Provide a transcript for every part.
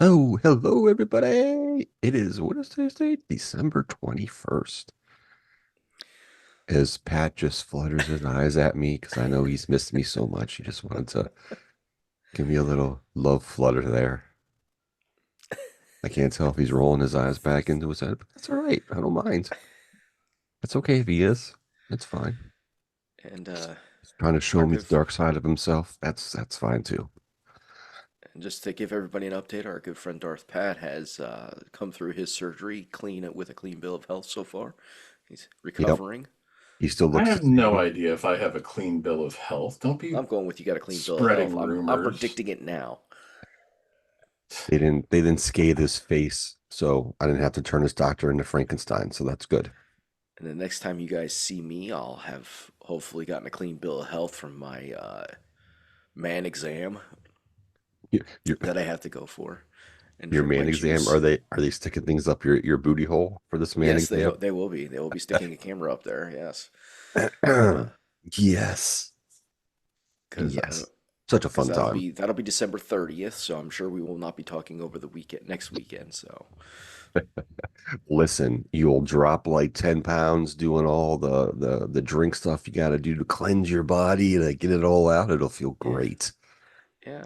Oh, hello everybody. What is today's date? December 21st. As Pat just flutters his eyes at me because I know he's missed me so much. He just wanted to give me a little love flutter there. I can't tell if he's rolling his eyes back into his head, but that's all right. I don't mind. It's okay if he is. It's fine. And He's trying to show our me good, the dark side of himself. That's fine too. and just to give everybody an update, our good friend Darth Pat has come through his surgery with a clean bill of health so far. He's Yep. recovering. He still I looks the have no same. idea if I have a clean bill of health. Don't be I'm going with you got a clean bill of health. spreading I'm rumors. predicting it now. They didn't scathe his face, so I didn't have to turn his doctor into Frankenstein, so that's good. And the next time you guys see me, I'll have hopefully gotten a clean bill of health from my man exam You, you, that I have to go for, and Your drink man my exam, juice. are they sticking things up your booty hole for this man Yes, exam? they will be. They will be sticking a camera up there. Yes, Yes. because Yes. Such a because fun time. that'll be December 30th, so I'm sure we will not be talking over the weekend next weekend. So Listen, you'll drop like 10 pounds doing all the drink stuff you got to do to cleanse your body to get it all out. It'll feel yeah, great. yeah.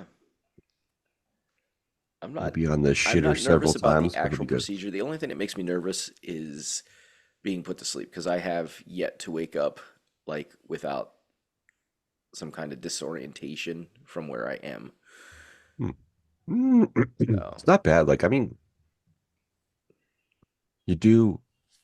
I'm You'll not be on the I'm shitter not several nervous about the times, but it'll actual be good. procedure. The only thing that makes me nervous is being put to sleep because I have yet to wake up like without some kind of disorientation from where I am. Hmm. Mm. So It's not bad. Like, I mean, you do,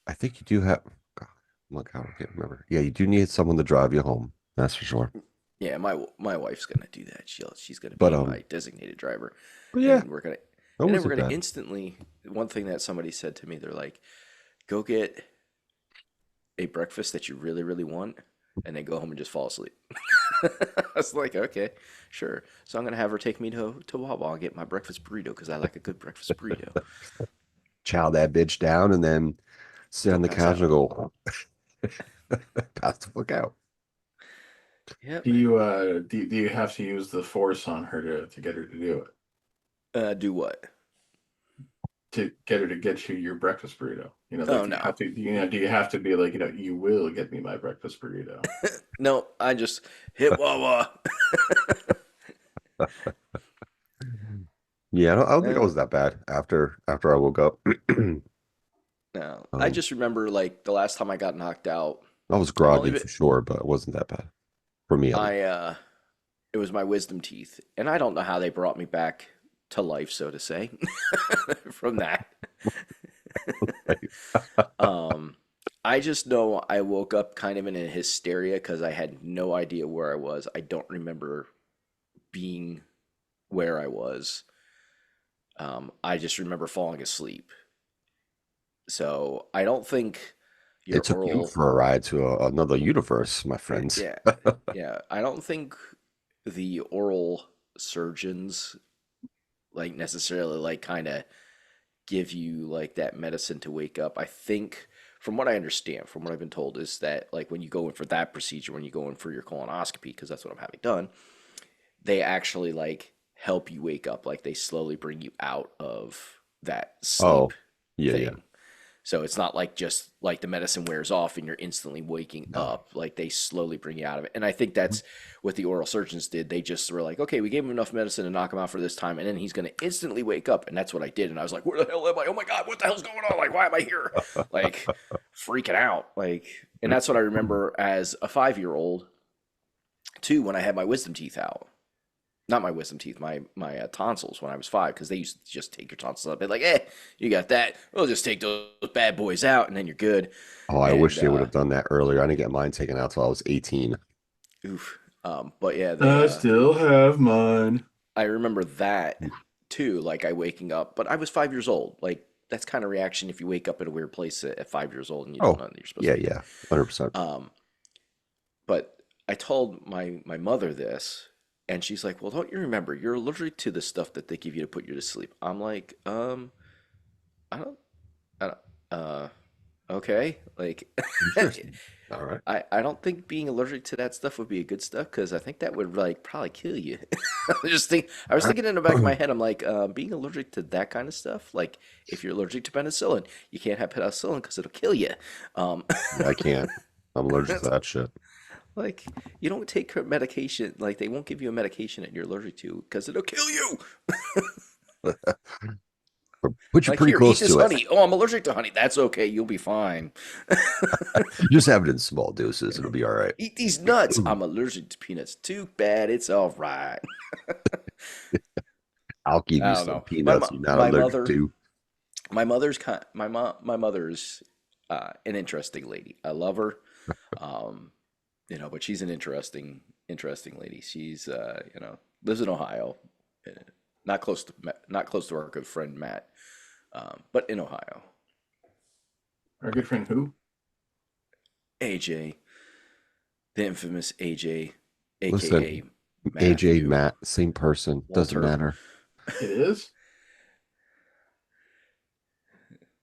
I think you do have, God, look, I can't remember. Yeah, you do need someone to drive you home. That's for sure. yeah, my wife's gonna do that. She's gonna But be my designated driver, but yeah, and that then we're wasn't gonna bad. instantly. One thing that somebody said to me, they're like, "Go get a breakfast that you really really want, and then go home and just fall asleep." I was like, "Okay, sure." So I'm gonna have her take me to Wawa and get my breakfast burrito because I like a good breakfast burrito. Chow that bitch down and then sit Go on the pass couch and out. go pass the fuck out. Yep. Do you have to use the force on her to get her to do it? Do what? To get her to get you your breakfast burrito? Like Oh do you no, have to do you have to be like, you will get me my breakfast burrito? no. I just hit Wawa. Yeah, I don't think it was No, that bad after I woke up. no. I Um, just remember like the last time I got knocked out. I was I've only groggy been for sure, but it wasn't that bad for me at least. I it was my wisdom teeth, and I don't know how they brought me back to life, so to say, from that. Um, I just know I woke up kind of in a hysteria because I had no idea where I was. I don't remember being where I was. I just remember falling asleep. So I don't think your It took you oral, for a ride to another universe, my friends. yeah, yeah, I don't think the oral surgeons like necessarily like kind of give you like that medicine to wake up. I think from what I understand, from what I've been told, is that like when you go in for that procedure, when you go in for your colonoscopy, because that's what I'm having done, they actually like help you wake up. Like they slowly bring you out of that sleep Oh, yeah, yeah. thing. So it's not like just like the medicine wears off and you're instantly waking No. up. Like they slowly bring you out of it. And I think that's what the oral surgeons did. They just were like, okay, we gave him enough medicine to knock him out for this time, and then he's going to instantly wake up. And that's what I did. And I was like, where the hell am I? Oh my God, what the hell's going on? Like, why am I here? Like freaking out. Like, and that's what I remember as a 5-year-old too when I had my wisdom teeth out. Not my wisdom teeth, my tonsils when I was 5, because they used to just take your tonsils out. They're like, you got that. We'll just take those bad boys out, and then you're good. Oh, I And wish they would have done that earlier. I didn't get mine taken out till I was 18. oof. But yeah, they I still have mine. I remember that Oof. too, like I waking up, but I was 5 years old. Like that's kind of reaction if you wake up in a weird place at 5 years old and you don't Oh, know that you're supposed yeah, to be yeah, there. 100%. Um, but I told my mother this, and she's like, "Well, don't you remember? You're allergic to the stuff that they give you to put you to sleep." I'm like, I don't, I don't, uh, Okay, like Interesting. All right. I don't think being allergic to that stuff would be a good stuff because I think that would like probably kill you. I was thinking in the back of my head, I'm like, being allergic to that kind of stuff, like if you're allergic to penicillin, you can't have penicillin because it'll kill you. Um, Yeah, I can't. I'm allergic to that shit. like you don't take medication, like they won't give you a medication that you're allergic to because it'll kill you. Put you Like pretty here, eat close this to it. honey. Oh, I'm allergic to honey. That's okay. You'll be fine. Just have it in small doses. It'll be all right. Eat these nuts. I'm allergic to peanuts. Too bad. It's all right. I'll give you I don't some know. My peanuts mo- you're not my allergic mother, to. my mother's kind. My mother's an interesting lady. I love her. Um, but she's an interesting lady. She's lives in Ohio, uh, not close to our good friend Matt, but in Ohio. Our good friend who? AJ, the infamous AJ, aka Listen, AJ, Matthew Matt, same person. Doesn't Walter. matter. It is?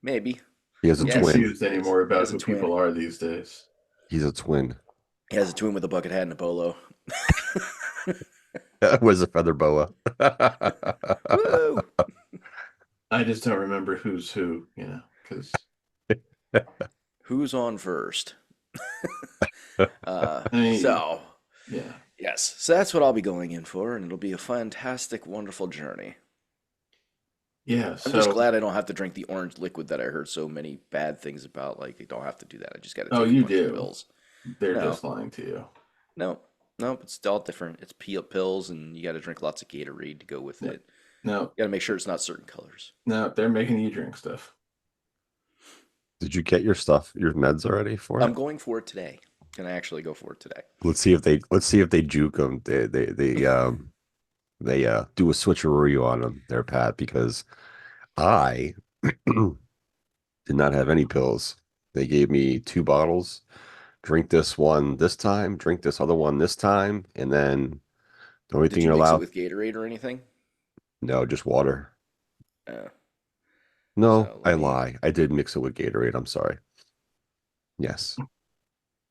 Maybe. He has a I'm Yes, twin. confused anymore he about has a who twin. people are these days. He's a twin. He has a twin with a bucket hat and a polo. That was a feather boa. Woo! I just don't remember who's who, because Who's on first? I mean, So, yeah. yes. So that's what I'll be going in for, and it'll be a fantastic, wonderful journey. Yeah, I'm just so, glad I don't have to drink the orange liquid that I heard so many bad things about. Like, I don't have to do that. I just got to oh, take a you bunch of do. pills. They're No, just lying to you. no, no. It's all different. It's peel pills, and you got to drink lots of Gatorade to go with No, it. no, You got to make sure it's not certain colors. no, they're making you drink stuff. Did you get your stuff, your meds already for I'm it? going for it today. Can I actually go for it today? Let's see if they juke them. They do a switcheroo on them there, Pat, because I did not have any pills. They gave me two bottles. Drink this one this time, drink this other one this time, and then the only Did thing you you're mix it allowed, with Gatorade or anything? no, just water. Uh, No, so let I me. lie. I did mix it with Gatorade. I'm sorry. Yes,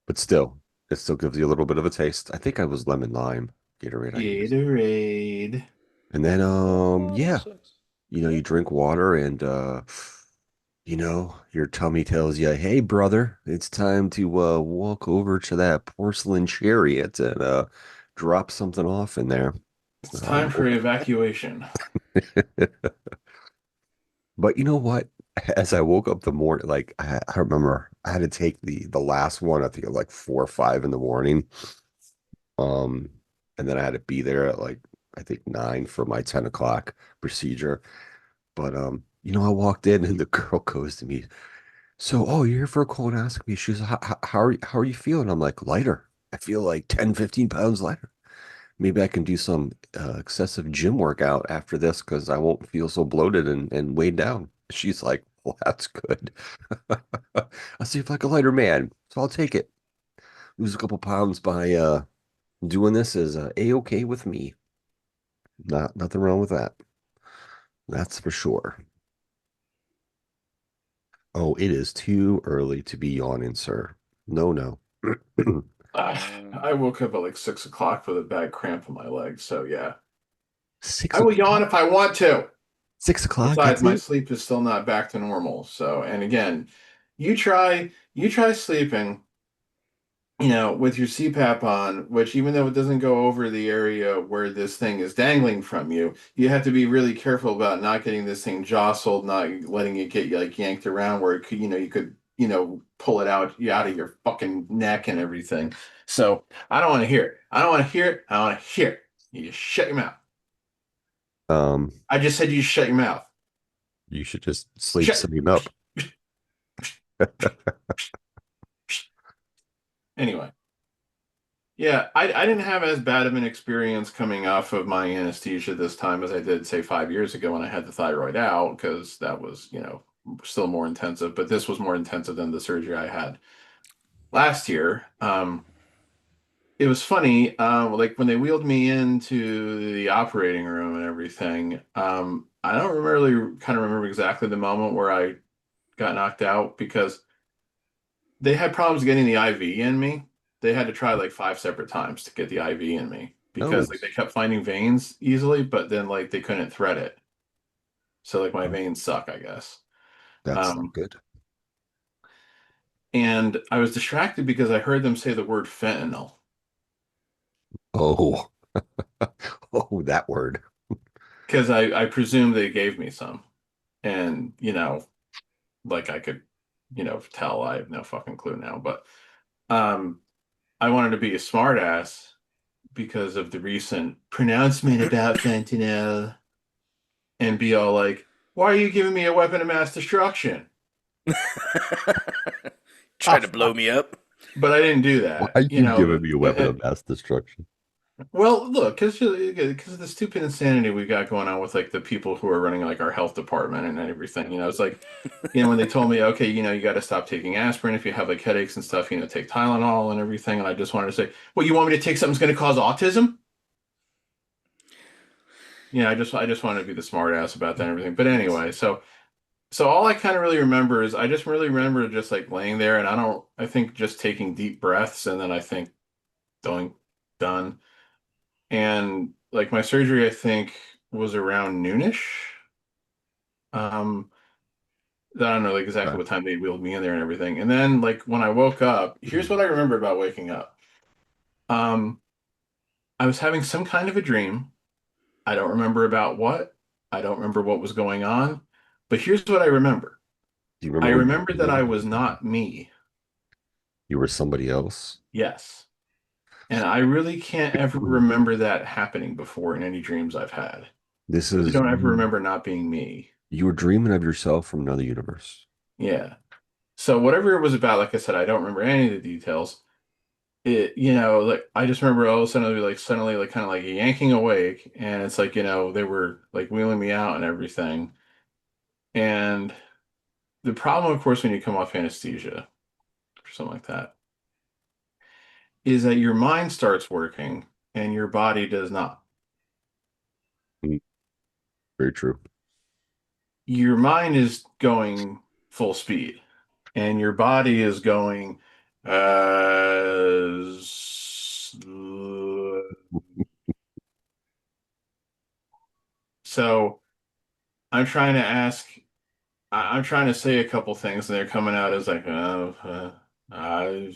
but still, it still gives you a little bit of a taste. I think I was lemon lime Gatorade I used. Gatorade. And then Water yeah, sucks. you drink water and your tummy tells you, "Hey brother, it's time to walk over to that porcelain chariot and drop something off in there." It's time for evacuation. But you know what? As I woke up the morning, like I remember I had to take the last one, I think at like 4 or 5 in the morning. Um, and then I had to be there at like I think 9 for my 10 o'clock procedure. But I walked in and the girl goes to me, "So, oh, you're here for a colonoscopy?" She's, how are you feeling? I'm like, lighter. I feel like 10, 15 pounds lighter. Maybe I can do some excessive gym workout after this because I won't feel so bloated and weighed down. She's like, well, that's good. I seem like a lighter man, so I'll take it. Lose a couple pounds by doing this is a-okay with me. Nothing wrong with that. That's for sure. Oh, it is too early to be yawning, sir. No, no. Um, I woke up at like 6 o'clock with a bad cramp in my leg. So yeah, Six I will yawn o'clock. if I want to. 6 o'clock. Besides, That's my it. sleep is still not back to normal. So, and again, you try sleeping, with your CPAP on, which even though it doesn't go over the area where this thing is dangling from you, you have to be really careful about not getting this thing jostled, not letting it get like yanked around where it could, you could, pull it out of your fucking neck and everything. So I don't want to hear it. I don't want to hear it. I don't want to hear it. You just shut your mouth. Um, I just said you shut your mouth. you should just sleep Shut. sitting up. Anyway. Yeah, I didn't have as bad of an experience coming off of my anesthesia this time as I did, say, 5 years ago when I had the thyroid out, because that was, still more intensive. But this was more intensive than the surgery I had last year. It was funny, like when they wheeled me into the operating room and everything. I don't really kind of remember exactly the moment where I got knocked out because they had problems getting the IV in me. They had to try like 5 separate times to get the IV in me because like they No, kept finding veins easily, but then like they couldn't thread it. So like my veins suck, I guess. that's not Um, good. and I was distracted because I heard them say the word fentanyl Oh, oh, that word. because I presume they gave me some, and like I could tell. I have no fucking clue now, but um, I wanted to be a smartass because of the recent pronouncement about fentanyl and be all like, why are you giving me a weapon of mass destruction? Trying to blow me up. But I didn't do Why that, are you giving me a weapon of mass destruction? well, look, because of the stupid insanity we got going on with like the people who are running like our health department and everything. It's like, when they told me, okay, you got to stop taking aspirin if you have like headaches and stuff, take Tylenol and everything. And I just wanted to say, well, you want me to take something that's going to cause autism? I just wanted to be the smart ass about that and everything. But anyway, so all I kind of really remember is I just really remember just like laying there and I think just taking deep breaths and then I think going done. And like my surgery, I think was around noonish. Um, I don't know like exactly Okay. what time they wheeled me in there and everything. And then like when I woke up, here's what I remember about waking up. Um, I was having some kind of a dream. I don't remember about what. I don't remember what was going on. But here's what I remember. Do you I remember what you remember were that I doing? was not me. You were somebody else? Yes. And I really can't ever remember that happening before in any dreams I've had. This I really is don't ever you. remember not being me. You were dreaming of yourself from another universe. Yeah. So whatever it was about, like I said, I don't remember any of the details. Like I just remember all of a sudden I'd be like suddenly like kind of like yanking awake, and it's like, they were like wheeling me out and everything. And the problem, of course, when you come off anesthesia or something like that, is that your mind starts working and your body does not. Mm, very true. Your mind is going full speed and your body is going so I'm trying to ask I'm trying to say a couple things and they're coming out as like I I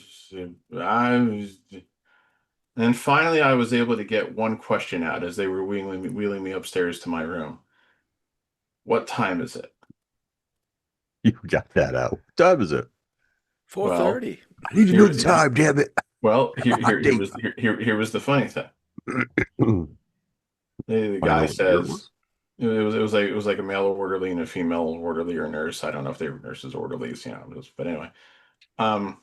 and finally I was able to get one question out as they were wheeling me upstairs to my room. What time is it? You got that out. What time is it? 4:30. I need to know Here, the time, damn it. well, I got a hot date. here was the funny thing. The I know guy what year it says was. it was like a male orderly and a female orderly or nurse. I don't know if they were nurses or orderlies, but anyway. Um,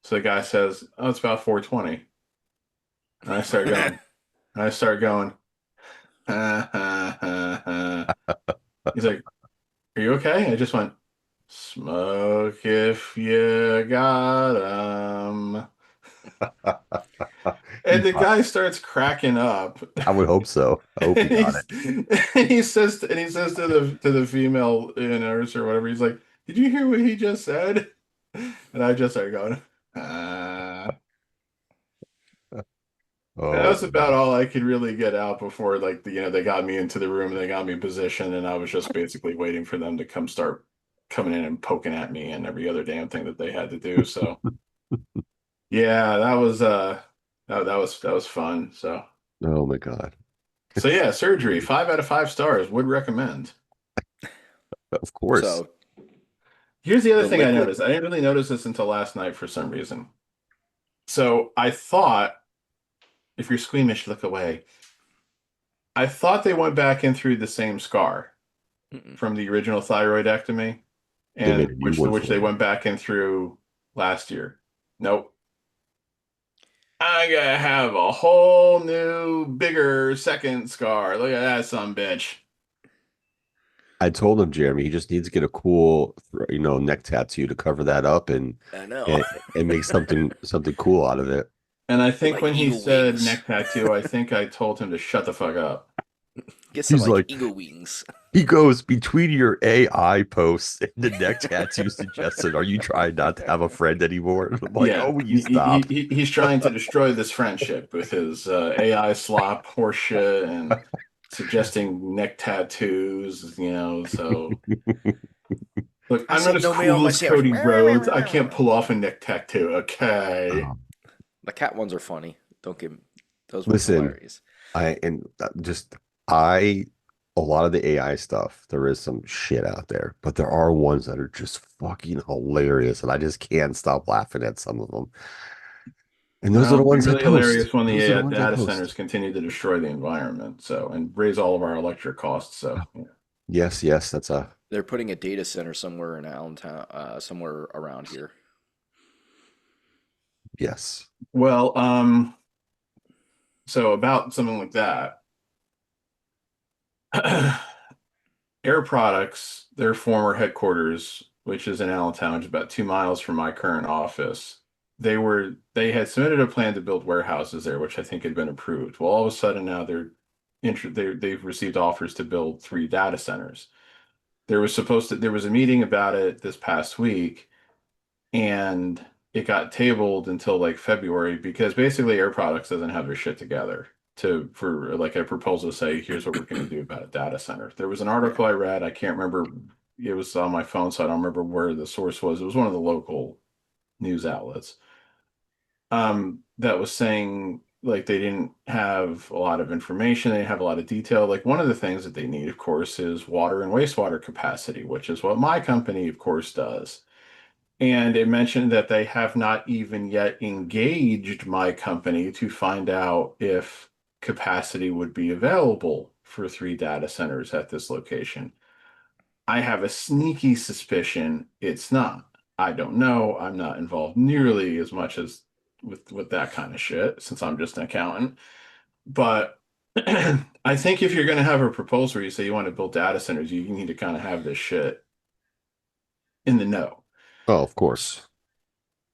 so the guy says, "Oh, it's about 4:20." And I start going, and I start going, ha, ha, ha, ha. He's like, "Are you okay?" I just went, "Smoke if you got 'em." He And the got guy starts cracking up. it. I would hope so. I hope he And got it. he says to the female nurse or whatever, he's like, "Did you hear what he just said?" And I just started going, ah. That Oh was about man. all I could really get out before like they got me into the room and they got me positioned and I was just basically waiting for them to start coming in and poking at me and every other damn thing that they had to do. So yeah, that was fun. Oh my God. So yeah, surgery, 5 out of 5 stars, would recommend. Of course. So Here's the other the thing I liquid. noticed. I didn't really notice this until last night for some reason. So I thought, if you're squeamish, look away. I thought they went back in through the same scar Mm-mm. from the original thyroidectomy, They made and a new which one which they for you. went back in through last year. Nope. I gotta have a whole new, bigger second scar. Look at that son bitch. I told him, Jeremy, he just needs to get a cool, neck tattoo to cover that up I know. and, and make something cool out of it. And I think Like when he eagle said wings. neck tattoo, I think I told him to shut the fuck up. Get some He's like like, eagle wings. he goes between your AI posts and the neck tattoo suggested, are you trying not to have a friend anymore? And I'm like, Yeah, oh, will you stop? he's trying to destroy this friendship with his AI slop horseshit and suggesting neck tattoos, you know. So, look, I I'm not said as no mail on cool my as sandwich. Cody Rhodes. I can't pull off a neck tattoo. Okay. Um, The cat ones are funny. Don't give those ones listen, hilarious. I and just I a lot of the AI stuff, there is some shit out there, but there are ones that are just fucking hilarious, and I just can't stop laughing at some of them. And those are Well, the it'd be ones I really post. hilarious when Those the are the ones I data post. centers continue to destroy the environment, so and raise all of our electric costs. So, yeah. Yes, yes, that's a They're putting a data center somewhere in Allentown, somewhere around here. yes. Well, so about something like that. Air Products, their former headquarters, which is in Allentown, which is about 2 miles from my current office, they had submitted a plan to build warehouses there, which I think had been approved. Well, all of a sudden now they've received offers to build 3 data centers. There was a meeting about it this past week, and it got tabled until like February because basically Air Products doesn't have their shit together to for like a proposal to say, here's what we're going to do about a data center. There was an Yeah. article I read, I can't remember, it was on my phone, so I don't remember where the source was. It was one of the local news outlets that was saying like they didn't have a lot of information, they didn't have a lot of detail. Like one of the things that they need, of course, is water and wastewater capacity, which is what my company, of course, does. And it mentioned that they have not even yet engaged my company to find out if capacity would be available for 3 data centers at this location. I have a sneaky suspicion it's not. I don't know. I'm not involved nearly as much as with that kind of shit since I'm just an accountant. But I think if you're going to have a proposal where you say you want to build data centers, you need to kind of have this shit in the know. Oh, of course.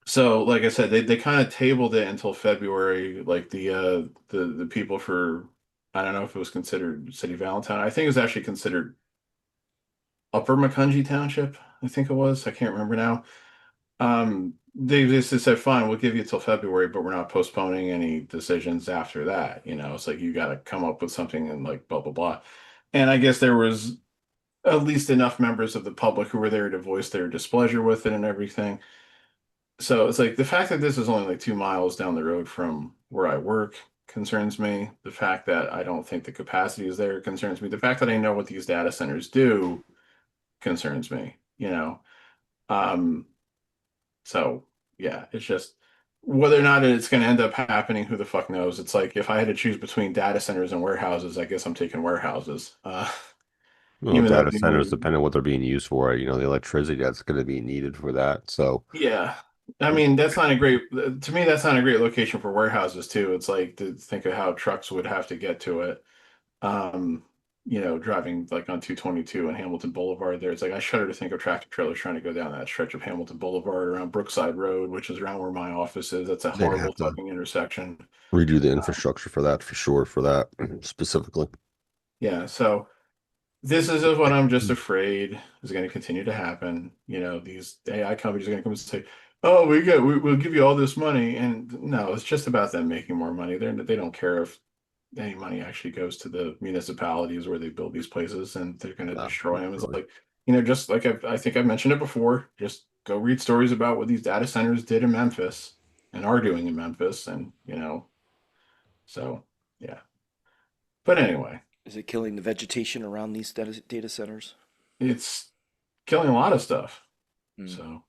So, like I said, they kind of tabled it until February. Like the people for I don't know if it was considered City Valentine. I think it was actually considered Upper Macungie Township. I think it was. I can't remember now. They just said, fine, we'll give you till February, but we're not postponing any decisions after that. You know, it's like you got to come up with something and like blah blah blah. And I guess there was at least enough members of the public who were there to voice their displeasure with it and everything. So it's like the fact that this is only like 2 miles down the road from where I work concerns me. The fact that I don't think the capacity is there concerns me. The fact that I know what these data centers do concerns me, you know. Um, so yeah, it's just whether or not it's going to end up happening, who the fuck knows? It's like if I had to choose between data centers and warehouses, I guess I'm taking warehouses. Well, Even though data they centers, only depending on what they're being used for, you know, the electricity that's going to be needed for that. So, Yeah. I mean, that's not a great, to me, that's not a great location for warehouses too. It's like to think of how trucks would have to get to it. Um, driving like on 222 and Hamilton Boulevard there. It's like I shudder to think of tractor trailers trying to go down that stretch of Hamilton Boulevard around Brookside Road, which is around where my office is. That's a they'd horrible have to fucking intersection. redo the Uh, infrastructure for that, for sure, for that specifically. yeah, so this is just what I'm just afraid is going to continue to happen. These AI companies are going to come and say, "Oh, we'll give you all this money," and no, it's just about them making more money. They don't care if any money actually goes to the municipalities where they build these places, and they're going to No, destroy not them. It's really. like, just like I think I've mentioned it before. Just go read stories about what these data centers did in Memphis and are doing in Memphis, and so yeah. But anyway, Is it killing the vegetation around these data centers? it's killing a lot of stuff. Hmm. So.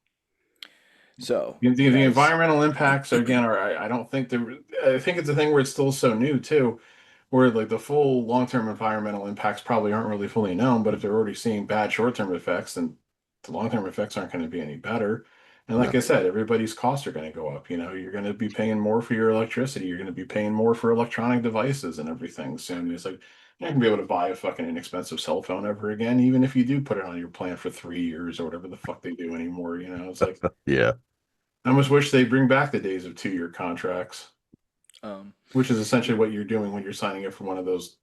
So, The as environmental impacts again are I don't think I think it's a thing where it's still so new too, where like the full long-term environmental impacts probably aren't really fully known, but if they're already seeing bad short-term effects, then the long-term effects aren't going to be any better. And like No. I said, everybody's costs are going to go up. You're going to be paying more for your electricity. You're going to be paying more for electronic devices and everything soon. It's like you're not going to be able to buy a fucking inexpensive cell phone ever again, even if you do put it on your plan for 3 years or whatever the fuck they do anymore. It's like Yeah. I almost wish they bring back the days of 2-year contracts, um, which is essentially what you're doing when you're signing up for one of those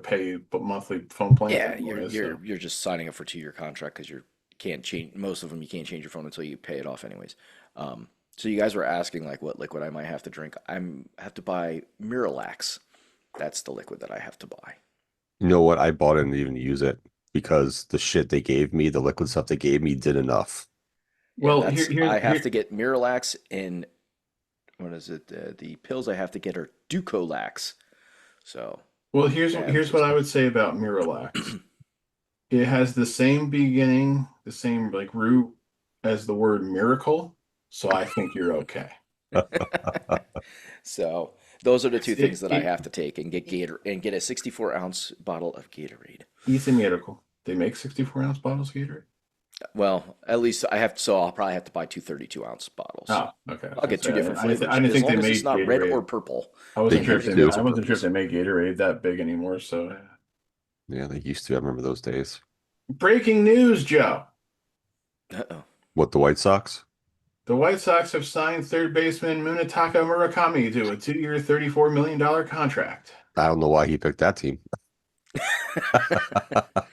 pay monthly phone plans Yeah, anymore. you're just signing up for 2 year contract because you can't change most of them. You can't change your phone until you pay it off, anyways. So you guys were asking like what liquid I might have to drink. I have to buy Miralax. That's the liquid that I have to buy. You know what? I bought it and didn't even use it because the shit they gave me, the liquid stuff they gave me, did enough. Yeah, Well, that's I have to get Miralax and what is it? The pills I have to get are Ducolax. So here's I have here's what just I would say about Miralax. It has the same beginning, the same like root as the word miracle, so I think you're okay. so those are the It's two things that I it have to take and get get a 64-ounce bottle of Gatorade. it's a miracle. They make 64-ounce bottles of Gatorade. Well, at least I have so I'll probably have to buy two 32-ounce bottles. Oh, okay. I was I'll gonna get two say different I flavors didn't as think they long as it's made not red or Gatorade. purple. They Usually used reds to. I or wasn't sure if purples. they make Gatorade that big anymore. So, Yeah, they used to. I remember those days. breaking news, Joe. Uh-oh. What, the White Sox? The White Sox have signed third baseman Munetaka Murakami to a 2-year, $34 million contract. I don't know why he picked that team.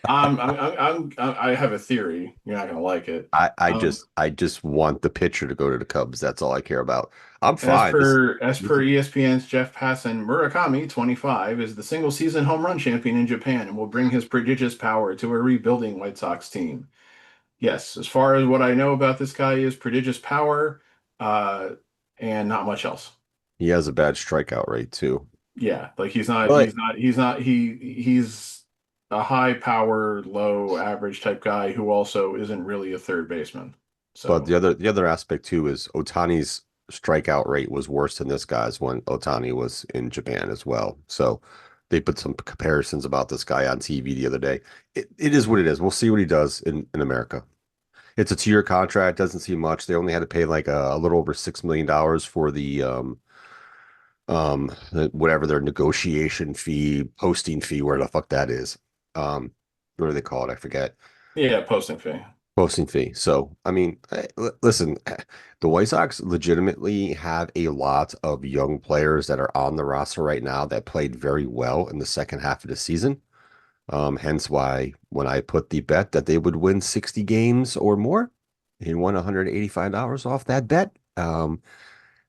I have a theory. You're not gonna like it. Um, I just want the pitcher to go to the Cubs. That's all I care about. I'm as fine. per as This per ESPN's Jeff Passan, Murakami, 25, is the single season home run champion in Japan and will bring his prodigious power to a rebuilding White Sox team. Yes, as far as what I know about this guy is prodigious power, uh, and not much else. he has a bad strikeout rate too. Yeah, like But he's a high power, low average type guy who also isn't really a third baseman. but So the other aspect too is Otani's strikeout rate was worse than this guy's when Otani was in Japan as well. So they put some comparisons about this guy on TV the other day. It is what it is. We'll see what he does in America. It's a 2-year contract, doesn't seem much. They only had to pay like a little over $6 million for whatever their negotiation fee, posting fee, where the fuck that is. What do they call it? I forget. yeah, posting fee. Posting fee. So, I mean, listen, the White Sox legitimately have a lot of young players that are on the roster right now that played very well in the second half of the season. Hence why when I put the bet that they would win 60 games or more, he won $185 off that bet.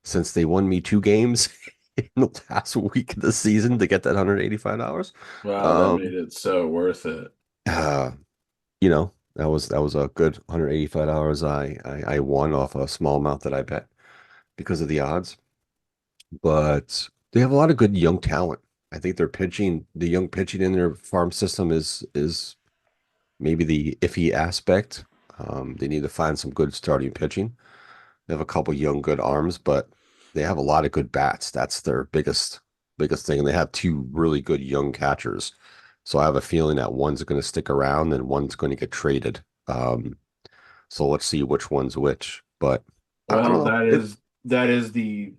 Since they won me 2 games in the last week of the season to get that $185. Wow, that made Um, it so worth it. uh, that was a good $185 I won off a small amount that I bet because of the odds. But they have a lot of good young talent. I think the young pitching in their farm system is maybe the iffy aspect. They need to find some good starting pitching. They have a couple young good arms, but they have a lot of good bats. That's their biggest thing. And they have two really good young catchers. So I have a feeling that one's going to stick around and one's going to get traded. So let's see which one's which. But I don't Well, know. that is the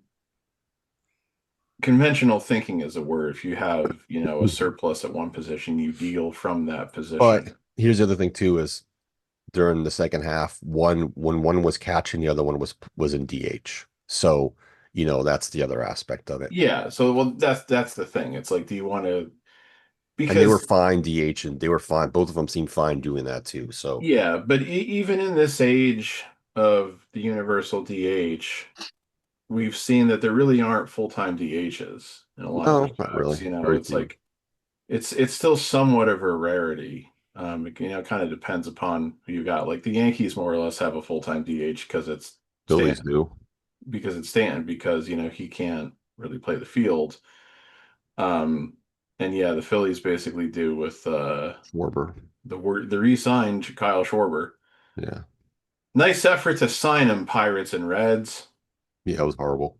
conventional thinking is a word. If you have, a surplus at one position, you deal from that But position. here's the other thing too is during the second half, when one was catching, the other one was in DH. So, that's the other aspect of it. Yeah, so well that's the thing. It's like do you want to And they were because fine DH and they were fine. Both of them seemed fine doing that too. So, yeah, but even in this age of the universal DH, we've seen that there really aren't full-time DHs in a lot of no, not respects. really. Very It's few. like it's still somewhat of a rarity. It kind of depends upon who you got. Like the Yankees more or less have a full-time DH Phillies do. Because it's Stanton because he can't really play the field. Um, and yeah, the Phillies basically do with Schwarber. the re-signed Kyle Schwarber. Yeah. Nice effort to sign him, Pirates and Reds. Yeah, it was horrible.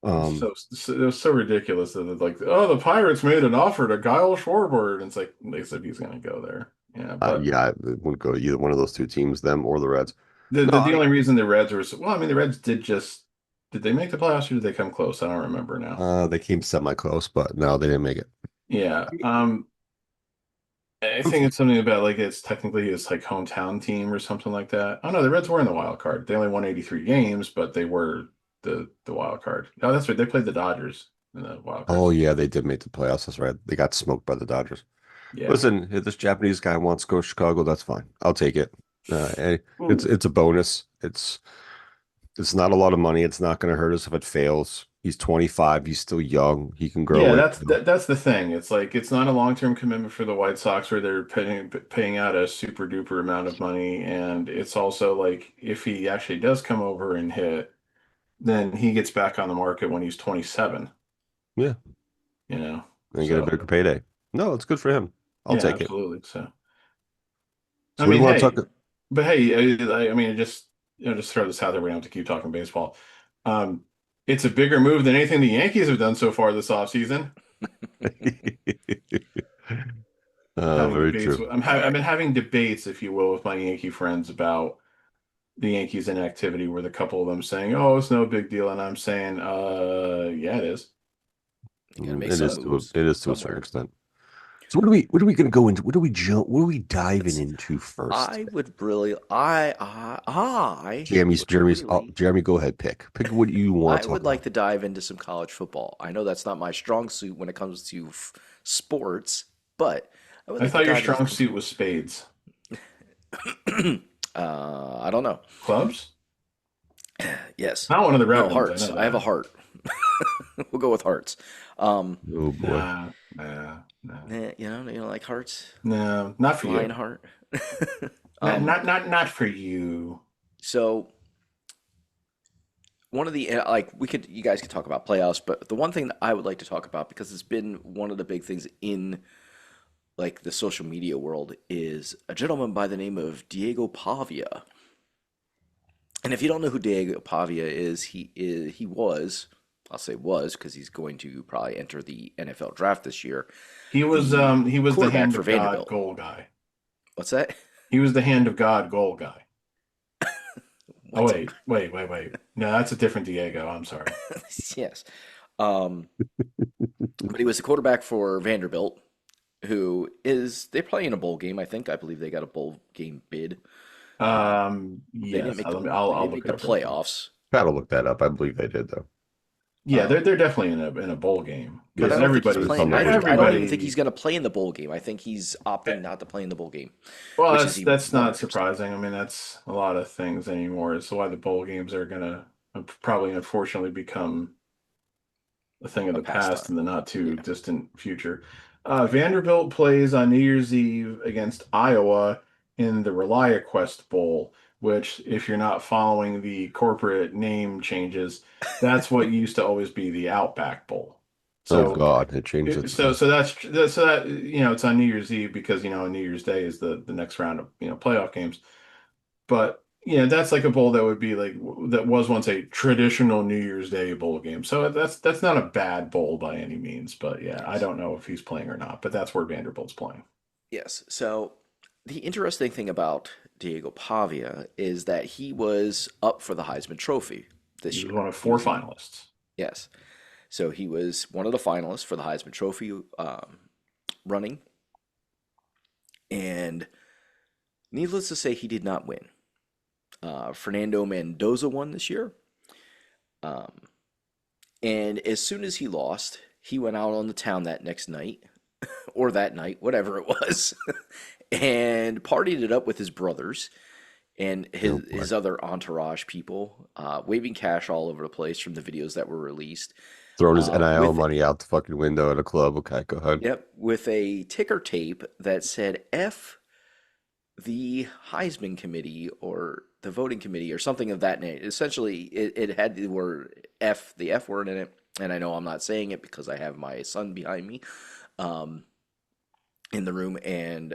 Um, It was so ridiculous that it's like, oh, the Pirates made an offer to Kyle Schwarber, and it's like they said he's going to go there. Yeah, but yeah, I wouldn't go to either one of those two teams, them or the Reds. the No, the, I the mean, only reason the Reds were well, I mean, the Reds did they make the playoffs or did they come close? I don't remember now. they came semi-close, but no, they didn't make it. Yeah, I think it's something about like it's technically his like hometown team or something like that. Oh no, the Reds were in the wild card. They only won 83 games, but they were the wild card. Oh, that's right. They played the Dodgers. in the wild card. Oh yeah, they did make the playoffs. That's right. They got smoked by the Dodgers. Yeah. Listen, if this Japanese guy wants to go to Chicago, that's fine. I'll take it. It's Ooh. it's a bonus. It's not a lot of money. It's not going to hurt us if it fails. He's 25. He's still young. He can grow Yeah, into. that's the thing. It's like it's not a long-term commitment for the White Sox where they're paying out a super duper amount of money, and it's also like if he actually does come over and hit, then he gets back on the market when he's 27, Yeah, you know. and get a So bigger payday. No, it's good for him. I'll yeah, take it. absolutely. So I So what do mean, you want to hey, talk? but hey, I mean, just throw this out there. We don't have to keep talking baseball. Um, it's a bigger move than anything the Yankees have done so far this offseason. Having Very debates true. with, All I've right. been having debates, if you will, with my Yankee friends about the Yankees inactivity, with a couple of them saying, "Oh, it's no big deal," and I'm saying, yeah, it is You got to make It some is moves it is to a certain somewhere. extent. So what are we going to go into? What are we diving Let's. into first? I would really. I would really. Jeremy, go ahead, pick what you want I to talk would like about. to dive into some college football. I know that's not my strong suit when it comes to sports, but I would I like to thought your dive into strong suit was spades. I don't know. Clubs? Yes. Not one of the red No, ones, I hearts. know I have a that. heart. We'll go with hearts. Um, Oh boy. you know, like hearts. No, not for Lion you. heart. Not um, not for you. so one of the like you guys could talk about playoffs, but the one thing that I would like to talk about because it's been one of the big things in like the social media world is a gentleman by the name of Diego Pavia. And if you don't know who Diego Pavia is, he was, I'll say was because he's going to probably enter the NFL draft this year, the He was the quarterback hand for of God Vanderbilt. goal guy. What's that? He was the hand of God goal guy. Oh What? wait. No, that's a different Diego. I'm sorry. Yes. Um, but he was the quarterback for Vanderbilt, who is they play in a bowl game. I believe they got a bowl game bid. They didn't Yes. make the they I'll didn't look make it the up real quick. playoffs. Gotta look that up. I believe they did though. Yeah, Um, they're definitely in a bowl game but I because Yeah, don't think he's it was playing. on the I radar. don't even think he's everybody. going to play in the bowl game. I think he's opting not to play in the bowl game, Well, which is even that's more not interesting. surprising. I mean, that's a lot of things anymore. It's why the bowl games are gonna probably unfortunately become a thing of A the past pastime. in the not too Yeah. distant future. Vanderbilt plays on New Year's Eve against Iowa in the ReliaQuest Bowl, which, if you're not following the corporate name changes, that's what used to always be the Outback Bowl. Oh So, Okay. God, it changed its so that it's on New Year's Eve because on New Year's Day is the next round of playoff games. But that's like a bowl that would be like that was once a traditional New Year's Day bowl game. So that's not a bad bowl by any means. But yeah, I Yes. don't know if he's playing or not. But that's where Vanderbilt's playing. Yes. So the interesting thing about Diego Pavia is that he was up for the Heisman Trophy He this was year. one of He four was in. finalists. Yes. So he was one of the finalists for the Heisman Trophy running, and needless to say, he did not win. Fernando Mendoza won this year. Um, and as soon as he lost, he went out on the town that next night, or that night, whatever it was, and partied it up with his brothers and oh boy. his other entourage people, waving cash all over the place from the videos that were released. Throwing his NIL With money out the fucking window at a club. Okay, go ahead. Yep, with a ticker tape that said F the Heisman Committee or the voting committee or something of that name. Essentially, it had the word F, the F word in it. And I know I'm not saying it because I have my son behind me um, in the room and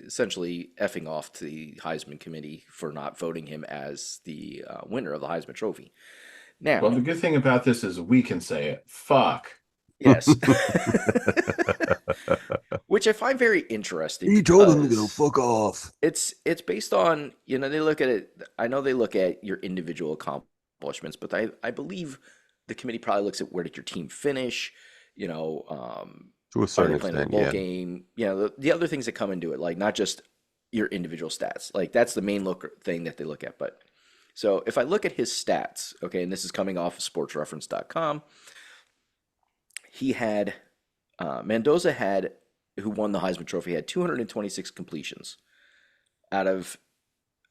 essentially effing off to the Heisman Committee for not voting him as the winner of the Heisman Trophy. Well, Now, the good thing about this is we can say it. Fuck. yes. Which I find very interesting He told him to go because fuck off. it's based on they look at it. I know they look at your individual accomplishments, but I believe the committee probably looks at where did your team finish. You know, To a are they certain playing in the extent, bowl yeah. game? The other things that come into it, like not just your individual stats. Like that's the main thing that they look at. But so if I look at his stats, okay, and this is coming off of sportsreference.com, he had Mendoza had, who won the Heisman Trophy, had 226 completions out of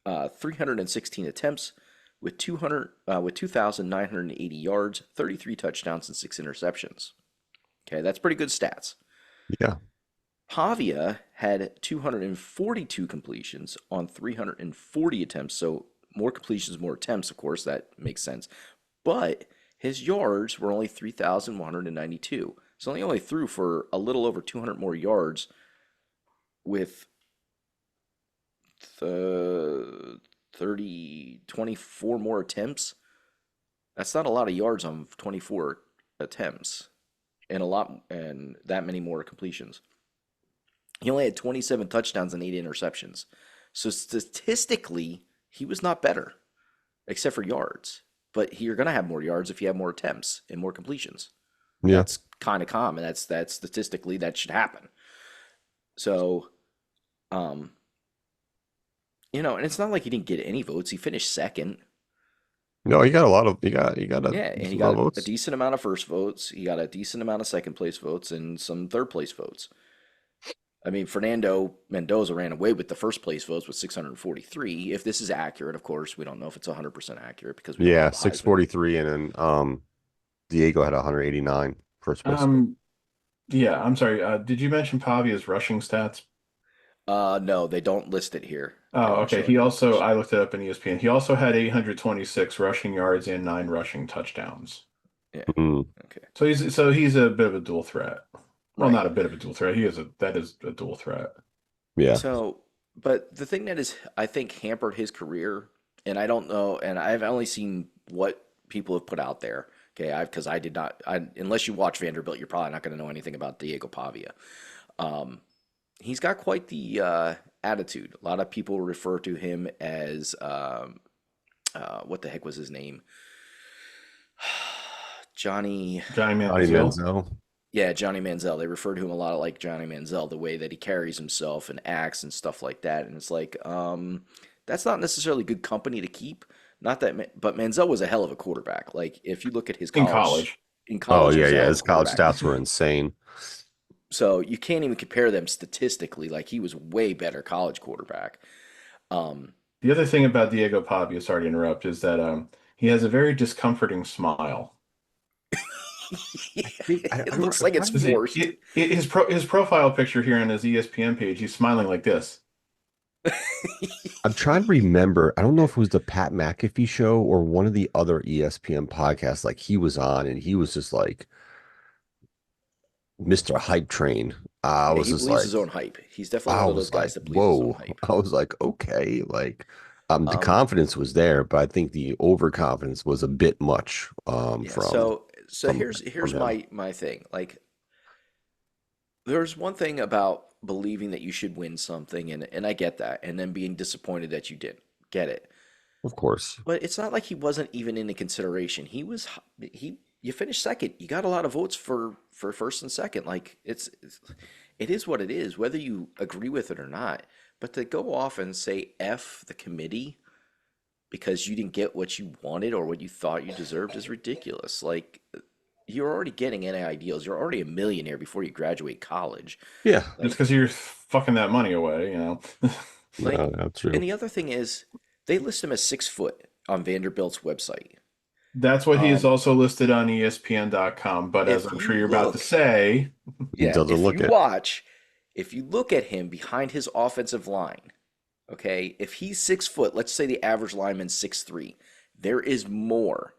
316 attempts with 2,980 yards, 33 touchdowns, and 6 interceptions. Okay, that's pretty good stats. Yeah. Pavia had 242 completions on 340 attempts, so more completions, more attempts, of course, that makes sense. But his yards were only 3,192. So he only threw for a little over 200 more yards with 24 more attempts. That's not a lot of yards on 24 attempts and that many more completions. He only had 27 touchdowns and 8 interceptions. So statistically, he was not better, except for yards. But you're going to have more yards if you have more attempts and more completions. Yeah. That's kind of common. That's statistically that should happen. So, and it's not like he didn't get any votes. He finished second. No, you got a lot of you got a Yeah, and he decent amount got of a votes. decent amount of first votes. He got a decent amount of second place votes and some third place votes. I mean, Fernando Mendoza ran away with the first place votes with 643. If this is accurate, of course, we don't know if it's 100% accurate because we don't Yeah, have the Heisman. 643, and then Diego had 189 first place. Yeah, I'm sorry. Did you mention Pavia's rushing stats? No, they don't list it here. They Oh, don't okay. show He any also, numbers. I looked it up in ESPN. He also had 826 rushing yards and 9 rushing touchdowns. Yeah. Mm, Okay. So he's a bit of a dual threat. Well, Right. not a bit of a dual threat. That is a dual threat. yeah. So, but the thing that is, I think, hampered his career, and I don't know, and I've only seen what people have put out there. Okay, because I did not, unless you watch Vanderbilt, you're probably not going to know anything about Diego Pavia. He's got quite the attitude. A lot of people refer to him as what the heck was his name? Johnny. Johnny Johnny Manziel. Manziel. Yeah, Johnny Manziel. They refer to him a lot like Johnny Manziel, the way that he carries himself and acts and stuff like that. And it's like, that's not necessarily good company to keep. Not that, but Manziel was a hell of a quarterback. Like if you look at his In college, college. in Oh college, he yeah, was a yeah. hell of His a college quarterback. stats were insane. So you can't even compare them statistically. Like he was way better college quarterback. Um, The other thing about Diego Pavia, sorry to interrupt, is that he has a very discomforting smile. it looks like it's Is it- forced. his profile picture here on his ESPN page, he's smiling like this. I'm trying to remember. I don't know if it was the Pat McAfee show or one of the other ESPN podcasts like he was on, and he was just like Mr. Hype Train. I Yeah, was he just believes like, his own hype. He's definitely I one of those was like, guys that believes his own whoa. hype. I was like, okay, like the Um, confidence was there, but I think the overconfidence was a bit much yeah. from So from here's from him. my thing. Like there's one thing about believing that you should win something, and I get that, and then being disappointed that you didn't get it. Of course. But it's not like he wasn't even in the consideration. He you finished second. You got a lot of votes for first and second. Like it is what it is, whether you agree with it or not. But to go off and say F the committee because you didn't get what you wanted or what you thought you deserved is ridiculous. Like you're already getting NAI deals. You're already a millionaire before you graduate college. Yeah. It's Like because you're fucking that money away, you know. like No, that's true. and the other thing is they list him as 6 foot on Vanderbilt's website. That's what he is Um, also listed on ESPN.com. But as if I'm you sure you're about to look, say, He yeah, doesn't if look you it. watch, if you look at him behind his offensive line, okay, if he's 6 foot, let's say the average lineman's 6'3", there is more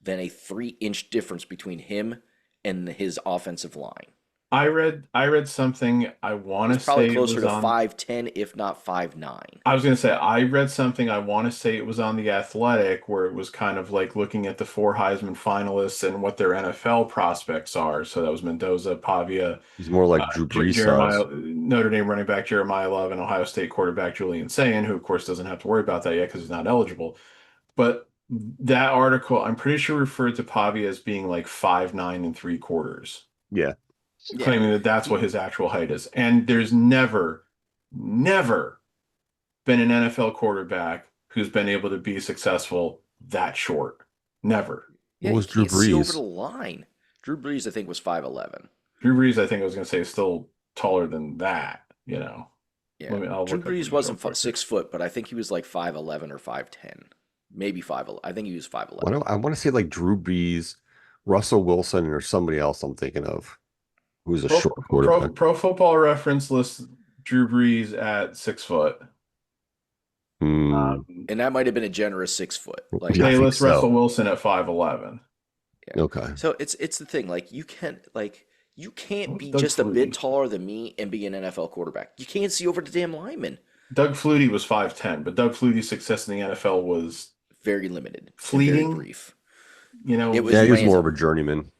than a 3-inch difference between him and his offensive line. I read something, I want to He's probably say it closer was to on 5'10", if not 5'9". I was going to say, I read something, I want to say it was on The Athletic, where it was kind of like looking at the 4 Heisman finalists and what their NFL prospects are. So that was Mendoza, Pavia, He's more like Drew Brees Jeremiah, size. Notre Dame running back Jeremiah Love, and Ohio State quarterback Julian Sayin, who of course doesn't have to worry about that yet because he's not eligible. But that article, I'm pretty sure referred to Pavia as being like 5'9 3/4, Yeah. Yeah, claiming that that's what his actual height is. And there's never been an NFL quarterback who's been able to be successful that short. Never. yeah, What he was Drew can't see over Brees? the line. Drew Brees, I think, was 5'11". Drew Brees, I think I was going to say, is still taller than that. You know, Yeah, I'll Drew look up Brees these real wasn't quick here. 6 foot, but I think he was like 5'11" or 5'10", maybe 5'11". I think he was Why 5'11". do I want to say like Drew Brees, Russell Wilson, or somebody else I'm thinking of who's a Pro, short quarterback. Pro Football Reference lists Drew Brees at 6 foot. Hmm. And that might have been a generous 6 foot. Like, Yeah, I They think list Russell so. Wilson at 5'11". yeah. Okay. So it's the thing. Like, you can't What's be Doug just a bit Flutie? taller than me and be an NFL quarterback. You can't see over the damn lineman. Doug Flutie was 5'10", but Doug Flutie's success in the NFL was Very limited and very fleeting. brief. You It know, was Yeah, he was more of a random. journeyman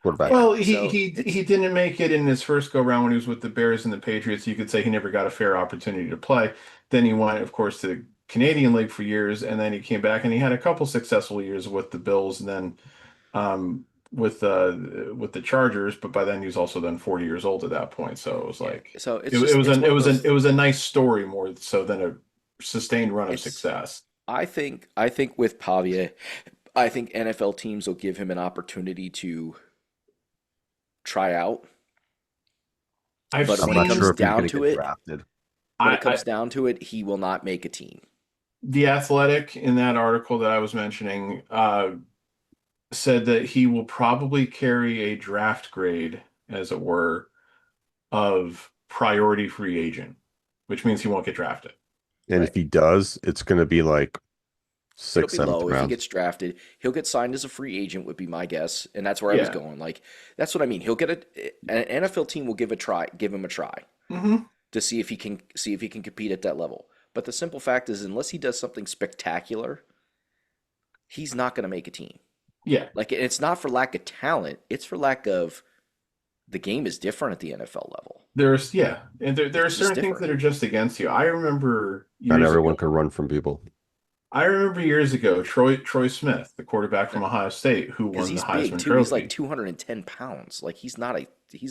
quarterback. Yeah. well, So he it's didn't make it in his first go round when he was with the Bears and the Patriots. You could say he never got a fair opportunity to play. Then he went, of course, to the Canadian League for years, and then he came back and he had a couple successful years with the Bills, and then um, with the Chargers. But by then he was also then 40 years old at that point. So it was yeah. like So it's just it's one of it those. was a nice story more so than a sustained run of It's success. I think with Pavia, I think NFL teams will give him an opportunity to try out. I've But I'm when it not comes sure seen if he's going down to to get it, drafted. when it I comes down to it, he will not make a team. The Athletic in that article that I was mentioning said that he will probably carry a draft grade, as it were, of priority free agent, which means he won't get drafted. And if Right. he does, it's going to be like It'll sixth, be seventh low if he round. gets drafted. He'll get signed as a free agent, would be my guess, and that's where I was Yeah. going. Like, that's what I mean. He'll get an NFL team will give him a try Hmm. to see if he can compete at that level. But the simple fact is, unless he does something spectacular, he's not going to make a team. Yeah. Like, it's not for lack of talent; it's for lack of the game is different at the NFL level. Yeah. And there are It's just certain things different that are just against you. Not everyone can run from people. I remember years ago, Troy Smith, the quarterback from Ohio State, who because won the he's big Heisman too. He's like Trophy. 210 pounds. Like, he's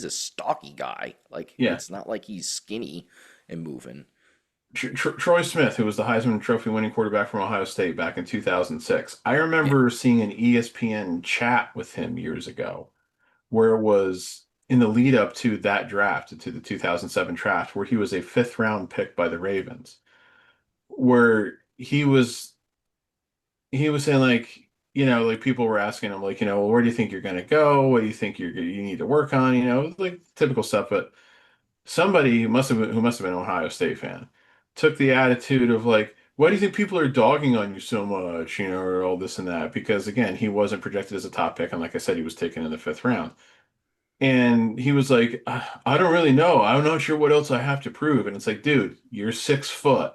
a stocky guy. Like, Yeah. it's not like he's skinny and moving. Troy Smith, who was the Heisman Trophy winning quarterback from Ohio State back in 2006. I remember seeing an ESPN chat with him years ago where it was in the lead up to that draft, to the 2007 draft, where he was a fifth round pick by the Ravens, where he was saying like, like people were asking him like, well, where do you think you're going to go? What do you think you need to work on? Like typical stuff. But somebody who must have been an Ohio State fan took the attitude of like, why do you think people are dogging on you so much, or all this and that? Because again, he wasn't projected as a top pick, and like I said, he was taken in the fifth round. And he was like, I don't really know. I'm not sure what else I have to prove. And it's like, dude, you're 6 foot.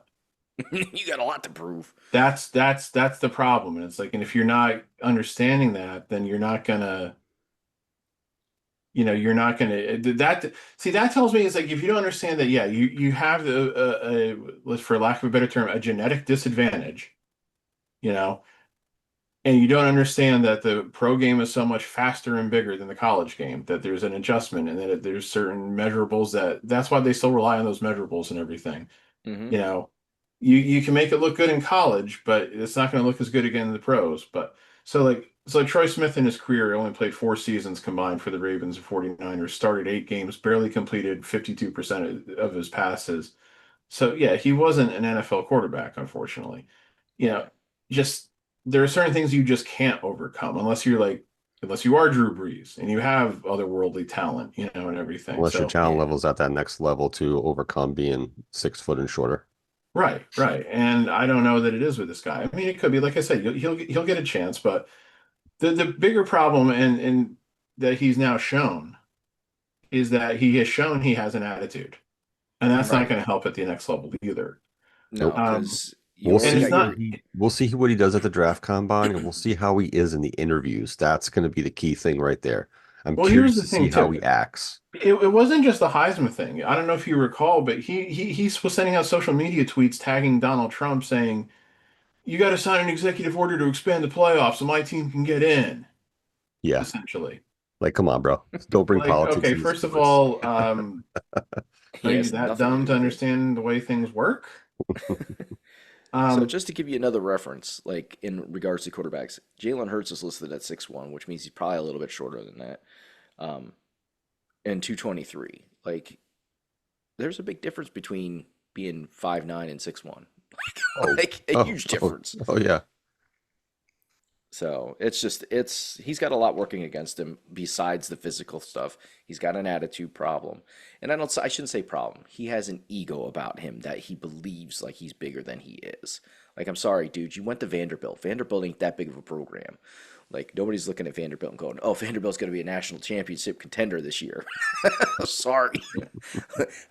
You got a lot to prove. That's the problem. And it's like, and if you're not understanding that, then you're not gonna that see that tells me it's like if you don't understand that, yeah, you have for lack of a better term, a genetic disadvantage, you know, and you don't understand that the pro game is so much faster and bigger than the college game, that there's an adjustment and that there's certain measurables that's why they still rely on those measurables and everything. Hmm. You know, you can make it look good in college, but it's not going to look as good again in the pros. But so Troy Smith in his career only played 4 seasons combined for the Ravens and 49ers, started 8 games, barely completed 52% of his passes. So yeah, he wasn't an NFL quarterback, unfortunately. You know, Yeah. just there are certain things you just can't overcome unless you are Drew Brees and you have otherworldly talent, and everything. Unless your So talent Yeah. level's at that next level to overcome being 6 foot and shorter. right. And I don't know that it is with this guy. I mean, it could be, like I said, he'll get a chance, but the bigger problem and that he's now shown is that he has shown he has an attitude, and that's not Right. going to help at the next level either. No, Nope. because you We'll already And see it's got where not. your. what he does at the draft combine, and we'll see how he is in the interviews. That's going to be the key thing right there. I'm Well, here's curious the to see thing how too. he acts. It wasn't just the Heisman thing. I don't know if you recall, but he was sending out social media tweets tagging Donald Trump saying, "You got to sign an executive order to expand the playoffs so my team can get in." Yeah, Essentially, like come on, bro. Don't bring like, politics okay, into first of sports. all, He are you has that nothing to dumb do to with it. understand the way things work? So Um, just to give you another reference, like in regards to quarterbacks, Jalen Hurts is listed at 6'1", which means he's probably a little bit shorter than that. um, and 223. Like, there's a big difference between being 5'9" and 6'1". Oh, Like a oh, huge oh, difference. oh, yeah. So he's got a lot working against him besides the physical stuff. He's got an attitude problem, and I shouldn't say problem. He has an ego about him that he believes like he's bigger than he is. Like, I'm sorry, dude, you went to Vanderbilt. Vanderbilt ain't that big of a program. Like, nobody's looking at Vanderbilt and going, "Oh, Vanderbilt's going to be a national championship contender this year." Sorry,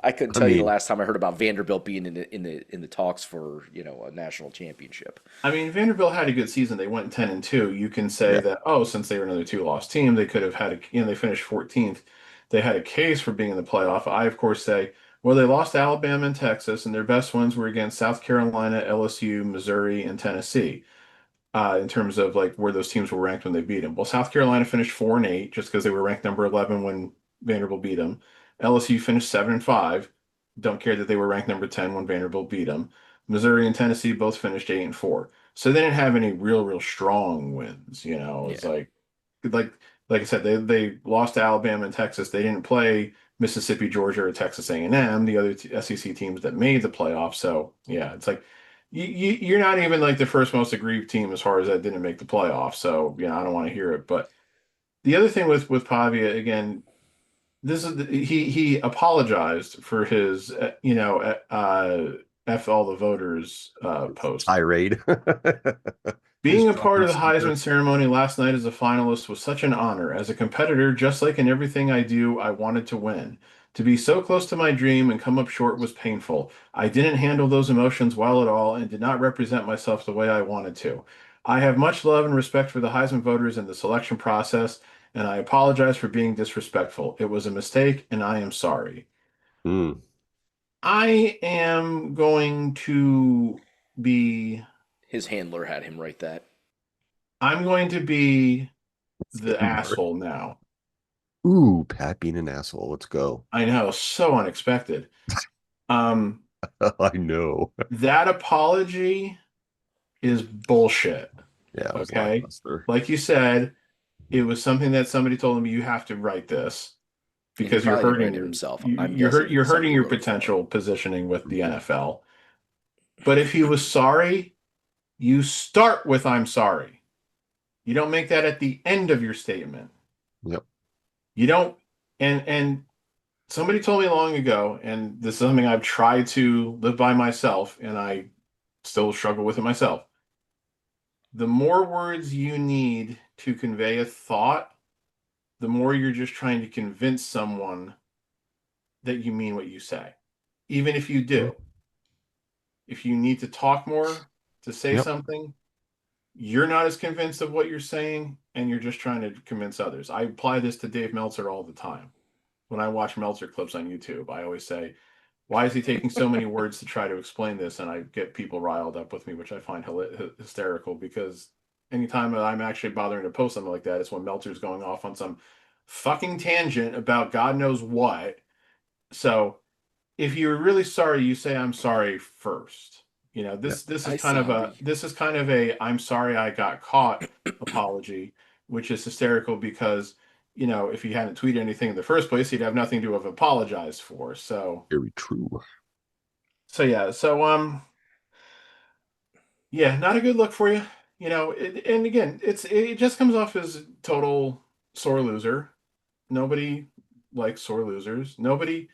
I couldn't I tell you the mean, last time I heard about Vanderbilt being in the talks for a national championship. I mean, Vanderbilt had a good season. They went 10-2. You can say yeah. that, oh, since they were another two-loss team, they could have had they finished 14th. They had a case for being in the playoff. I, of course, say, well, they lost to Alabama and Texas, and their best wins were against South Carolina, LSU, Missouri, and Tennessee. In terms of like where those teams were ranked when they beat them. Well, South Carolina finished 4-8 just because they were ranked number 11 when Vanderbilt beat them. LSU finished 7-5. Don't care that they were ranked number 10 when Vanderbilt beat them. Missouri and Tennessee both finished 8-4. So they didn't have any real strong wins. It's Yeah, like like I said, they lost to Alabama and Texas. They didn't play Mississippi, Georgia, or Texas A&M, the other SEC teams that made the playoffs. So yeah, it's like you're not even like the first most aggrieved team as far as that didn't make the playoffs. So I don't want to hear it. But the other thing with Pavia again, this is he apologized for his F all the voters post. Tirade. His Being a part of bumper the sticker. Heisman ceremony last night as a finalist was such an honor. As a competitor, just like in everything I do, I wanted to win. To be so close to my dream and come up short was painful. I didn't handle those emotions well at all and did not represent myself the way I wanted to. I have much love and respect for the Heisman voters and the selection process, and I apologize for being disrespectful. It was a mistake, and I am sorry. Mm. I am going to be his handler had him write that. I'm going to be the asshole now. Ooh, Pat being an asshole. Let's go. I know, so unexpected. Um, I know. that apology is bullshit. Yeah, it was Okay. lackluster. Like you said, it was something that somebody told him you have to write this And he because you're probably didn't write hurting it himself. I'm you're hurt guessing you're hurting somebody your wrote it for him. potential positioning with the Mhm. NFL. But if he was sorry, you start with I'm sorry. You don't make that at the end of your statement. Yep. You don't and somebody told me long ago, and this is something I've tried to live by myself, and I still struggle with it myself. The more words you need to convey a thought, the more you're just trying to convince someone that you mean what you say. Even if you Mhm. do. If you need to talk more to say Yep. something, you're not as convinced of what you're saying, and you're just trying to convince others. I apply this to Dave Meltzer all the time. When I watch Meltzer clips on YouTube, I always say, why is he taking so many words to try to explain this? And I get people riled up with me, which I find hysterical because anytime that I'm actually bothering to post something like that, it's when Meltzer's going off on some fucking tangent about God knows what. So if you're really sorry, you say I'm sorry first. Yep. This is Hi, kind of a sorry. I'm sorry I got caught apology, which is hysterical because if he hadn't tweeted anything in the first place, he'd have nothing to have apologized for. Very true. Yeah, not a good look for you. And again, it just comes off as total sore loser. Nobody likes sore losers. Nobody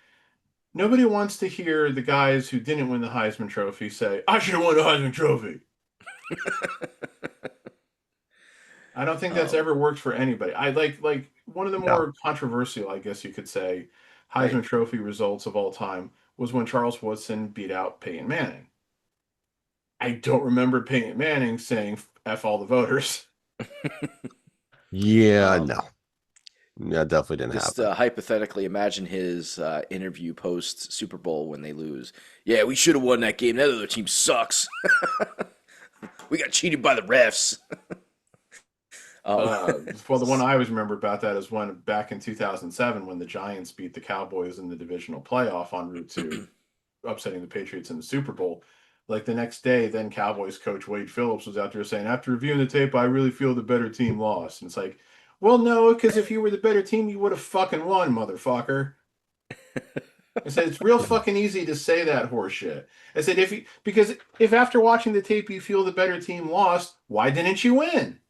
wants to hear the guys who didn't win the Heisman Trophy say, "I should have won the Heisman Trophy." I don't think that's um, ever worked for anybody. I like one of the No. more controversial, I guess you could say, I Heisman Trophy results of all time was when Charles Woodson beat out Peyton Manning. I don't remember Peyton Manning saying "F all the voters." Yeah, um, no. That definitely didn't just happen. hypothetically imagine his interview post Super Bowl when they lose. Yeah, we should have won that game. That other team sucks. We got cheated by the refs. um, Well, the one I always remember about that is when back in 2007, when the Giants beat the Cowboys in the divisional playoff en route to upsetting the Patriots in the Super Bowl. Like the next day, then Cowboys coach Wade Phillips was out there saying, after reviewing the tape, I really feel the better team lost. And it's like, Well, no, because if you were the better team, you would have fucking won, motherfucker. I said it's real Yeah. fucking easy to say that horseshit. I said because if after watching the tape you feel the better team lost, why didn't you win?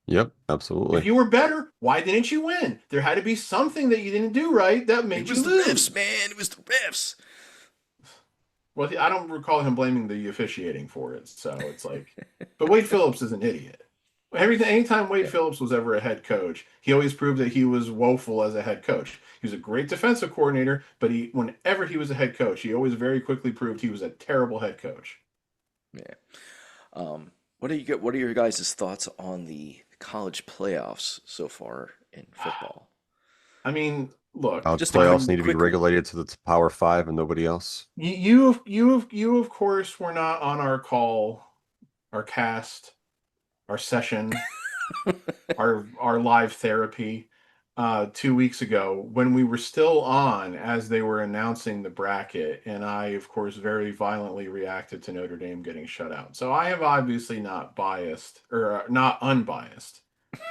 Yep, If absolutely. you were better, why didn't you win? There had to be something that you didn't do right that It made you was the refs, lose. man. It was the refs. Well, I don't recall him blaming the officiating for it, so it's like, but Wade Phillips is an idiot. Anytime Wade Yeah. Phillips was ever a head coach, he always proved that he was woeful as a head coach. He was a great defensive coordinator, but whenever he was a head coach, he always very quickly proved he was a terrible head coach. Yeah. What are your guys' thoughts on the college playoffs so far in football? I mean, look, College Just a playoffs quick, need to be quick. regulated to the Power Five and nobody else. you of course were not on our call, our cast, our session, our live therapy 2 weeks ago when we were still on as they were announcing the bracket, and I of course very violently reacted to Notre Dame getting shut out. So I have obviously not biased or not unbiased.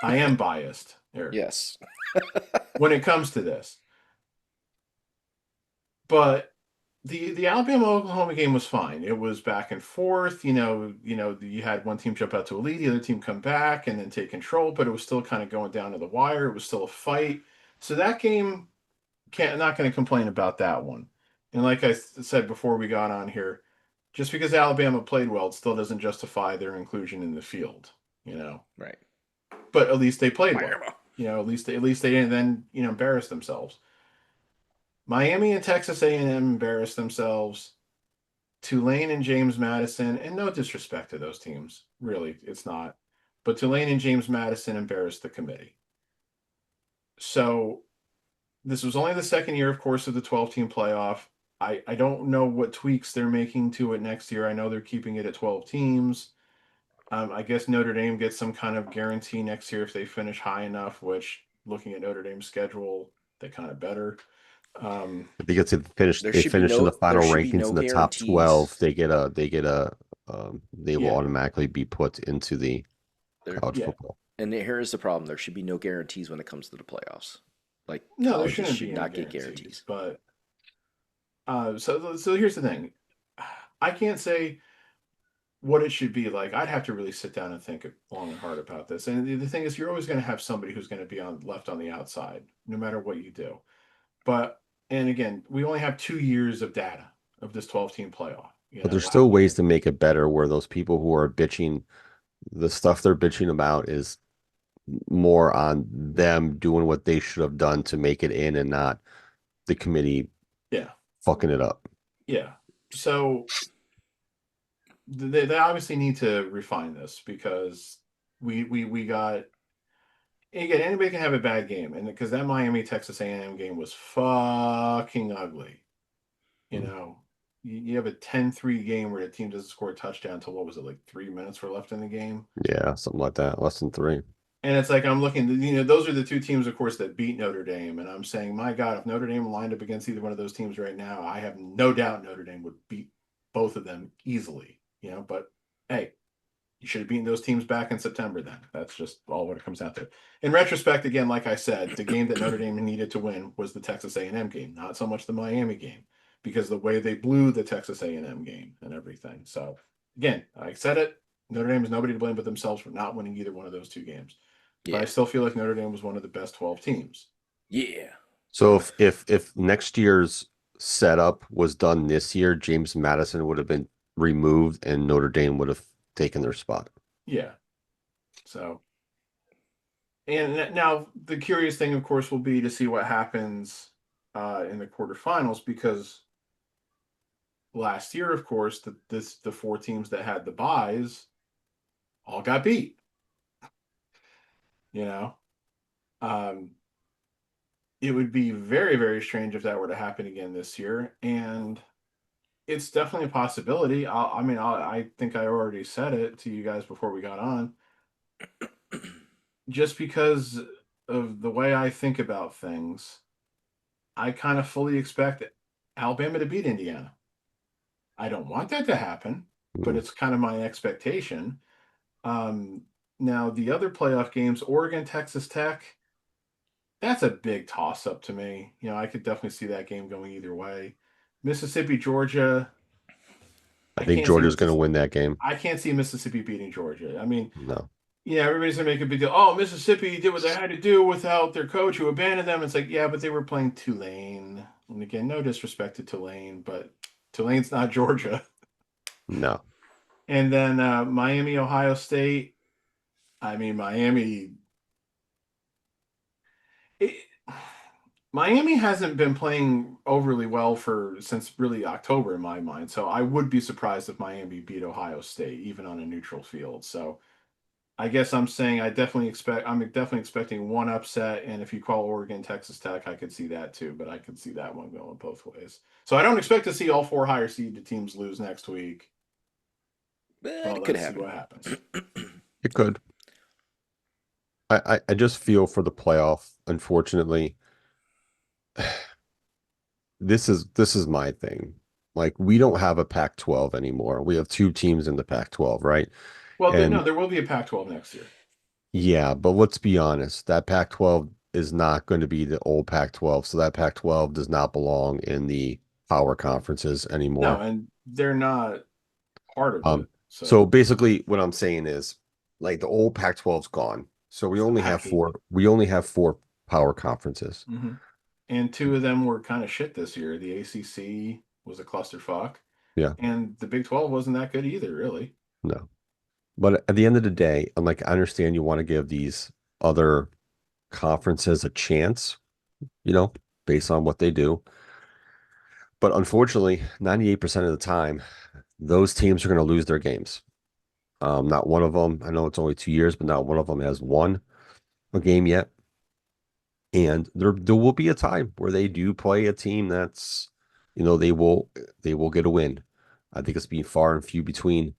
I am biased here Yes. when it comes to this. But the Alabama Oklahoma game was fine. It was back and forth. You had one team jump out to a lead, the other team come back and then take control, but it was still kind of going down to the wire. It was still a fight. So that game, can't not going to complain about that one. And like I said before we got on here, just because Alabama played well, it still doesn't justify their inclusion in the field. You know, Right. but at least they played well. Miami. At least they didn't then embarrass themselves. Miami and Texas A&M embarrassed themselves. Tulane and James Madison, and no disrespect to those teams, really, it's not. But Tulane and James Madison embarrassed the committee. So this was only the second year, of course, of the 12-team playoff. I don't know what tweaks they're making to it next year. I know they're keeping it at 12 teams. I guess Notre Dame gets some kind of guarantee next year if they finish high enough, which looking at Notre Dame's schedule, they kind of better. If they get to finish, There they should be finish in the no there final should be rankings no in the top guarantees. 12. They will Yeah, automatically be put into the There college yeah. football. and here is the problem. There should be no guarantees when it comes to the playoffs. Like No, there colleges shouldn't should be any not get guarantees, guarantees. but so here's the thing. I can't say what it should be like. I'd have to really sit down and think long and hard about this. And the thing is, you're always going to have somebody who's going to be left on the outside, no matter what you do. But and again, we only have 2 years of data of this 12-team playoff. But there's still ways to make it better where those people who are bitching, the stuff they're bitching about is more on them doing what they should have done to make it in and not the committee Yeah, fucking it up. yeah. So they obviously need to refine this because we got again, anybody can have a bad game, and because that Miami Texas A&M game was fucking ugly. You Mm. know, you have a 10-3 game where the team doesn't score a touchdown until what was it, like 3 minutes were left in the game? Yeah, something like that. Less than three. And it's like I'm looking, those are the two teams, of course, that beat Notre Dame. And I'm saying, my God, if Notre Dame lined up against either one of those teams right now, I have no doubt Notre Dame would beat both of them easily. But hey, you should have beaten those teams back in September then. That's just all what it comes down to. In retrospect, again, like I said, the game that Notre Dame needed to win was the Texas A&M game, not so much the Miami game, because the way they blew the Texas A&M game and everything. So again, I said it, Notre Dame is nobody to blame but themselves for not winning either one of those two games. But I Yeah. still feel like Notre Dame was one of the best 12 teams. Yeah. So if next year's setup was done this year, James Madison would have been removed and Notre Dame would have taken their spot. Yeah. So, and now the curious thing, of course, will be to see what happens in the quarterfinals, because last year, of course, the four teams that had the buys all got beat. You know, um, it would be very, very strange if that were to happen again this year, and it's definitely a possibility. I think I already said it to you guys before we got on. Just because of the way I think about things, I kind of fully expect Alabama to beat Indiana. I don't want that to happen, but Mm. it's kind of my expectation. Now the other playoff games, Oregon, Texas Tech, that's a big toss up to me. I could definitely see that game going either way. Mississippi, Georgia, I I think can't see Georgia's going to Mississippi. win that game. I can't see Mississippi beating Georgia. I mean, No, everybody's gonna make a big deal. Oh, Mississippi did what they had to do without their coach who abandoned them. It's like, yeah, but they were playing Tulane. And again, no disrespect to Tulane, but Tulane's not Georgia. no. And then Miami, Ohio State. I mean, it, Miami hasn't been playing overly well since really October in my mind. So I would be surprised if Miami beat Ohio State, even on a neutral field. So I guess I'm definitely expecting one upset. And if you call Oregon, Texas Tech, I could see that too, but I could see that one going both ways. So I don't expect to see all four higher seeded teams lose next week. But Well, it could let's see happen. what happens. It could. I just feel for the playoff, unfortunately. This is my thing. Like, we don't have a Pac-12 anymore. We have two teams in the Pac-12, right? Well, no, And there will be a Pac-12 next year. yeah, but let's be honest, that Pac-12 is not going to be the old Pac-12. So that Pac-12 does not belong in the power conferences No, anymore. and they're not part of Um, it. so So basically what I'm saying is, like, the old Pac-12's gone. So we it's the only have Pac-8. four power conferences. Hmm. And two of them were kind of shit this year. The ACC was a clusterfuck, Yeah, and the Big 12 wasn't that good either, really. no. But at the end of the day, I'm like, I understand you want to give these other conferences a chance, you know, based on what they do. But unfortunately, 98% of the time, those teams are going to lose their games. Not one of them, I know it's only 2 years, but not one of them has won a game yet. And there will be a time where they do play a team that's, they will get a win. I think it's being far and few between.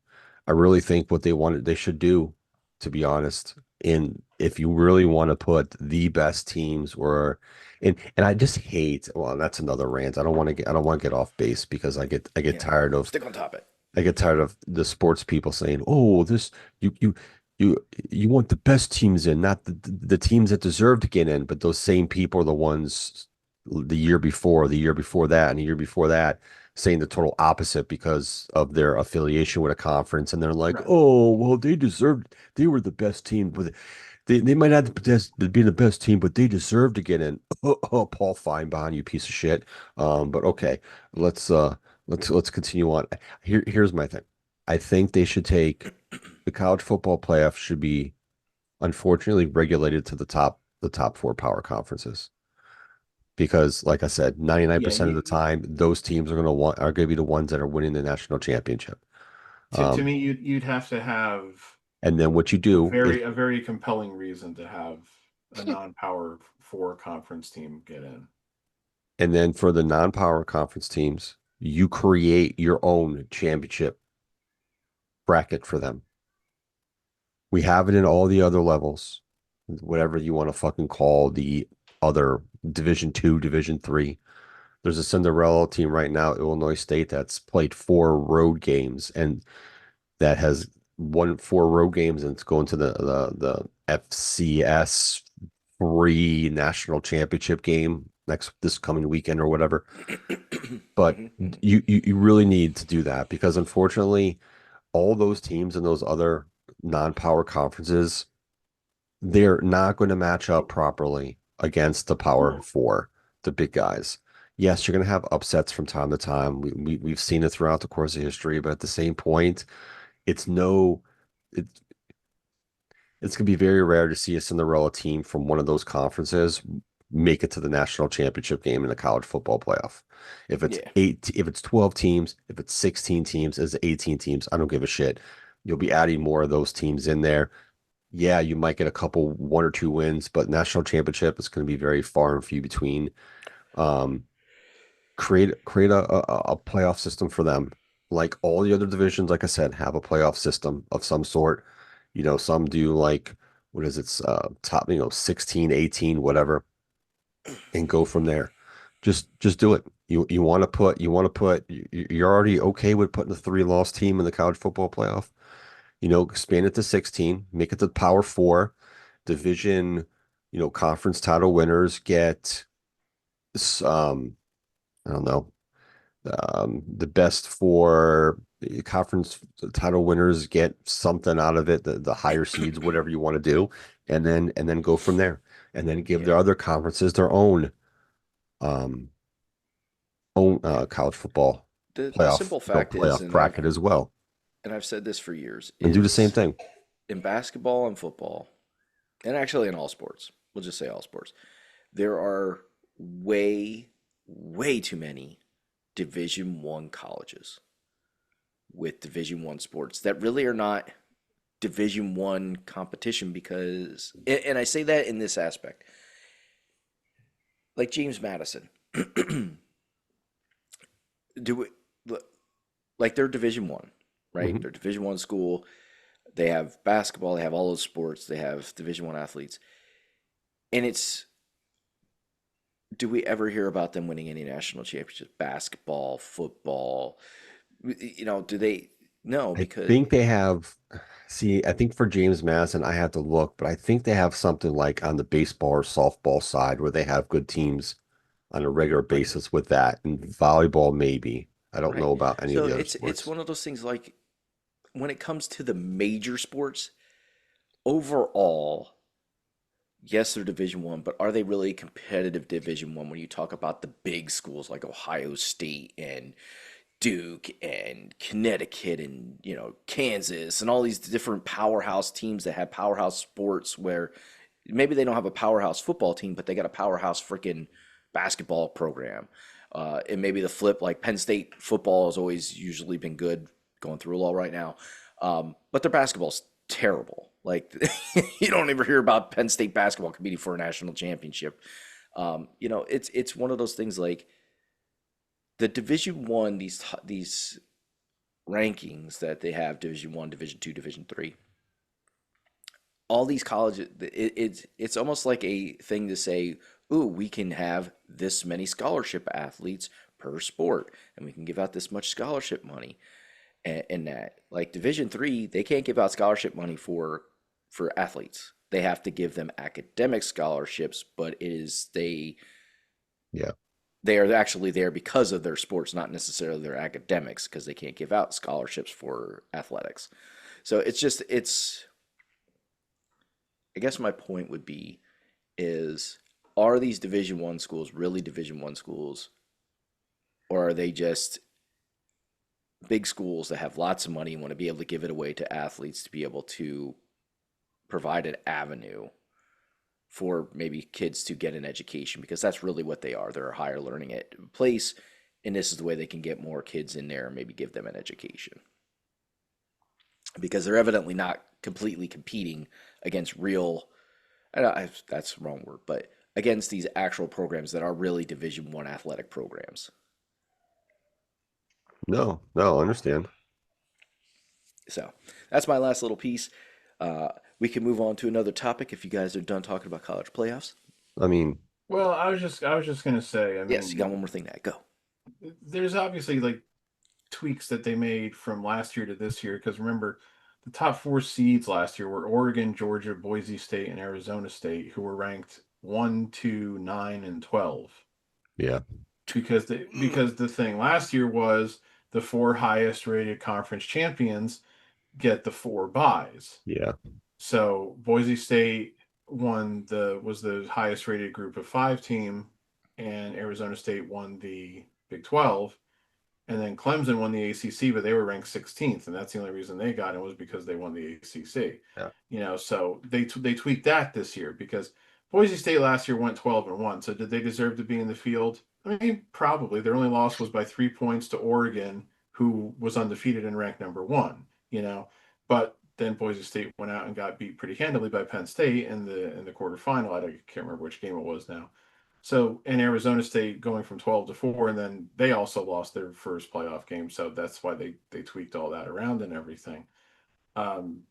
I really think what they should do, to be honest, and if you really want to put the best teams or and I just hate, well, that's another rant. I don't want to get off base because I get Yeah. tired of Stick on topic. I get tired of the sports people saying, "Oh, this you you you you want the best teams in, not the teams that deserve to get in." But those same people are the ones the year before, the year before that, and the year before that saying the total opposite because of their affiliation with a conference, and they're like, Right. "Oh, well, they deserved. They were the best team. But they might not be the best team, but they deserve to get in." Oh, Paul Feinbaum, you piece of shit. But okay, let's uh let's continue on. Here's my thing. I think they should take the college football playoff should be unfortunately regulated to the top four power conferences. Because like I said, Yeah, 99% of the time, those teams are gonna be the ones that are winning the national championship. to Um, me, you'd have to have and then what you do is a very compelling reason to have a non-power four conference team get in. and then for the non-power conference teams, you create your own championship bracket for them. We have it in all the other levels, whatever you want to fucking call the other Division 2, Division 3. There's a Cinderella team right now, Illinois State, that's played 4 road games and that has won 4 road games and it's going to the FCS free national championship game this coming weekend or whatever. But you really need to do that because unfortunately, all those teams in those other non-power conferences, they're not going to match up properly against the power four, the big guys. Yes, you're going to have upsets from time to time. We've seen it throughout the course of history, but at the same point, it's no, it's it's going to be very rare to see a Cinderella team from one of those conferences make it to the national championship game in the college football playoff. Yeah. If it's 12 teams, if it's 16 teams, if it's 18 teams, I don't give a shit. You'll be adding more of those teams in there. Yeah, you might get a couple, 1 or 2 wins, but national championship is going to be very far and few between. Um, create a playoff system for them. Like all the other divisions, like I said, have a playoff system of some sort. Some do like what is it, top, 16, 18, whatever, and go from there. Just do it. You're already okay with putting a 3-loss team in the college football playoff. Expand it to 16, make it the Power Four division, conference title winners get um, I don't know, the best four conference title winners get something out of it, the higher seeds, whatever you want to do, and then go from there, and then give their Yeah. other conferences their um own college football The playoff, simple fact is, playoff bracket as well, and I've said this for years, and do the same is thing. in basketball and football, and actually in all sports, we'll just say all sports, there are way too many Division One colleges with Division One sports that really are not Division One competition because, and I say that in this aspect, like James Madison, do it like they're Division One, right? Mhm. They're Division One school. They have basketball. They have all those sports. They have Division One athletes, and it's, do we ever hear about them winning any national championships? Basketball, football, do they? No, I because think they have. See, I think for James Madison, I have to look, but I think they have something like on the baseball or softball side where they have good teams on a regular right, basis with that. And volleyball, maybe. I don't right. know about any of So the other it's sports. one of those things like when it comes to the major sports, overall, yes, they're Division One, but are they really competitive Division One when you talk about the big schools like Ohio State and Duke and Connecticut and Kansas and all these different powerhouse teams that have powerhouse sports where maybe they don't have a powerhouse football team, but they got a powerhouse freaking basketball program. And maybe the flip, like Penn State football has always usually been good, going through a lull right now. But their basketball's terrible. Like you don't ever hear about Penn State basketball competing for a national championship. It's one of those things like the Division One, these rankings that they have, Division One, Division Two, Division Three, all these colleges, it's almost like a thing to say, ooh, we can have this many scholarship athletes per sport, and we can give out this much scholarship money, and that like Division Three, they can't give out scholarship money for athletes. They have to give them academic scholarships, but it is Yeah. they are actually there because of their sports, not necessarily their academics, because they can't give out scholarships for athletics. So it's I guess my point would be is, are these Division One schools really Division One schools, or are they just big schools that have lots of money and want to be able to give it away to athletes to be able to provide an avenue for maybe kids to get an education, because that's really what they are. They're a higher learning place, and this is the way they can get more kids in there and maybe give them an education, because they're evidently not completely competing against real, that's the wrong word, but against these actual programs that are really Division One athletic programs. No, no, I understand. So that's my last little piece. Uh, we can move on to another topic if you guys are done talking about college playoffs. I mean, Well, I was just gonna say, I Yes, you mean, got one more thing to go. there's obviously like tweaks that they made from last year to this year because remember, the top four seeds last year were Oregon, Georgia, Boise State, and Arizona State, who were ranked 1, 2, 9, and 12. yeah, Because the thing last year was the four highest rated conference champions get the four buys. yeah, So Boise State was the highest rated group of five team, and Arizona State won the Big 12. And then Clemson won the ACC, but they were ranked 16th, and that's the only reason they got it was because they won the ACC. yeah. So they tweaked that this year because Boise State last year went 12-1. So did they deserve to be in the field? I mean, probably. Their only loss was by 3 points to Oregon, who was undefeated and ranked number one. But then Boise State went out and got beat pretty handily by Penn State in the quarterfinal. I can't remember which game it was now. So, and Arizona State going from 12-4, and then they also lost their first playoff game. So that's why they tweaked all that around and everything. Um,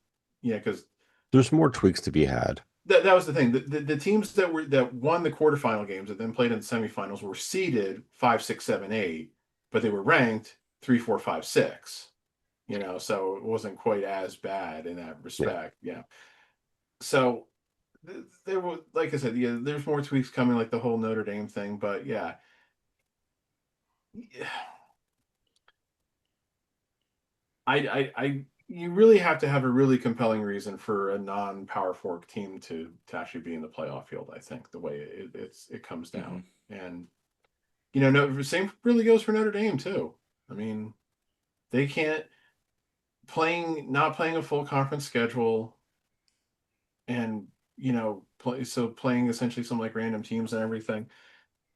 because There's more tweaks to be had. that was the thing. The teams that won the quarterfinal games that then played in the semifinals were seeded 5, 6, 7, 8, but they were ranked 3, 4, 5, 6. so it wasn't quite as bad in that Yeah. respect. So there was, like I said, there's more tweaks coming, like the whole Notre Dame thing, but yeah. You really have to have a really compelling reason for a non-Power Four team to actually be in the playoff field. I think the way it comes Hmm. down, and no, the same really goes for Notre Dame too. I mean, they can't not playing a full conference schedule, and playing essentially some like random teams and everything.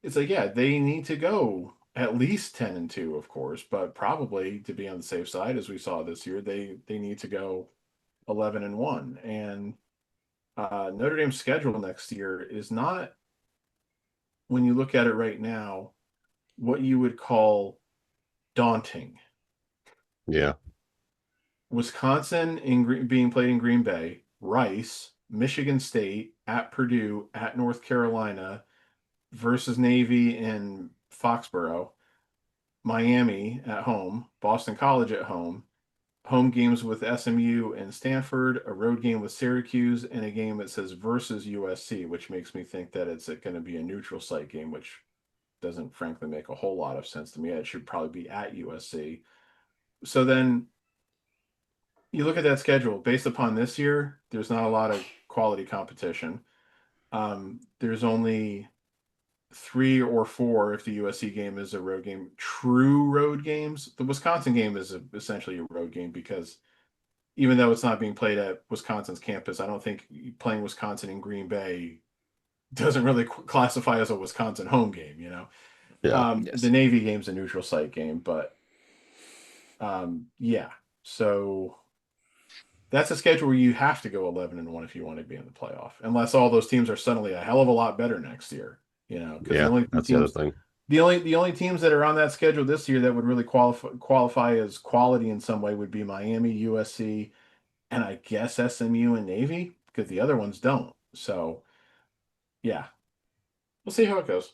It's like, yeah, they need to go at least 10-2, of course, but probably to be on the safe side, as we saw this year, they need to go 11-1. And Notre Dame's schedule next year is not, when you look at it right now, what you would call daunting. Yeah. Wisconsin being played in Green Bay, Rice, Michigan State, at Purdue, at North Carolina, versus Navy in Foxborough, Miami at home, Boston College at home games with SMU and Stanford, a road game with Syracuse, and a game that says versus USC, which makes me think that it's going to be a neutral site game, which doesn't frankly make a whole lot of sense to me. It should probably be at USC. So then you look at that schedule based upon this year, there's not a lot of quality competition. There's only 3 or 4 if the USC game is a road game, true road games. The Wisconsin game is essentially a road game because even though it's not being played at Wisconsin's campus, I don't think playing Wisconsin in Green Bay doesn't really classify as a Wisconsin home game. Yeah. The Yes. Navy game's a neutral site game, but yeah. So that's a schedule where you have to go 11-1 if you want to be in the playoff, unless all those teams are suddenly a hell of a lot better next year. Because the Yeah. only two That's the other teams, thing. the only teams that are on that schedule this year that would really qualify as quality in some way would be Miami, USC, and I guess SMU and Navy, because the other ones don't. So yeah, we'll see how it goes.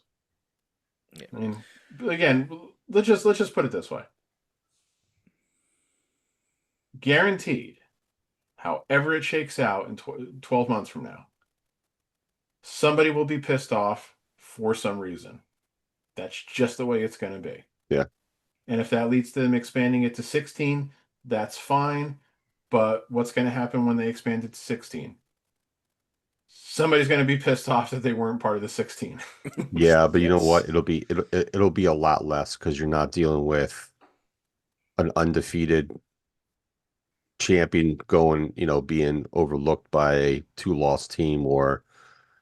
Yeah. I mean, again, let's just put it this way: guaranteed, however it shakes out in 12 months from now, somebody will be pissed off for some reason. That's just the way it's going to be. Yeah. And if that leads to them expanding it to 16, that's fine. But what's going to happen when they expand it to 16? Somebody's going to be pissed off that they weren't part of the 16. Yeah, but you know Yes. what? It'll be a lot less because you're not dealing with an undefeated champion going, being overlooked by a two-loss team or,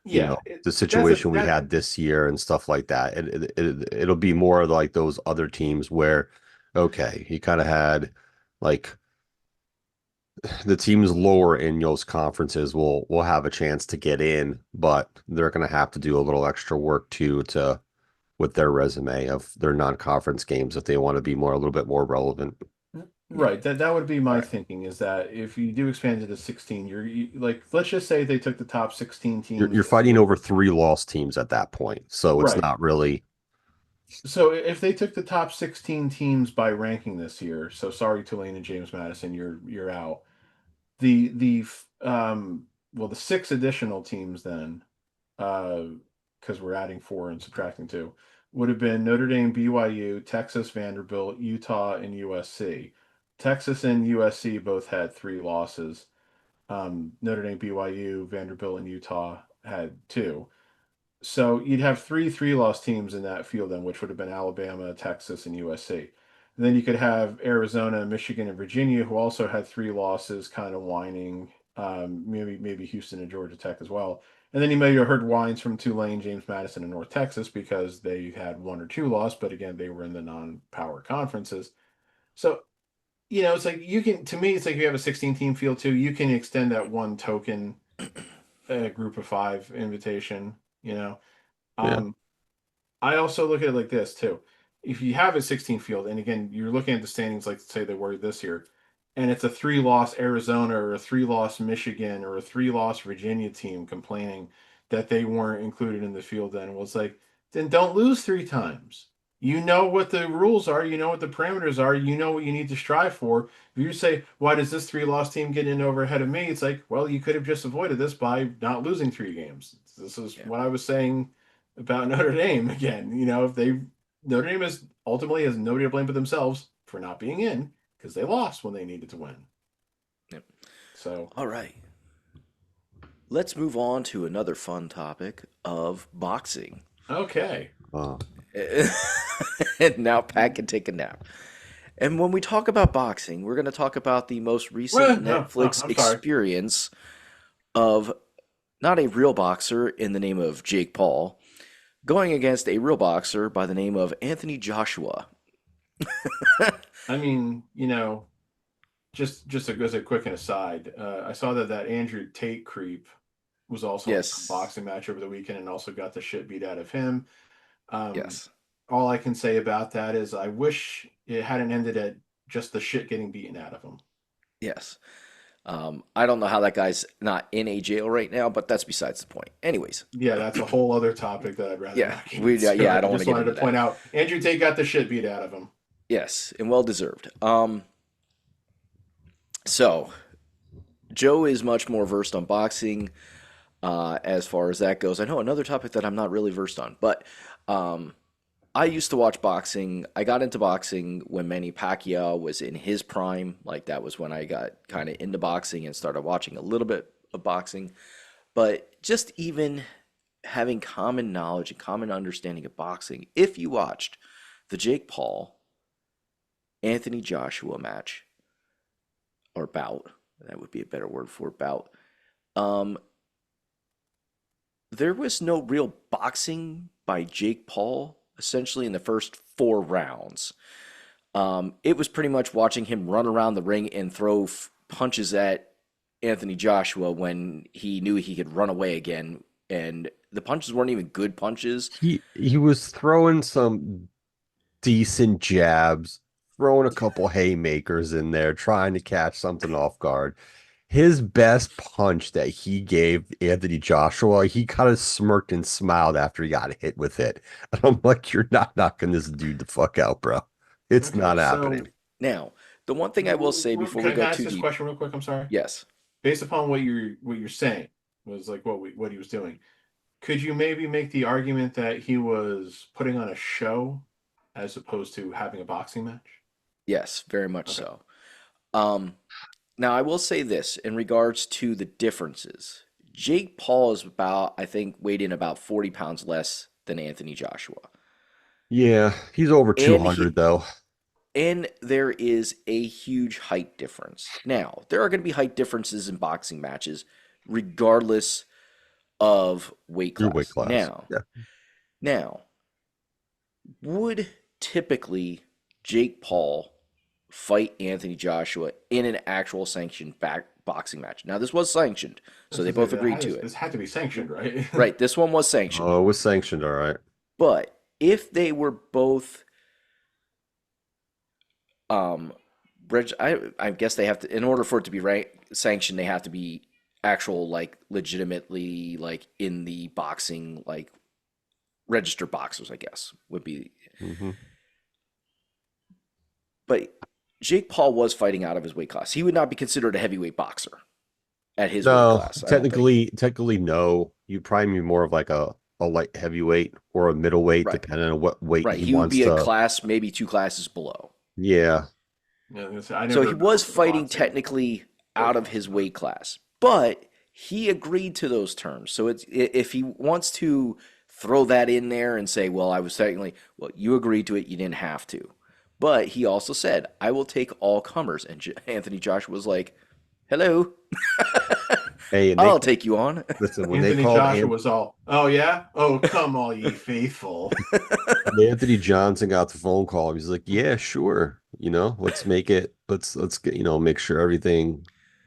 Yeah, the that's situation we that. had this year and stuff like that. It'll be more like those other teams where, okay, you kind of had like the teams lower in those conferences will have a chance to get in, but they're going to have to do a little extra work too to with their resume of their non-conference games if they want to be a little bit more relevant. Yeah. Right. That would be my Right. thinking is that if you do expand it to 16, like, let's just say they took the top 16 teams You're this fighting year. over three lost teams at that point, so it's Right. not really. So if they took the top 16 teams by ranking this year, so sorry, Tulane and James Madison, you're out. Well, the 6 additional teams then, because we're adding 4 and subtracting 2, would have been Notre Dame, BYU, Texas, Vanderbilt, Utah, and USC. Texas and USC both had 3 losses. Notre Dame, BYU, Vanderbilt, and Utah had 2. So you'd have 3 3-loss teams in that field then, which would have been Alabama, Texas, and USC. And then you could have Arizona, Michigan, and Virginia, who also had 3 losses, kind of whining. Maybe Houston and Georgia Tech as well. And then you may have heard whines from Tulane, James Madison, and North Texas because they had 1 or 2 loss, but again, they were in the non-power conferences. So, it's like to me, it's like you have a 16-team field too. You can extend that one token group of 5 invitation, you know. Yeah. Um, I also look at it like this too. If you have a 16 field, and again, you're looking at the standings like say they were this year, and it's a 3 loss Arizona or a 3 loss Michigan or a 3 loss Virginia team complaining that they weren't included in the field, then it was like, then don't lose 3 times. You know what the rules are, you know what the parameters are, you know what you need to strive for. If you say, why does this three-loss team get in over ahead of me? It's like, well, you could have just avoided this by not losing 3 games. This is Yeah. what I was saying about Notre Dame again. If they Notre Dame is ultimately has nobody to blame but themselves for not being in because they lost when they needed to win. Yep. So All right. Let's move on to another fun topic of boxing. okay. And now Pat can take a nap. And when we talk about boxing, we're going to talk about the most Well, recent no, Netflix I'm sorry. experience of not a real boxer in the name of Jake Paul going against a real boxer by the name of Anthony Joshua. I mean, just as a quick aside, I saw that Andrew Tate creep was also in some Yes. boxing match over the weekend and also got the shit beat out of him. Um, Yes. all I can say about that is I wish it hadn't ended at just the shit getting beaten out of him. Yes. I don't know how that guy's not in a jail right now, but that's besides the point. Anyways, Yeah, that's a whole other topic that I'd rather yeah, not get into. yeah, I I don't want to just get wanted to into point that. out Andrew Tate got the shit beat out of him. Yes, and well deserved. So Joe is much more versed on boxing as far as that goes. I know another topic that I'm not really versed on, but um, I used to watch boxing. I got into boxing when Manny Pacquiao was in his prime. Like that was when I got kind of into boxing and started watching a little bit of boxing. But just even having common knowledge and common understanding of boxing, if you watched the Jake Paul Anthony Joshua match or bout, that would be a better word for bout. Um, there was no real boxing by Jake Paul essentially in the first 4 rounds. It was pretty much watching him run around the ring and throw punches at Anthony Joshua when he knew he could run away again. And the punches weren't even good punches. He was throwing some decent jabs, throwing a couple haymakers in there, trying to catch something off guard. His best punch that he gave Anthony Joshua, he kind of smirked and smiled after he got hit with it. And I'm like, you're not knocking this dude the fuck out, bro. It's Okay, not happening. so Now, the one thing I will say before we can go I ask too this deep, question real quick? I'm sorry. yes, Based upon what you're saying was like what he was doing. Could you maybe make the argument that he was putting on a show as opposed to having a boxing match? yes, very much Okay. so. Um, Now, I will say this in regards to the differences. Jake Paul is about, I think, weighed in about 40 pounds less than Anthony Joshua. Yeah, he's over And 200 though. there is a huge height difference. Now, there are going to be height differences in boxing matches regardless of weight Your weight class. class. Yeah. Now, would typically Jake Paul fight Anthony Joshua in an actual sanctioned boxing match? Now, this was sanctioned, so they both agreed to it. This had to be sanctioned, right? Right, this one was sanctioned. Oh, it was sanctioned, all right. But if they were both, um, I guess they have to, in order for it to be sanctioned, they have to be actual, like, legitimately, like, in the boxing, like, registered boxers, I guess, would be. Hmm. But Jake Paul was fighting out of his weight class. He would not be considered a heavyweight boxer at his weight No, class, I don't think. technically no. You probably be more of like a light heavyweight or a middleweight, Right, depending on what weight right. he He would wants be a to. class, maybe 2 classes below. Yeah. Yeah, I So never he was remember the fighting boxing technically weight out of class. his weight class, but he agreed to those terms. So if he wants to throw that in there and say, "Well, I was technically," well, you agreed to it, you didn't have to. But he also said, "I will take all comers." And Anthony Joshua was like, "Hello, Hey, and they I'll take you on." listen when they Anthony called Joshua was all, oh yeah? Oh, come all ye faithful. when Anthony Johnson got the phone call, he's like, "Yeah, sure. Let's make it. Let's get make sure everything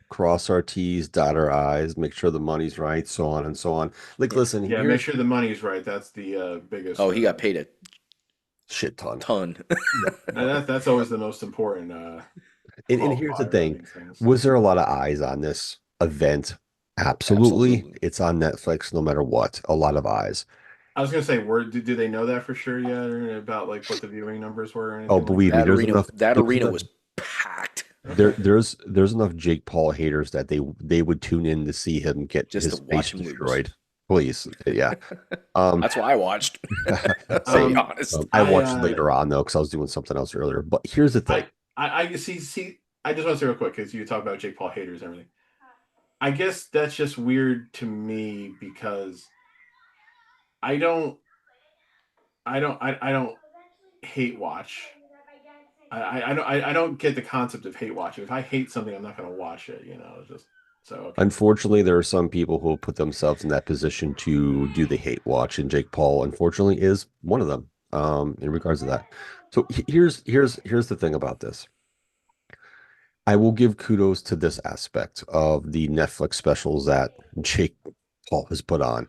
cross our T's, dot our I's, make sure the money's right, so on and so on." Like, Yeah. listen, Yeah, make here's sure the money's right. That's the biggest Oh, he got paid a shit ton. ton. Yeah. and that's always the most important And here's the qualifier on thing. these things. Was there a lot of eyes on this event? Absolutely. Absolutely. It's on Netflix no matter what. A lot of eyes. I was gonna say, do they know that for sure yet, or about like what the viewing numbers were or Oh, anything like believe me, that? That there's arena enough was packed there's enough Jake Paul haters that they would tune in to see him get just to his face watch him lose. destroyed. Please, yeah. Um, That's why I watched. I'll be same. honest. I I watched later on though because I was doing something else earlier. But here's the thing. I see. I just want to say real quick because you talk about Jake Paul haters and everything. I guess that's just weird to me because I don't, I don't hate watch. I don't get the concept of hate watching. If I hate something, I'm not going to watch it. It's just so okay. Unfortunately, there are some people who put themselves in that position to do the hate watch, and Jake Paul, unfortunately, is one of them. In regards to that, so here's the thing about this. I will give kudos to this aspect of the Netflix specials that Jake Paul has put on.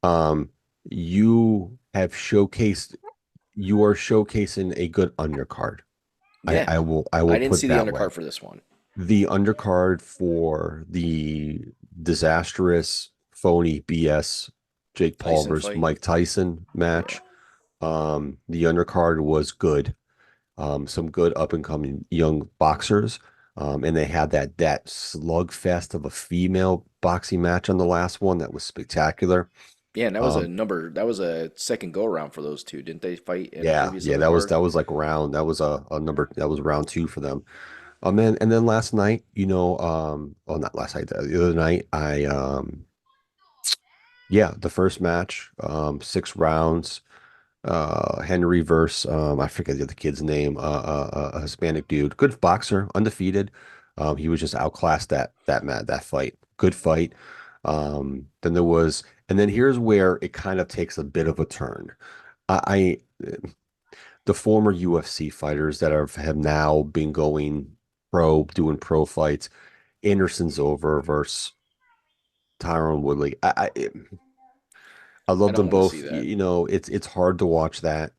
Um, you have showcased, you are showcasing a good undercard. I, Yeah, I will I didn't put see the that way. undercard for this one. The undercard for the disastrous, phony BS Jake Paul Tyson versus fight. Mike Tyson Yeah, match. The undercard was good. Some good up and coming young boxers. And they had that slugfest of a female boxing match on the last one that was spectacular. yeah, and that was a Um, number. That was a second go around for those two. Didn't they fight in a yeah, previous yeah, undercard? that was like round. That was a number. That was round two for them. And then last night, well, not last night, the other night, yeah, the first match, 6 rounds, Henry versus, I forget the other kid's name, a Hispanic dude, good boxer, undefeated. He was just outclassed that fight. Good fight. Then there was, and then here's where it kind of takes a bit of a turn. I the former UFC fighters that have now been going pro, doing pro fights. Anderson Silva versus Tyron Woodley. I I love don't them want to see both. that. It's hard to watch that.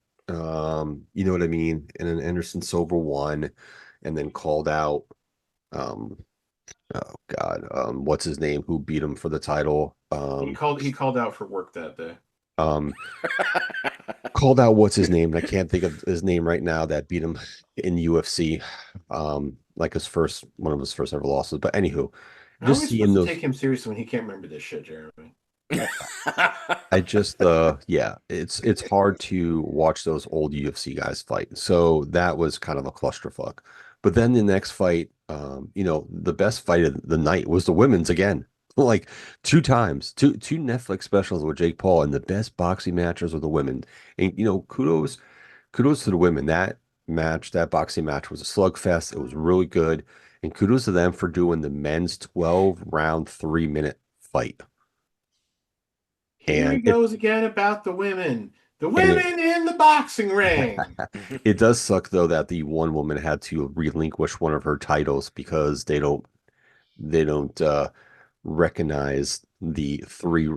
You know what I mean? And then Anderson Silva won, and then called out. Um, oh God, what's his name? Who beat him for the title? He called out for work that day. Um, called out what's his name? And I can't think of his name right now. That beat him in UFC. Like one of his first ever losses. But anywho, How are just we seeing supposed to those. take him seriously when he can't remember this shit, Jeremy? I just yeah, it's hard to watch those old UFC guys fight. So that was kind of a clusterfuck. But then the next fight, the best fight of the night was the women's again. Like two times, two Netflix specials with Jake Paul, and the best boxing matches were the women. And kudos to the women. That boxing match was a slugfest. It was really good. And kudos to them for doing the men's 12 round 3 minute fight. Here And he goes again about the women. The and it women in the boxing ring. it does suck though that the one woman had to relinquish one of her titles because they don't recognize the 3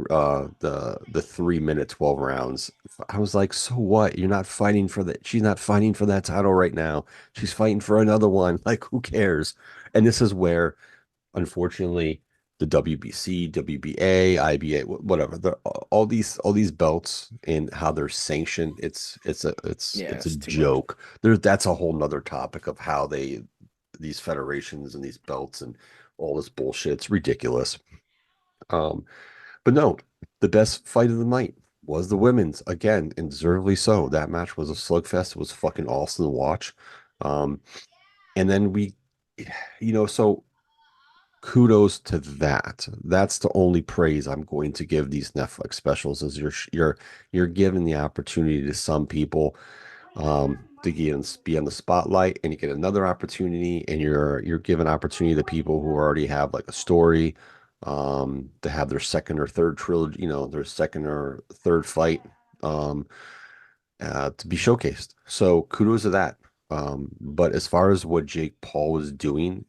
minute 12 rounds. I was like, so what? You're not fighting for that. She's not fighting for that title right now. She's fighting for another one. Like, who cares? And this is where, unfortunately, the WBC, WBA, IBA, whatever, all these belts and how they're sanctioned, Yeah, it's a it's too much. joke. That's a whole nother topic of how these federations and these belts and all this bullshit. It's ridiculous. Um, but no, the best fight of the night was the women's again, and deservedly so. That match was a slugfest. It was fucking awesome to watch. Um, and then so kudos to that. That's the only praise I'm going to give these Netflix specials is you're giving the opportunity to some people to be on the spotlight, and you get another opportunity, and you're giving opportunity to people who already have like a story to have their second or third trilogy, their second or third fight um to be showcased. So kudos to that. But as far as what Jake Paul was doing,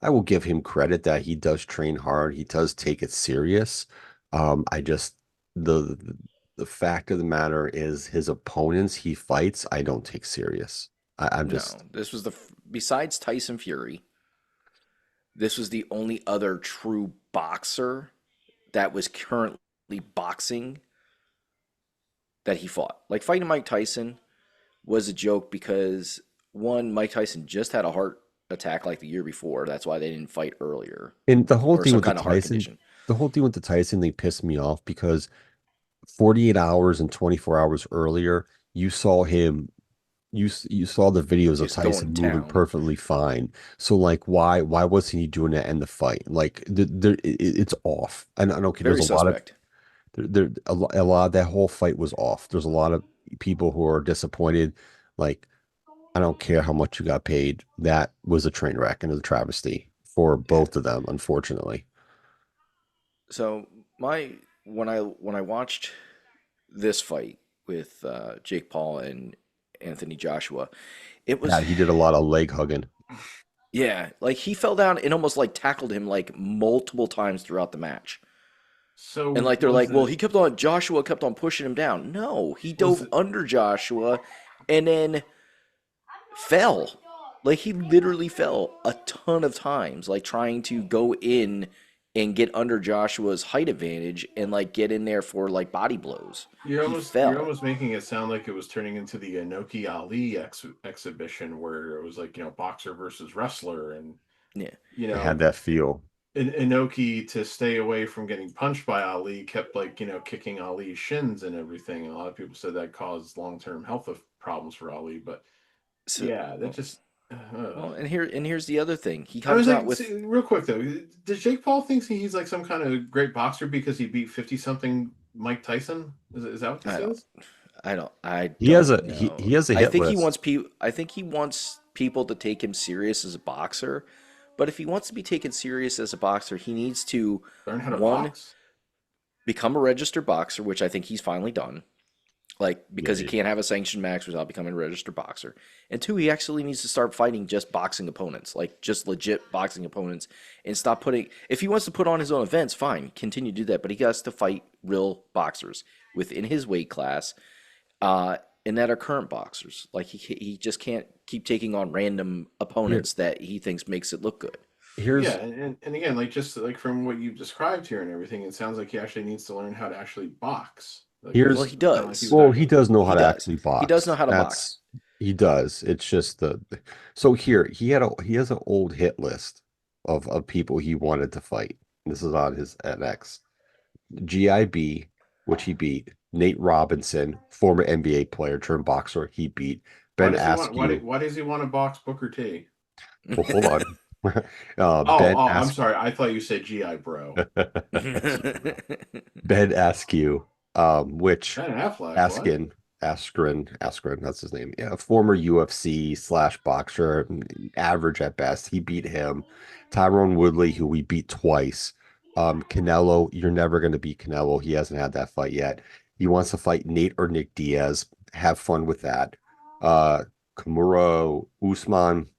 I will give him credit that he does train hard. He does take it serious. I just the the fact of the matter is his opponents he fights, I don't take serious. I'm No, just this was besides Tyson Fury, this was the only other true boxer that was currently boxing that he fought. Like fighting Mike Tyson was a joke because one, Mike Tyson just had a heart attack like the year before. That's why they didn't fight earlier, And the whole or thing some with kind of heart condition. the whole thing with the Tyson thing pissed me off because 48 hours and 24 hours earlier, you saw him you saw the videos of Just going Tyson to moving town. perfectly fine. So like why wasn't he doing that in the fight? Like it's off. And I don't care. There's Very a lot of suspect. a lot of that whole fight was off. There's a lot of people who are disappointed. Like I don't care how much you got paid. That was a train wreck and a travesty for Yeah. both of them, unfortunately. So my when I watched this fight with Jake Paul and Anthony Joshua, it was Yeah, he did a lot of leg hugging. yeah, like he fell down and almost like tackled him like multiple times throughout the match. And So like they're like, well, he kept on Joshua kept on pushing him down. No, he was dove it under Joshua and then fell. Like he literally fell a ton of times, like trying to go in and get under Joshua's height advantage and like get in there for like body blows. He you're fell. almost making it sound like it was turning into the Inoki Ali exhibition where it was like, boxer versus wrestler, and Yeah. you It had know that feel. Inoki, to stay away from getting punched by Ali, kept like, kicking Ali's shins and everything. And a lot of people said that caused long-term health problems for Ali. But So yeah, that just well, and here's the other thing. He I was comes out like, with see, real quick though, does Jake Paul think he's like some kind of great boxer because he beat 50 something Mike Tyson? Is that what this I don't is? I He has don't a know. he has a hit list. I think he wants people to take him serious as a boxer. But if he wants to be taken serious as a boxer, he needs to Learn how to one box? become a registered boxer, which I think he's finally done. Like Yeah, because he can't have a sanctioned match without becoming a registered boxer. And two, he actually needs to start fighting just boxing opponents, like just legit boxing opponents, and stop putting. If he wants to put on his own events, fine, continue to do that. But he has to fight real boxers within his weight class, uh, and that are current boxers. Like he just can't keep taking on random here opponents that he thinks makes it look good. Yeah, here's and again, like just like from what you've described here and everything, it sounds like he actually needs to learn how to actually box. Like Well, here's he it's not like he's does. well, not he going. does know how He to does. actually He does know box. how to box. That's he does. It's just the so here he has an old hit list of people he wanted to fight. This is on his NX. GIB, which he beat. Nate Robinson, former NBA player turned boxer, he beat. Why Ben does he want? Askew. Why does he want to box Booker T? Well, hold on. Oh, Ben I'm Ask sorry. I thought you said GI Bro. Ben Askew, which Ben Affleck. What? Askren, that's his name. Yeah, former UFC slash boxer, average at best. He beat him. Tyrone Woodley, who we beat twice. Canelo, you're never going to beat Canelo. He hasn't had that fight yet. He wants to fight Nate or Nick Diaz. Have fun with that. Uh, Kamuro Usman,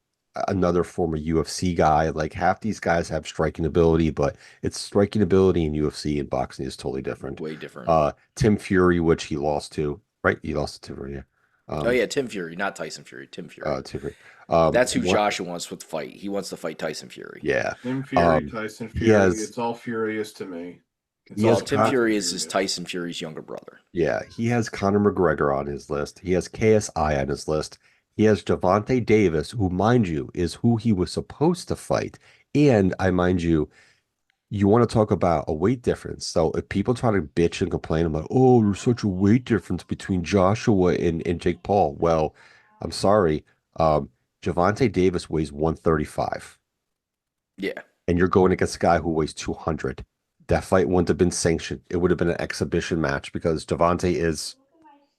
another former UFC guy. Like half these guys have striking ability, but it's striking ability in UFC and boxing is totally different. Way different. Tim Fury, which he lost to, right? He lost to Tim Fury. Yeah. Oh yeah, Tim Fury, not Tyson Fury. Tim Fury. Tim Fury. That's He who won. Joshua wants to fight. He wants to fight Tyson Fury. Yeah. Tim Fury, Um, Tyson he Fury. has It's all furious to me. It's he Well, has all Tim Con Fury Tyson is furious. Tyson Fury's younger brother. yeah, he has Conor McGregor on his list. He has KSI on his list. He has Javante Davis, who, mind you, is who he was supposed to fight. And I mind you, you want to talk about a weight difference. So if people try to bitch and complain about, oh, there's such a weight difference between Joshua and Jake Paul. Well, I'm sorry. Javante Davis weighs 135, Yeah. and you're going against a guy who weighs 200. That fight wouldn't have been sanctioned. It would have been an exhibition match because Javante is,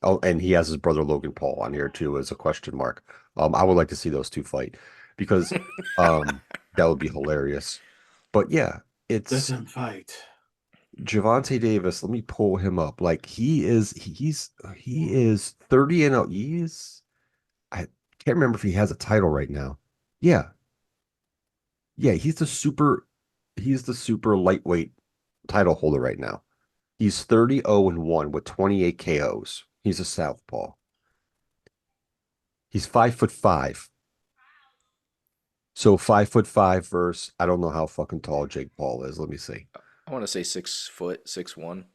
oh, and he has his brother Logan Paul on here too as a question mark. I would like to see those two fight because that would be hilarious. But yeah, Let it's them fight. Javante Davis, let me pull him up. Like he is 30 and I can't remember if he has a title right now. Yeah. Yeah, he's the super lightweight title holder right now. He's 30-0-1 with 28 KOs. He's a southpaw. He's 5'5". So 5'5" versus I don't know how fucking tall Jake Paul is. Let me see. I want to say 6 foot, 6'1".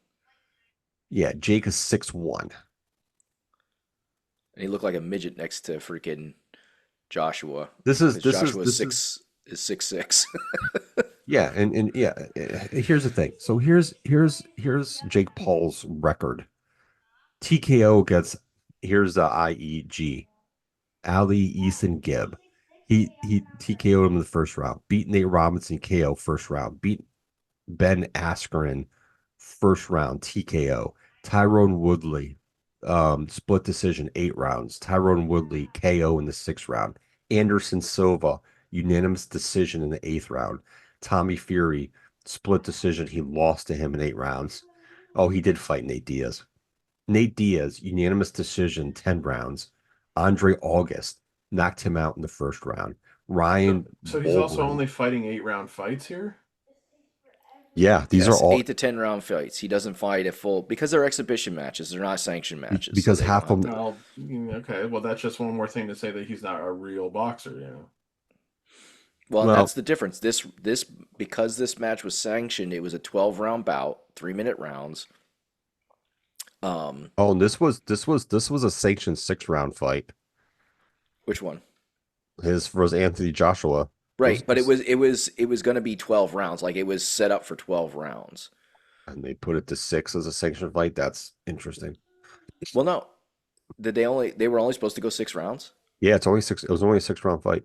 Yeah, Jake is 6'1". And he looked like a midget next to freaking Joshua This is because this is Joshua this is 6'6". yeah, and yeah. Here's the thing. So here's Jake Paul's record. TKO gets here's the IEG. Ali Ethan Gibb. He TKO'd him in the first round. Beat Nate Robinson KO first round. Beat Ben Askren first round TKO. Tyrone Woodley split decision 8 rounds. Tyrone Woodley KO in the 6th round. Anderson Silva unanimous decision in the 8th round. Tommy Fury split decision. He lost to him in 8 rounds. Oh, he did fight Nate Diaz. Nate Diaz unanimous decision 10 rounds. Andre August knocked him out in the first round. Ryan So he's also Baldwin. only fighting 8-round fights here. Yeah, these are Yes, all 8 to 10 round fights. He doesn't fight at full because they're exhibition matches. They're not sanctioned matches, so because they don't half have of them. to. Well, okay. Well, that's just one more thing to say that he's not a real boxer. Well, and Well, that's the difference. This because this match was sanctioned, it was a 12 round bout, 3 minute rounds. Um, oh, and this was a sanctioned 6 round fight. which one? His was Anthony Joshua. Right, but it was going to be 12 rounds. Like it was set up for 12 rounds. And they put it to 6 as a sanctioned fight. That's interesting. Well, no, they were only supposed to go 6 rounds. Yeah, it's only 6. It was only a 6 round fight.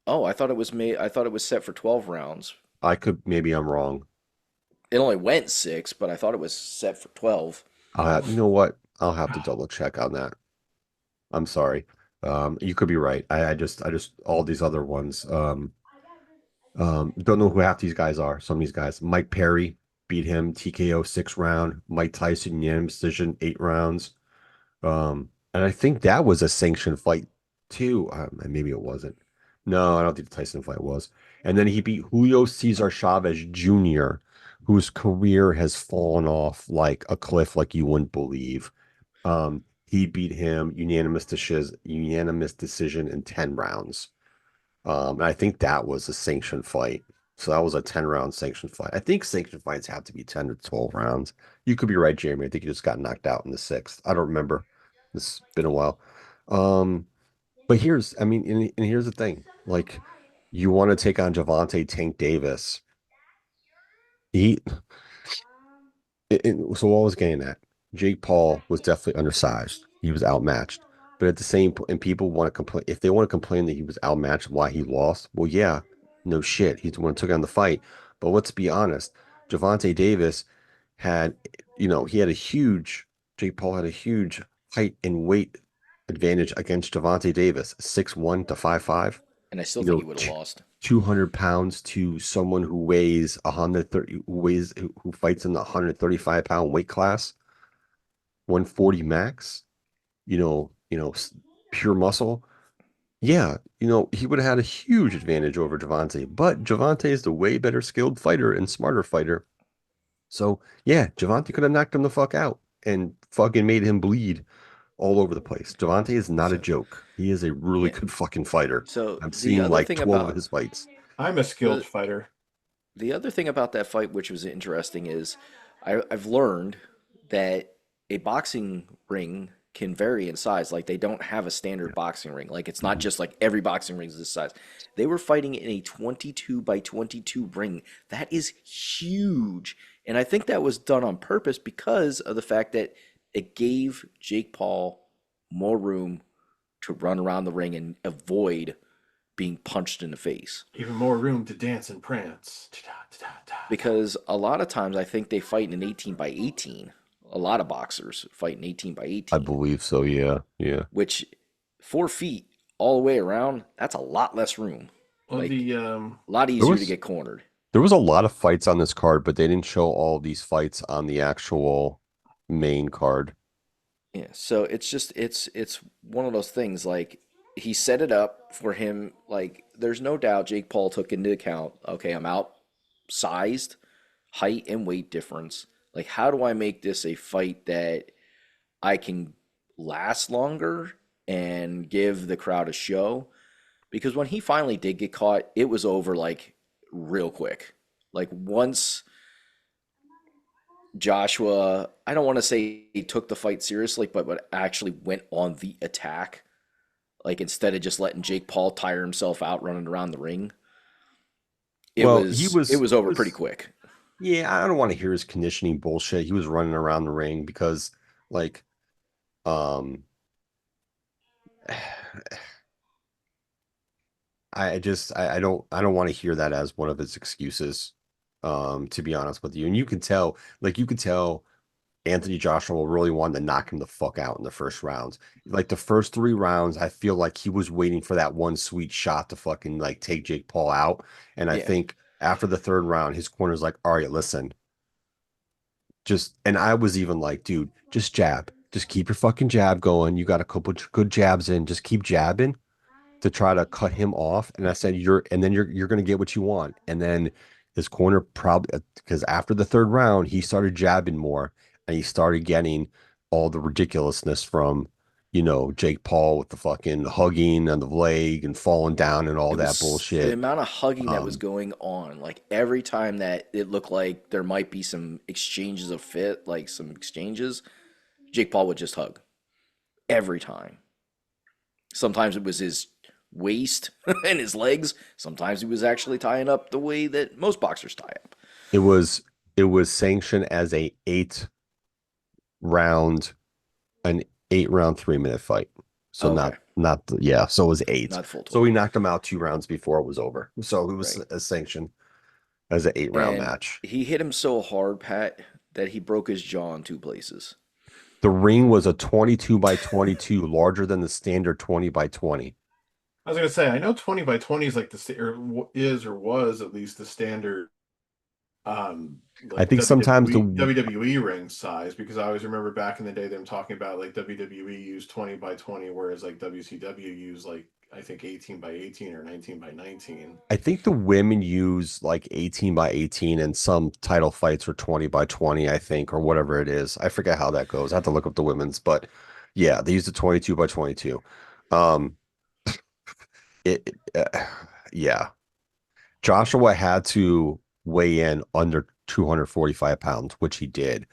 Oh, I thought it was made. I thought it was set for 12 rounds. I could maybe I'm wrong. It only went 6, but I thought it was set for 12. You know what? I'll have to double check on that. I'm sorry. You could be right. I just all these other ones. Don't know who half these guys are. Some of these guys. Mike Perry beat him TKO 6 round. Mike Tyson unanimous decision 8 rounds. And I think that was a sanctioned fight too. Maybe it wasn't. No, I don't think the Tyson fight was. And then he beat Julio Cesar Chavez Jr., whose career has fallen off like a cliff, like you wouldn't believe. He beat him unanimous decision in 10 rounds. And I think that was a sanctioned fight. So that was a 10 round sanctioned fight. I think sanctioned fights have to be 10 to 12 rounds. You could be right, Jeremy. I think he just got knocked out in the 6th. I don't remember. It's been a while. Um, but here's the thing. Like, you want to take on Javante Tank Davis. He so what I was getting at, Jake Paul was definitely undersized. He was outmatched. But at the same point, and people want to complain if they want to complain that he was outmatched, why he lost. Well, yeah, no shit. He's the one who took on the fight. But let's be honest, Javante Davis had, he had a huge Jake Paul had a huge height and weight advantage against Javante Davis, 6'1" to 5'5". And I still You think know, he would have lost. 200 pounds to someone who weighs 130, who fights in the 135-pound weight class, 140 max, pure muscle. Yeah, he would have had a huge advantage over Javante, but Javante is the way better skilled fighter and smarter fighter. So yeah, Javante could have knocked him the fuck out and fucking made him bleed all over the place. Javante is not a So joke. He is a really yeah. good fucking fighter. So I've the seen other like thing 12 of about his fights. I'm a skilled the fighter. the other thing about that fight, which was interesting, is I've learned that a boxing ring can vary in size. Like they don't have a standard boxing ring. Like it's not Mhm. just like every boxing ring is this size. They were fighting in a 22 by 22 ring. That is huge. And I think that was done on purpose because of the fact that it gave Jake Paul more room to run around the ring and avoid being punched in the face. Even more room to dance and prance. Because a lot of times I think they fight in an 18 by 18. A lot of boxers fight in 18 by I 18, believe so. Yeah. Yeah. which 4 feet all the way around, that's a lot less room. Well, Like the a lot There easier to was get cornered. there was a lot of fights on this card, but they didn't show all these fights on the actual main card. Yeah, so it's one of those things like he set it up for him. Like there's no doubt Jake Paul took into account, okay, I'm outsized, height and weight difference. Like how do I make this a fight that I can last longer and give the crowd a show? Because when he finally did get caught, it was over like real quick. Like Joshua, I don't want to say he took the fight seriously, but actually went on the attack. Like instead of just letting Jake Paul tire himself out running around the ring, Well, it was he over pretty was, quick. yeah, I don't want to hear his conditioning bullshit. He was running around the ring because, like, um, I don't want to hear that as one of his excuses, to be honest with you. And you can tell, like, you could tell Anthony Joshua really wanted to knock him the fuck out in the first rounds. Like the first 3 rounds, I feel like he was waiting for that one sweet shot to fucking like take Jake Paul out. And I Yeah, think after the third round, his corner's like, all right, listen, just, and I was even like, dude, just jab. Just keep your fucking jab going. You got a couple good jabs in. Just keep jabbing to try to cut him off. And I said, and then you're gonna get what you want. And then his corner probably because after the third round, he started jabbing more and he started getting all the ridiculousness from, Jake Paul with the fucking hugging on the leg and falling down and all it that was the bullshit. amount of hugging that was Um, going on. Like every time that it looked like there might be some exchanges of fit, like some exchanges, Jake Paul would just hug every time. Sometimes it was his waist and his legs. Sometimes he was actually tying up the way that most boxers tie up. it was it was sanctioned as round an 8 round 3 minute fight. So Okay, yeah, so it was eight. not full So we total, knocked him out 2 rounds before it was over. So it was right? a sanction as an 8 round And match. he hit him so hard, Pat, that he broke his jaw in two places. The ring was a 22 by 22, larger than the standard 20 by 20. I was gonna say, I know 20 by 20 is like is or was at least the standard I like think sometimes WWE ring size, because I always remember back in the day them talking about like WWE used 20 by 20, whereas like WCW used like I think 18 by 18 or 19 by 19. I think the women use like 18 by 18 and some title fights are 20 by 20, I think, or whatever it is. I forget how that goes. I have to look up the women's, but yeah, they use the 22 by 22. Um, yeah, Joshua had to weigh in under 245 pounds, which he did.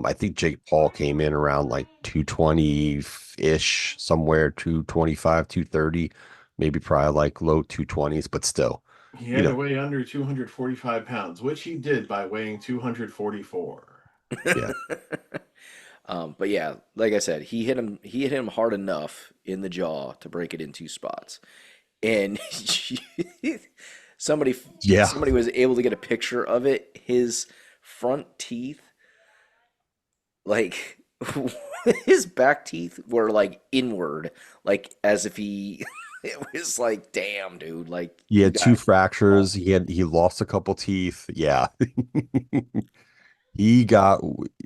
I think Jake Paul came in around like 220-ish, somewhere 225, 230, maybe probably like low 220s, but still, He you had to know, weigh under 245 pounds, which he did by weighing 244. yeah. But yeah, like I said, he hit him hard enough in the jaw to break it in two spots. And somebody Yeah. somebody was able to get a picture of it. His front teeth, like his back teeth were like inward, like as if he it was like, damn, dude, like He you had two got fractures. He lost a couple teeth. Yeah. He got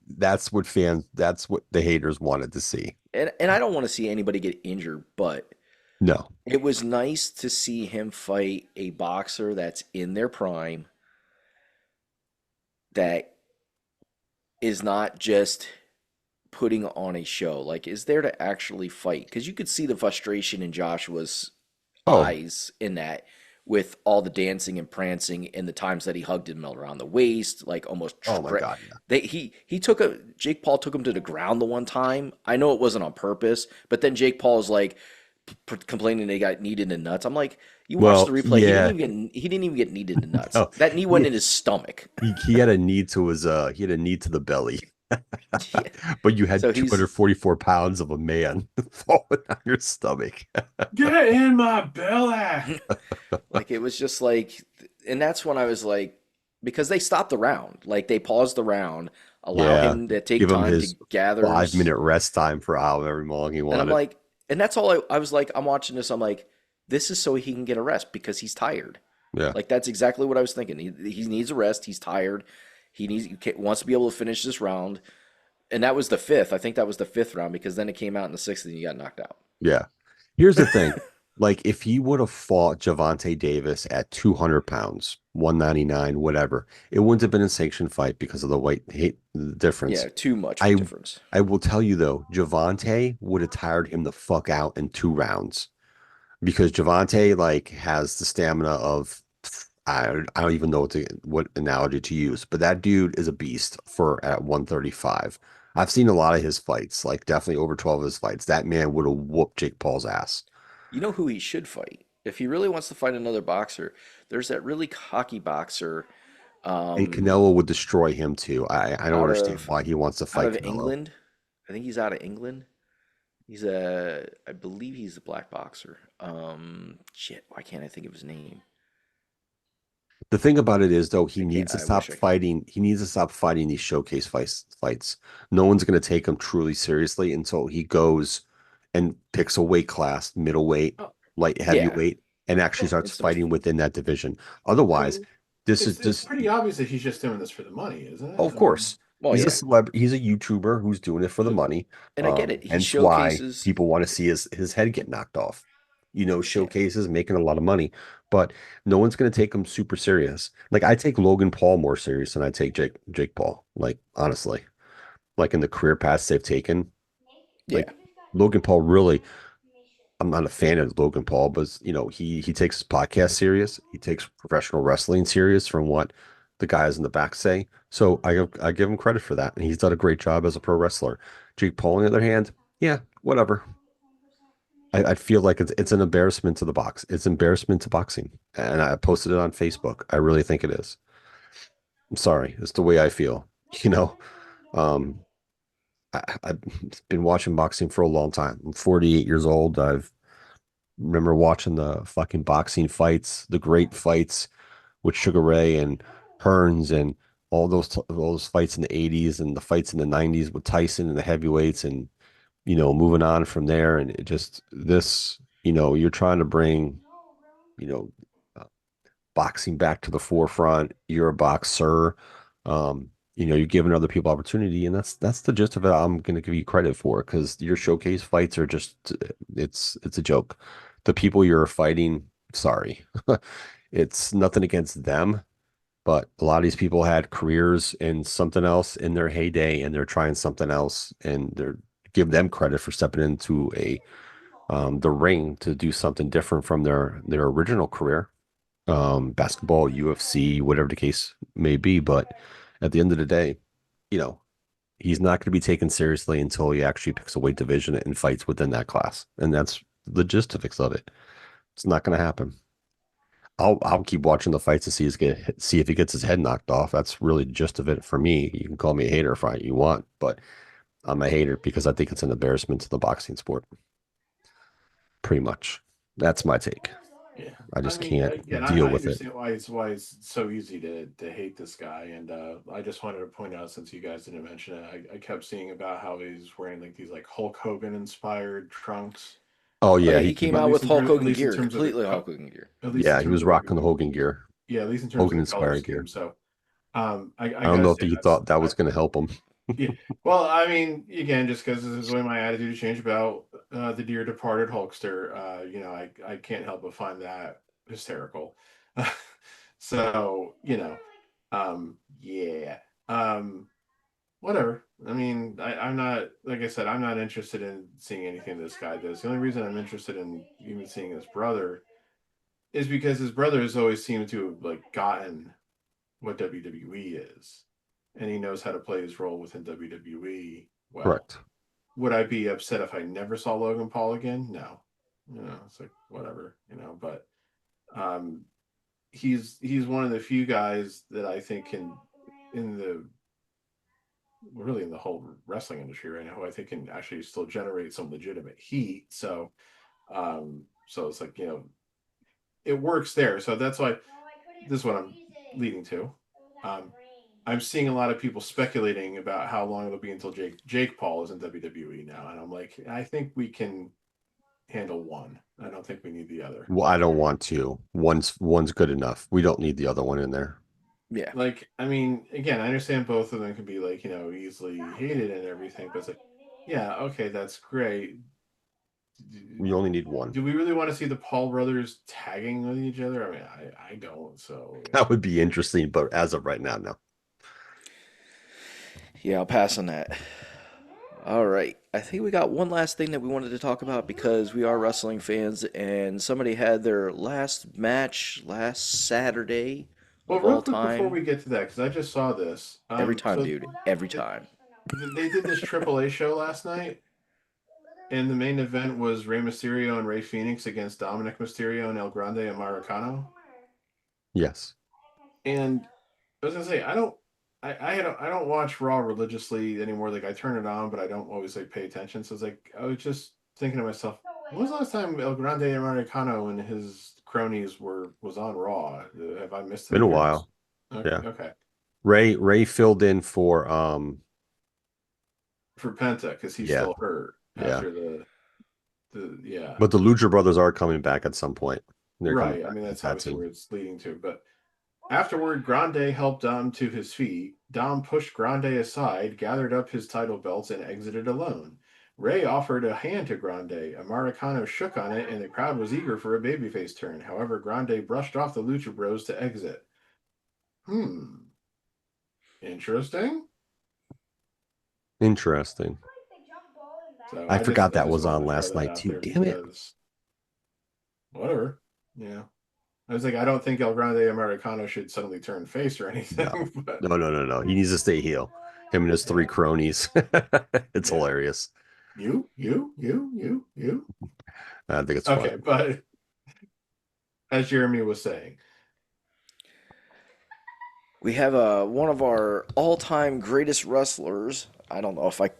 that's what the haters wanted to see. and I don't want to see anybody get injured, but No. it was nice to see him fight a boxer that's in their prime that is not just putting on a show, like is there to actually fight. Because you could see the frustration in Joshua's Oh, eyes in that with all the dancing and prancing and the times that he hugged him around the waist, like almost oh my God. Yeah. he took a Jake Paul took him to the ground the one time. I know it wasn't on purpose, but then Jake Paul's like complaining they got kneed in the nuts. I'm like, you watch the Well, replay. yeah. He didn't even get kneed in the nuts. No. That knee went He, in his stomach. he had a knee to his he had a knee to the belly. Yeah. But you had So he's 244 pounds of a man falling on your stomach. Get in my belly. like it was just like, and that's when I was like, because they stopped the round, like they paused the round, allow Yeah. him to take Give him time to his gather 5 minute rest time for however long he and I'm wanted. like, and that's all I was like, I'm watching this, I'm like, this is so he can get a rest because he's tired. Yeah. Like that's exactly what I was thinking. He needs a rest. He's tired. Wants to be able to finish this round. And that was the fifth. I think that was the fifth round because then it came out in the sixth and he got knocked out. Yeah. Here's the thing. Like, if he would have fought Javante Davis at 200 pounds, 199, whatever, it wouldn't have been a sanctioned fight because of the weight difference. Yeah, too much I difference. I will tell you though, Javante would have tired him the fuck out in 2 rounds because Javante like has the stamina of I don't even know what analogy to use, but that dude is a beast for at 135. I've seen a lot of his fights, like definitely over 12 of his fights. That man would have whooped Jake Paul's ass. You know who he should fight? If he really wants to fight another boxer, there's that really cocky boxer And um, Canelo would destroy him too. I don't out understand of why he wants to out fight of Canelo. England. I think he's out of England. I believe he's a black boxer. Shit, why can't I think of his name? The thing about it is, though, he I can't. needs to I stop wish I could. fighting. He needs to stop fighting these showcase fights. No one's going to take him truly seriously until he goes and picks a weight class, middleweight, Oh, light yeah, heavyweight, and actually starts it's the fighting within that division. I Otherwise, mean, this is it's just, pretty obvious that he's just doing this for the money, isn't oh, it? of I mean, course, well, he's a yeah, celebrity. He's a YouTuber who's doing it for the uh, money. and I get it. He Hence why showcases. people want to see his head get knocked off. Yeah, Showcases making a lot of money, but no one's going to take him super serious. Like I take Logan Paul more serious than I take Jake Paul. Like honestly, like in the career paths they've taken, yeah, like Logan Paul really. I'm not a fan of Logan Paul, but he takes his podcast serious. He takes professional wrestling serious from what the guys in the back say. So I give him credit for that, and he's done a great job as a pro wrestler. Jake Paul, on the other hand, yeah, whatever. I feel like it's an embarrassment to the box. It's embarrassment to boxing, and I posted it on Facebook. I really think it is. I'm sorry. It's the way I feel. You know, um, I've been watching boxing for a long time. I'm 48 years old. I've remember watching the fucking boxing fights, the great fights with Sugar Ray and Hearns and all those fights in the 80s and the fights in the 90s with Tyson and the heavyweights and moving on from there and it just this, you're trying to bring, you know, uh, boxing back to the forefront. You're a boxer. You're giving other people opportunity and that's the gist of it. I'm going to give you credit for because your showcase fights are just it's a joke. The people you're fighting, sorry. It's nothing against them, but a lot of these people had careers in something else in their heyday, and they're trying something else, and they're give them credit for stepping into the ring to do something different from their original career, basketball, UFC, whatever the case may be. But at the end of the day, you know, he's not going to be taken seriously until he actually picks a weight division and fights within that class, and that's the logistics of it. It's not going to happen. I'll keep watching the fights to see if he gets his head knocked off. That's really the gist of it for me. You can call me a hater if you want, but I'm a hater because I think it's an embarrassment to the boxing sport. Pretty much. That's my take. yeah. I I just mean, can't again, deal I with it. understand why it's so easy to hate this guy, and I just wanted to point out since you guys didn't mention it, I kept seeing about how he's wearing like these like Hulk Hogan inspired trunks. Oh oh yeah, yeah. He came At out least with Hulk at Hogan least in gear, terms of the completely Hulk Hogan gear. at least in yeah, he terms was of rocking the Hogan gear, yeah, at least in terms of Hogan the color inspired scheme. gear. So I I don't gotta know say if he that's thought that was going to help him. yeah. Well, I mean, again, just because this is the way my attitude has changed about the dear departed Hulkster, I can't help but find that hysterical. So, yeah. Um, whatever. I mean, I'm not, like I said, I'm not interested in seeing anything this guy does. The only reason I'm interested in even seeing his brother is because his brother has always seemed to have like gotten what WWE is, and he knows how to play his role within WWE well. Correct. Would I be upset if I never saw Logan Paul again? No. It's like whatever, but um he's one of the few guys that I think can in the really in the whole wrestling industry right now who I think can actually still generate some legitimate heat. So it's like, it works there. So that's why this is what I'm leading to. Um, I'm seeing a lot of people speculating about how long it'll be until Jake Paul is in WWE now, and I'm like, I think we can handle one. I don't think we need the other. Well, I don't want to. One's good enough. We don't need the other one in there. Yeah. Like, I mean, again, I understand both of them can be like, easily hated and everything, but it's like, yeah, okay, that's great. We only need one. Do we really want to see the Paul brothers tagging with each other? I mean, I don't. So That would be interesting, but as of right now, no. Yeah, I'll pass on that. All right. I think we got one last thing that we wanted to talk about because we are wrestling fans, and somebody had their last match last Saturday Well, of real all quick before time. we get to that, because I just saw this. Every time, So dude. Every th- time. they did this AAA show last night, and the main event was Rey Mysterio and Rey Fenix against Dominic Mysterio and El Grande and Maracano. Yes. And I was gonna say I don't watch Raw religiously anymore. Like I turn it on, but I don't always like pay attention. So it's like I was just thinking to myself, when was the last time El Grande Americano and his cronies was on Raw? Have I missed Been them a years? while. Okay, Yeah. okay. Ray filled in for For Penta, because he's yeah, still hurt yeah. after the yeah. But the Lucha Brothers are coming back at some point. They're coming Right. I back mean as a that's tag obviously team. where it's leading to. But afterward, Grande helped Dom to his feet. Dom pushed Grande aside, gathered up his title belts, and exited alone. Ray offered a hand to Grande. Americano shook on it, and the crowd was eager for a babyface turn. However, Grande brushed off the Lucha Bros to exit. Hmm. Interesting. Interesting. So I forgot I that just was on wanted to throw last that night out too. there Damn it. because whatever. Yeah. I was like, I don't think El Grande Americano should suddenly turn face or No. anything, but No. He needs to stay heel. Him and his three yeah. cronies. It's Yeah. hilarious. You. I think it's funny. Okay, but as Jeremy was saying, We have one of our all-time greatest wrestlers. I don't know if I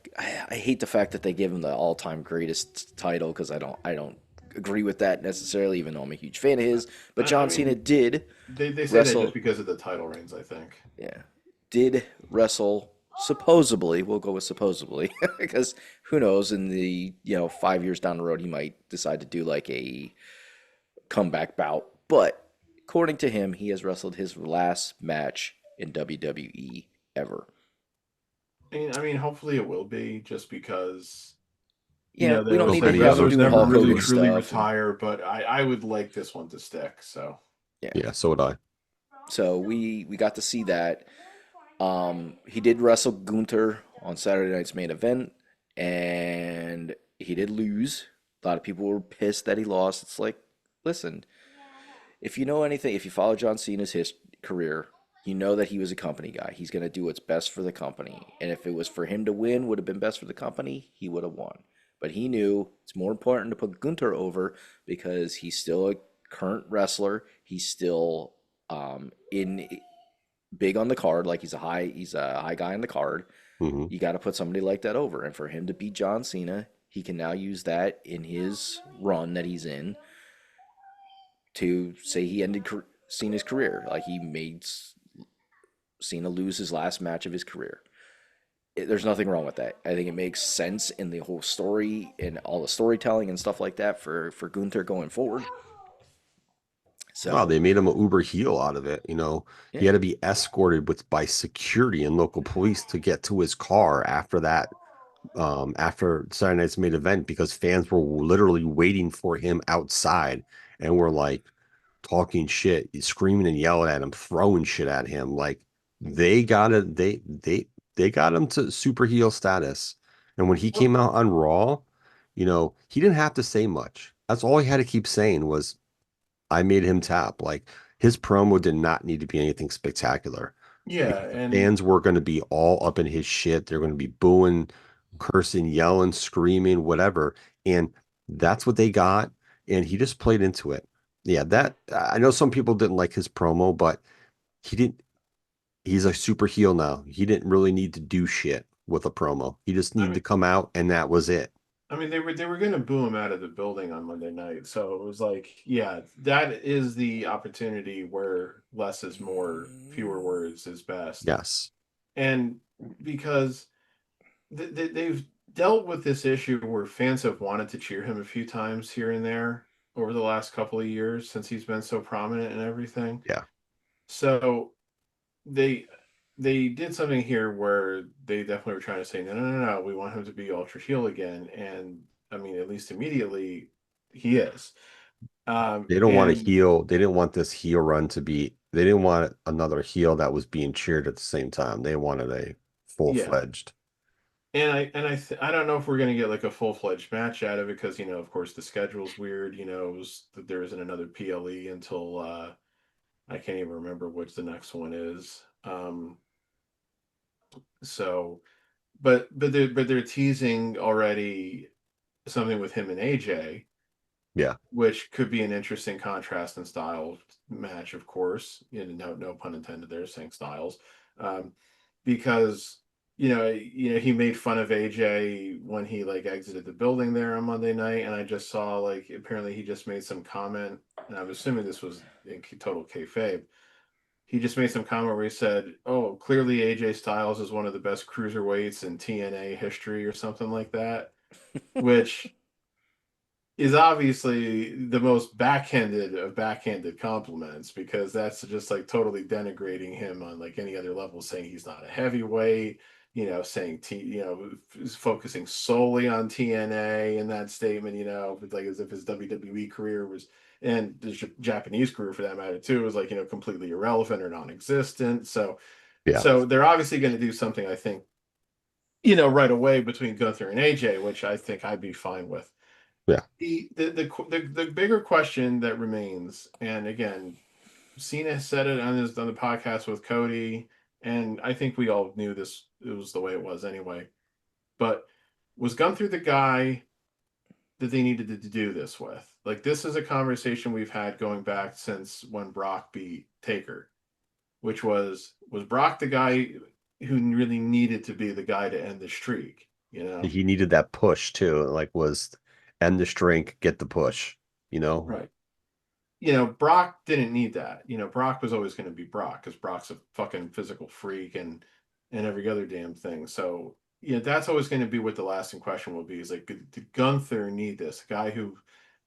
hate the fact that they give him the all-time greatest title because I don't agree with that necessarily, even though I'm a huge fan of his. But I John Cena mean, did they say that just wrestle. because of the title reigns, I think. Yeah, did wrestle supposedly. We'll go with supposedly because who knows? In the 5 years down the road, he might decide to do like a comeback bout. But according to him, he has wrestled his last match in WWE ever. I mean, hopefully it will be just because Yeah, they we don't always need say to Many have him wrestlers others doing never Hulk have really Hogan before. truly stuff, and retire, but I would like this one to stick. So yeah. Yeah, so would I. So we got to see that. He did wrestle Gunther on Saturday night's main event, and he did lose. A lot of people were pissed that he lost. It's like, listen, if you know anything, if you follow John Cena's career, you know that he was a company guy. He's going to do what's best for the company. And if it was for him to win, would have been best for the company, he would have won. But he knew it's more important to put Gunther over because he's still a current wrestler. He's still in big on the card, like he's a high guy on the card. Hmm. You got to put somebody like that over. And for him to beat John Cena, he can now use that in his run that he's in to say he ended Cena's career. Like he made Cena lose his last match of his career. There's nothing wrong with that. I think it makes sense in the whole story and all the storytelling and stuff like that for Gunther going forward. Wow, So they made him a Uber heel out of it. He yeah, had to be escorted by security and local police to get to his car after that, after Saturday night's main event because fans were literally waiting for him outside and were like talking shit, screaming and yelling at him, throwing shit at him. Like they got it, they got him to super heel status. And when he well, came out on Raw, he didn't have to say much. That's all he had to keep saying was I made him tap. Like his promo did not need to be anything spectacular yeah, because the and fans were going to be all up in his shit. They're going to be booing, cursing, yelling, screaming, whatever. And that's what they got. And he just played into it. Yeah, that I know some people didn't like his promo, but he didn't. He's a super heel now. He didn't really need to do shit with a promo. He just I needed mean, to come out, and that was it. they were going to boo him out of the building on Monday night, so it was like, yeah, that is the opportunity where less is more, fewer words is best, Yes. and because they've dealt with this issue where fans have wanted to cheer him a few times here and there over the last couple of years since he's been so prominent and everything. Yeah. So they they did something here where they definitely were trying to say no, we want him to be ultra heel again, and I mean at least immediately he is. They don't want a And heel. They didn't want this heel run to be. They didn't want another heel that was being cheered at the same time. They wanted a yeah, full-fledged. I don't know if we're gonna get like a full-fledged match out of it because of course the schedule's weird. That there isn't another PLE until I can't even remember which the next one is. So but they're teasing already something with him and AJ, Yeah. which could be an interesting contrast in style match, of course. No pun intended there, saying styles, because he made fun of AJ when he like exited the building there on Monday night, and I just saw like apparently he just made some comment, and I'm assuming this was in total kayfabe. He just made some comment where he said, "Oh, clearly AJ Styles is one of the best cruiserweights in TNA history," or something like that, which is obviously the most backhanded of backhanded compliments because that's just like totally denigrating him on like any other level, saying he's not a heavyweight, saying is focusing solely on TNA in that statement, like as if his WWE career was, and the Japanese career for that matter too, was like, completely irrelevant or non-existent. So Yeah. so they're obviously going to do something, I think, right away between Gunther and AJ, which I think I'd be fine with. Yeah. The bigger question that remains, and again, Cena said it on the podcast with Cody, and I think we all knew this, it was the way it was anyway. But was Gunther the guy that they needed to do this with? Like, this is a conversation we've had going back since when Brock beat Taker, which was Brock the guy who really needed to be the guy to end the streak? He needed that push too. Like, was end the streak, get the push, you know? Right. Brock didn't need that. Brock was always going to be Brock because Brock's a fucking physical freak and every other damn thing. So, that's always going to be what the lasting question will be, is like, did Gunther need this? A guy who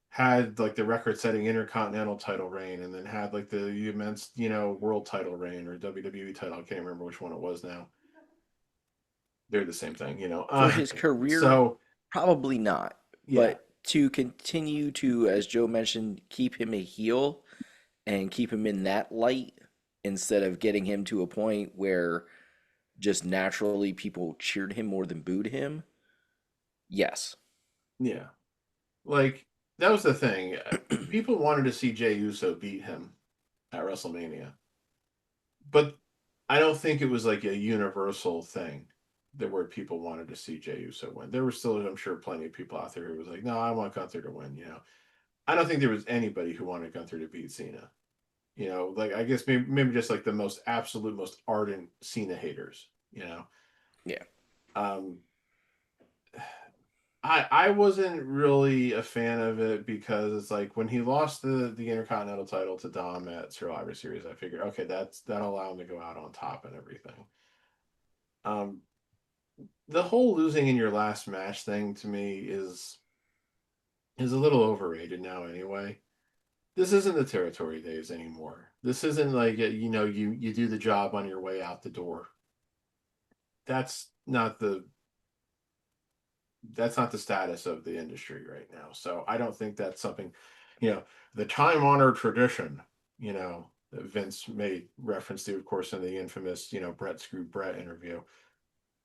had like the record-setting Intercontinental title reign and then had like the immense, world title reign or WWE title. I can't remember which one it was now. They're the same thing. For his career, So, probably not. yeah. But to continue to, as Joe mentioned, keep him a heel and keep him in that light instead of getting him to a point where just naturally people cheered him more than booed him. Yes. Yeah. Like, that was the thing. People wanted to see Jey Uso beat him at WrestleMania, but I don't think it was like a universal thing that where people wanted to see Jey Uso win. There were still, I'm sure, plenty of people out there who was like, "No, I want Gunther to win." I don't think there was anybody who wanted Gunther to beat Cena. Like, I guess maybe just like the most absolute, most ardent Cena haters. Yeah. Um, I wasn't really a fan of it because it's like when he lost the Intercontinental title to Dom at Survivor Series, I figured, okay, that'll allow him to go out on top and everything. Um, the whole losing in your last match thing to me is a little overrated now anyway. This isn't the territory days anymore. This isn't like you do the job on your way out the door. That's not the that's not the status of the industry right now. So I don't think that's something, the time honored tradition, that Vince made reference to, of course, in the infamous, Brett Screw Brett interview.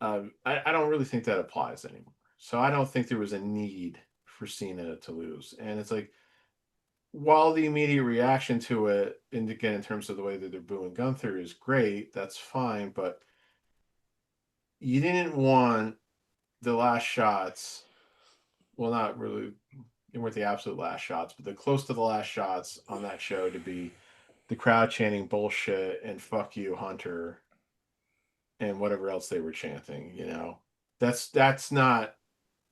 I don't really think that applies anymore. So I don't think there was a need for Cena to lose. And it's like, while the immediate reaction to it, and again, in terms of the way that they're booing Gunther is great, that's fine. But you didn't want the last shots, well, not really, they weren't the absolute last shots, but the close to the last shots on that show to be the crowd chanting bullshit and fuck you, Hunter, and whatever else they were chanting. That's not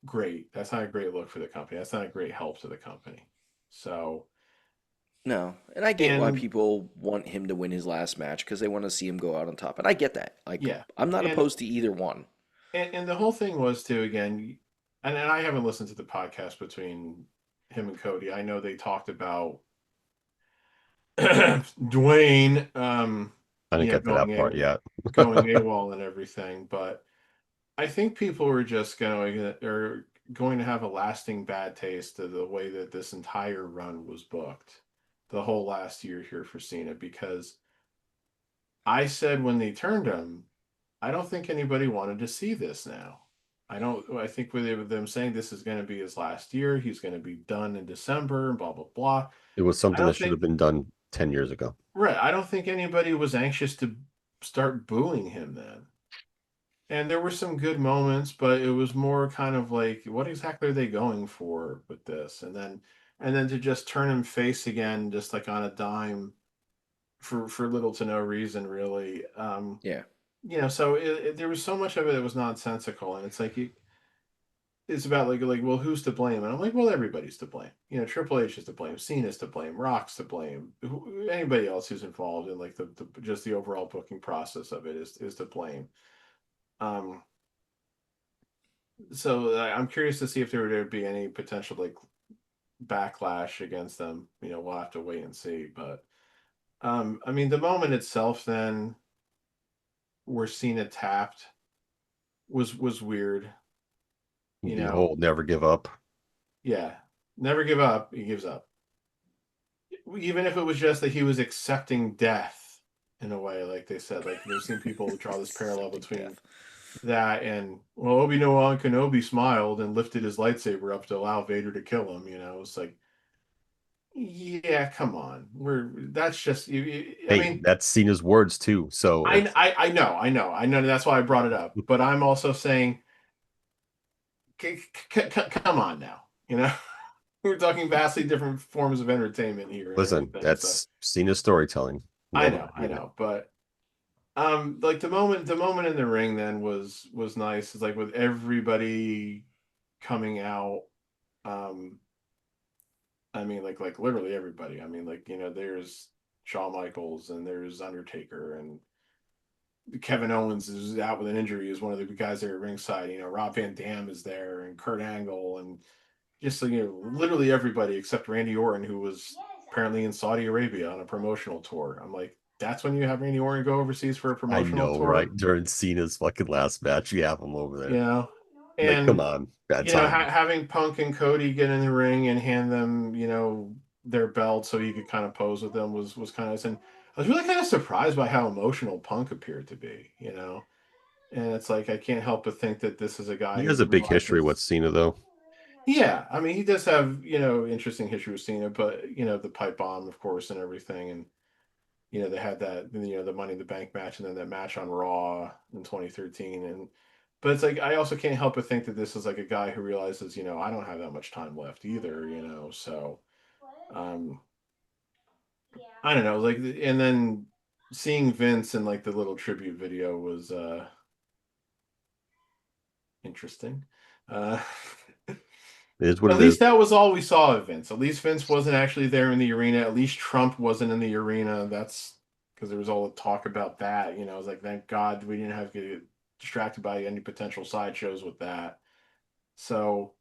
great. That's not a great look for the company. That's not a great help to the company. So, No. And I get why and people want him to win his last match because they want to see him go out on top. And I get that. Like, yeah, I'm not and opposed to either one. and the whole thing was to, again, and I haven't listened to the podcast between him and Cody. I know they talked about Dwayne, I didn't get to going that part yet. going AWOL and everything, but I think people are just going to have a lasting bad taste of the way that this entire run was booked, the whole last year here for Cena, because I said when they turned him, I don't think anybody wanted to see this now. I don't. I think with them saying this is going to be his last year, he's going to be done in December, and blah blah blah. It was I something that don't should have think been done 10 years ago. right. I don't think anybody was anxious to start booing him then. And there were some good moments, but it was more kind of like, what exactly are they going for with this? And then to just turn him face again, just like on a dime, for little to no reason, really. Yeah. So there was so much of it that was nonsensical, and it's like it's about like well, who's to blame? And I'm like, well, everybody's to blame. Triple H is to blame, Cena's to blame, Rock's to blame. Anybody else who's involved in like the just the overall booking process of it is to blame. Um, so I'm curious to see if there would be any potential like backlash against them. We'll have to wait and see. But I mean, the moment itself, then where Cena tapped was weird. You The know, whole never give up. yeah, never give up. He gives up, even if it was just that he was accepting death in a way, like they said. Like we've seen people draw this parallel Accepting between death. that and well, Obi-Wan Kenobi smiled and lifted his lightsaber up to allow Vader to kill him. It's like, yeah, come on. That's just I Hey, mean, that's Cena's words too. So I know. That's why I brought it up. But I'm also saying, come on now. We're talking vastly different forms of entertainment here and listen, everything. So that's Cena's storytelling. I Love it know, or I hate it. know, but like the moment in the ring then was nice. It's like with everybody coming out. Um, I mean, like literally everybody. I mean, like there's Shawn Michaels and there's Undertaker and Kevin Owens is out with an injury. Is one of the guys there at ringside. Rob Van Dam is there and Kurt Angle and just literally everybody except Randy Orton, who was apparently in Saudi Arabia on a promotional tour. I'm like, that's when you have Randy Orton go overseas for a I promotional know, tour. right? During Cena's fucking last match, you have him over you there. know, Like, come and on, bad time. having Punk and Cody get in the ring and hand them their belt so he could kind of pose with them was kind of, and I was really kind of surprised by how emotional Punk appeared to be. And it's like I can't help but think that this is a guy He who has a big history with realizes. Cena, though. Yeah, I mean, he does have, interesting history with Cena, but, the pipe bomb, of course, and everything. And, they had that, the Money in the Bank match and then that match on Raw in 2013. But it's like, I also can't help but think that this is like a guy who realizes, I don't have that much time left either. So, um, I don't know, like, and then seeing Vince in like the little tribute video was, interesting. Uh, It is what At it is. least that was all we saw of Vince. At least Vince wasn't actually there in the arena. At least Trump wasn't in the arena. That's because there was all the talk about that. I was like, thank God we didn't have to get distracted by any potential sideshows with that. So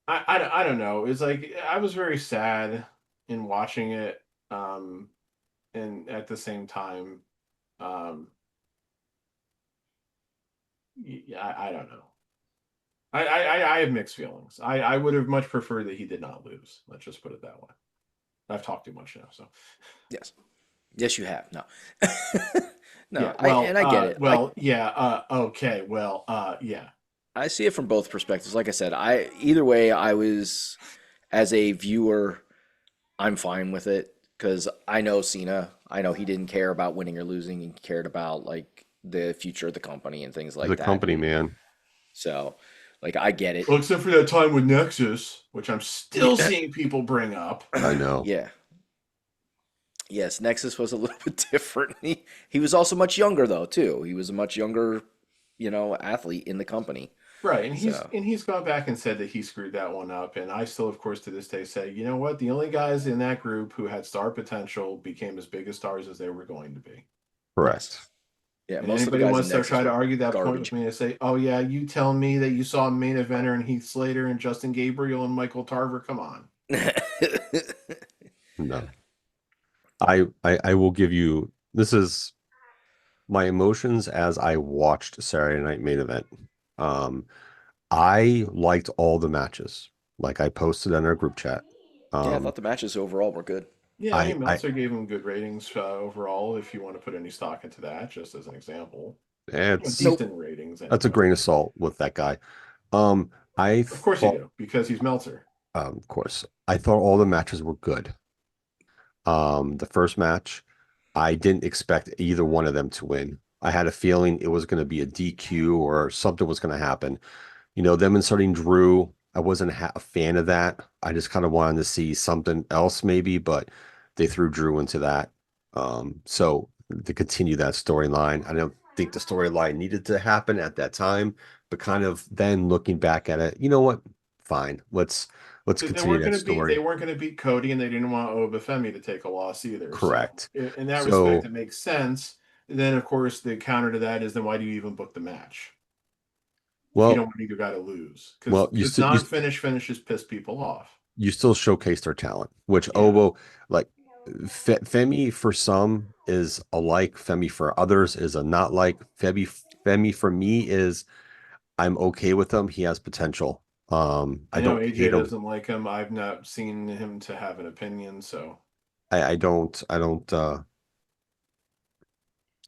I don't know. It's like I was very sad in watching it. And at the same time, um, yeah, I don't know. I have mixed feelings. I would have much preferred that he did not lose. Let's just put it that way. I've talked too much now, so Yes. Yes, you have. No. No, yeah. I get it. Yeah. Okay. Well, yeah. I see it from both perspectives. Like I said, either way, I was as a viewer, I'm fine with it because I know Cena. I know he didn't care about winning or losing. He cared about like the future of the company and things He's a like that. company And man. so, like, I get it. Well, except for that time with Nexus, which I'm still seeing people bring up. I know. Yeah. Yes, Nexus was a little bit different. He was also much younger though, too. He was a much younger, athlete in the company. Right, and he's So, and he's gone back and said that he screwed that one up, and I still, of course, to this day say, you know what? The only guys in that group who had star potential became as big as stars as they were going to be. yes. Correct. Yeah, And most of the anybody guys wants in to Nexus try to were argue that point with garbage. me and say, "Oh yeah, you tell me that you saw a main eventer and Heath Slater and Justin Gabriel and Michael Tarver. Come on." No. I will give you this is my emotions as I watched Saturday Night Main Event. Um, I liked all the matches. Like I posted in our group chat. Yeah, I Um, thought the matches overall were good. Yeah, I I mean, I Meltzer gave him good ratings overall. If you want to put any stock into that, just as an example, it's Nope. decent ratings that's a anyway. grain of salt with that guy. I Of course you thought, do, because he's Meltzer. of course, I thought all the matches were good. The first match, I didn't expect either one of them to win. I had a feeling it was going to be a DQ or something was going to happen. Them inserting Drew, I wasn't a fan of that. I just kind of wanted to see something else maybe, but they threw Drew into that. So to continue that storyline, I don't think the storyline needed to happen at that time, but kind of then looking back at it, you know what? Fine. Let's They continue weren't that going to beat. They story. weren't going to beat Cody, and they didn't want Obafemi to take a loss either. So, Correct. in that respect, So, it makes sense. Then, of course, the counter to that is, then why do you even book the match if you don't well, want either guy to lose? well, Because non-finish finishes piss people off. you still showcase their talent, which Yeah. Obo, like Femi for some is a like, Femi for others is a not like. Femi for me is I'm okay with him. He has potential. I I know don't AJ hate him. doesn't like him. I've not seen him to have an opinion, so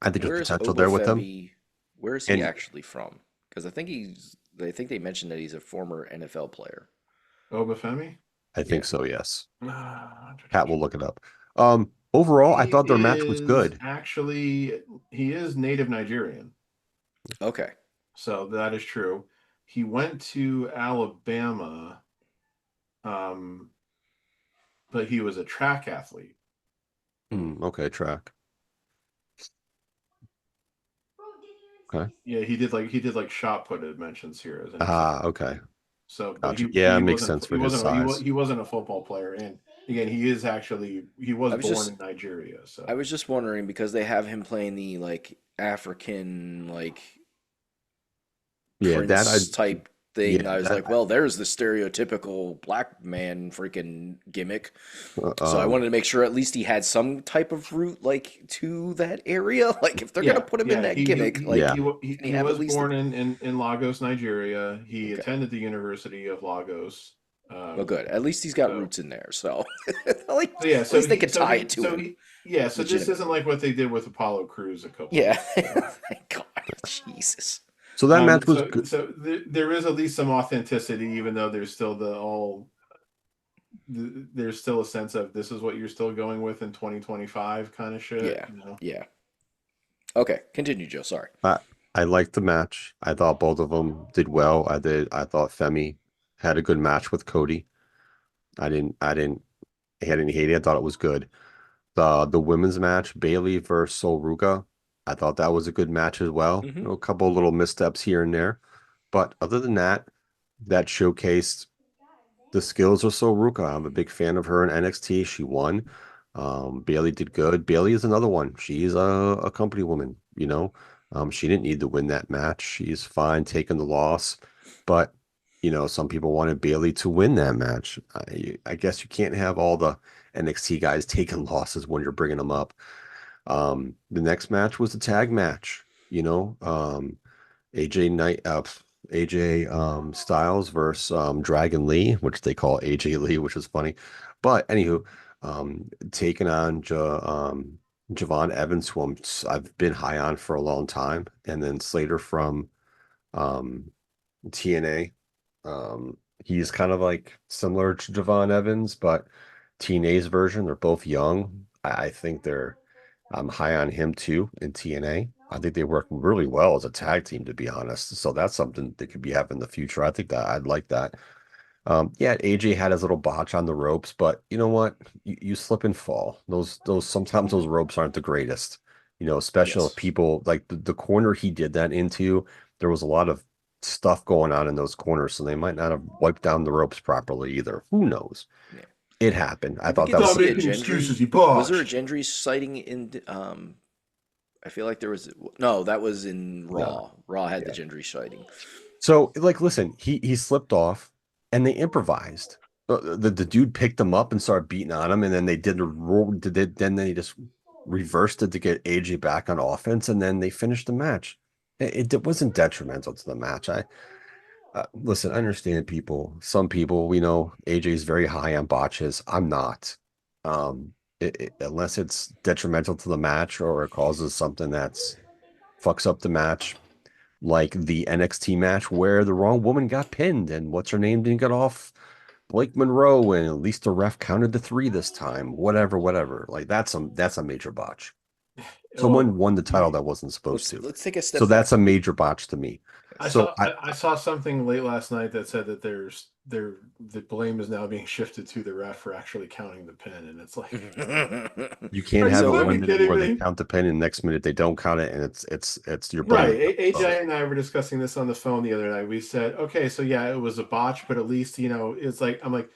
I think there's Where is potential there with him. Obafemi? Where is he And actually from? Because I think they mentioned that he's a former NFL player. Obafemi. I think Yeah. so, yes. Ah, Pat will look it up. Overall, I thought their match was good. He is native Nigerian, Okay. so that is true. He went to Alabama, um, but he was a track athlete. Okay, track. Okay. Yeah, he did like shot put, it mentions here as an Ah, example. okay. So, but Gotcha. Yeah, it he makes wasn't sense for his size. he wasn't a football player, and again, he was I was born just in Nigeria. I So was just wondering because they have him playing the like African like Yeah, that I prince type thing. yeah, I was that like, well, there's the stereotypical black man freaking gimmick. So I um wanted to make sure at least he had some type of route like to that area. Like if they're gonna put him in that gimmick, like yeah. can he he have at was least born in Lagos, Nigeria. He okay. attended the University of Lagos. Well, Um, good. At least he's got so roots in there. So like so yeah, at least they could tie it to him so this isn't legitimately. like what they did with Apollo Crews a couple Yeah. years ago. Thank God. Jesus. So that match was good. There is at least some authenticity, even though there's still there's still a sense of this is what you're still going with in 2025 kind of shit, Yeah. you know. Yeah. Okay. Continue, Joe. Sorry. I I liked the match. I thought both of them did well. I thought Femi had a good match with Cody. I didn't hate it. I thought it was good. The women's match, Bailey versus Sol Ruka, I thought that was a good match as well. Hmm. A couple of little missteps here and there. But other than that, that showcased the skills of Sol Ruka. I'm a big fan of her in NXT. She won. Bailey did good. Bailey is another one. She's a company woman, you know. She didn't need to win that match. She's fine taking the loss. But, some people wanted Bailey to win that match. I guess you can't have all the NXT guys taking losses when you're bringing them up. The next match was the tag match, AJ Knight, AJ Styles versus Dragon Lee, which they call AJ Lee, which is funny. But anywho, taking on Javon Evans, who I've been high on for a long time, and then Slater from um, TNA. He's kind of like similar to Javon Evans, but TNA's version. They're both young. I think I'm high on him too in TNA. I think they work really well as a tag team, to be honest. So that's something that could be happening in the future. I think that I'd like that. Yeah, AJ had his little botch on the ropes, but you know what? You slip and fall. Those sometimes those ropes aren't the greatest. Especially if Yes. people like the corner he did that into. There was a lot of stuff going on in those corners, so they might not have wiped down the ropes properly either. Who knows? Yeah. It happened. I Did we thought get that to was Stop see a making excuses. Gendry? He Was there a botched. Gendry sighting in I feel like there was no, that was in no. Raw. Raw had the Yeah. Gendry sighting. So, like, listen, he slipped off, and they improvised. The dude picked him up and started beating on him, and then they did the roll. Then they just reversed it to get AJ back on offense, and then they finished the match. It wasn't detrimental to the match. I listen. I understand people. Some people, we know AJ is very high on botches. I'm not. Unless it's detrimental to the match or it causes something that's fucks up the match. like the NXT match where the wrong woman got pinned and what's her name didn't get off Blake Monroe, and at least the ref counted the 3 this time. Whatever. Like that's a major botch. Well, Someone won the title that wasn't supposed to. Let's take a step So back. that's a major botch to me. I So saw I saw something late last night that said that the blame is now being shifted to the ref for actually counting the pin, and it's like, you can't are you have it So, fucking 1 minute kidding where they me? count the pin and next minute they don't count it, and it's you're Right. blaming them. AJ and I were discussing this on the phone the other night. We said, okay, so yeah, it was a botch, but at least, it's like I'm like,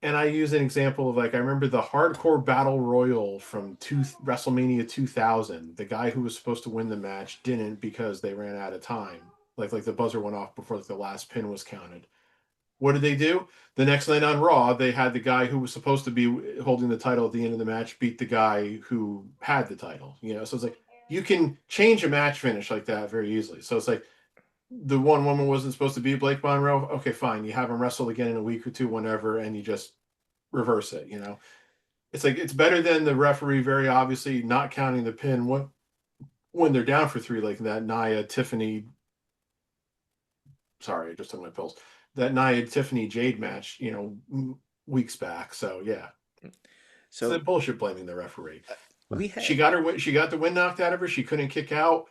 and I use an example of like I remember the hardcore battle royal from WrestleMania 2000. The guy who was supposed to win the match didn't because they ran out of time. Like the buzzer went off before like, the last pin was counted. What did they do? The next night on Raw, they had the guy who was supposed to be holding the title at the end of the match beat the guy who had the title. So it's like you can change a match finish like that very easily. So it's like the one woman wasn't supposed to be Blake Monroe. Okay, fine. You have him wrestle again in a week or two, whenever, and you just reverse it. It's like it's better than the referee very obviously not counting the pin when they're down for 3, like that Nia Tiffany. Sorry, I just took my pills. That Nia Tiffany Jade match, weeks back. So yeah, it's the so bullshit blaming the referee. we had She got the wind knocked out of her. She couldn't kick out.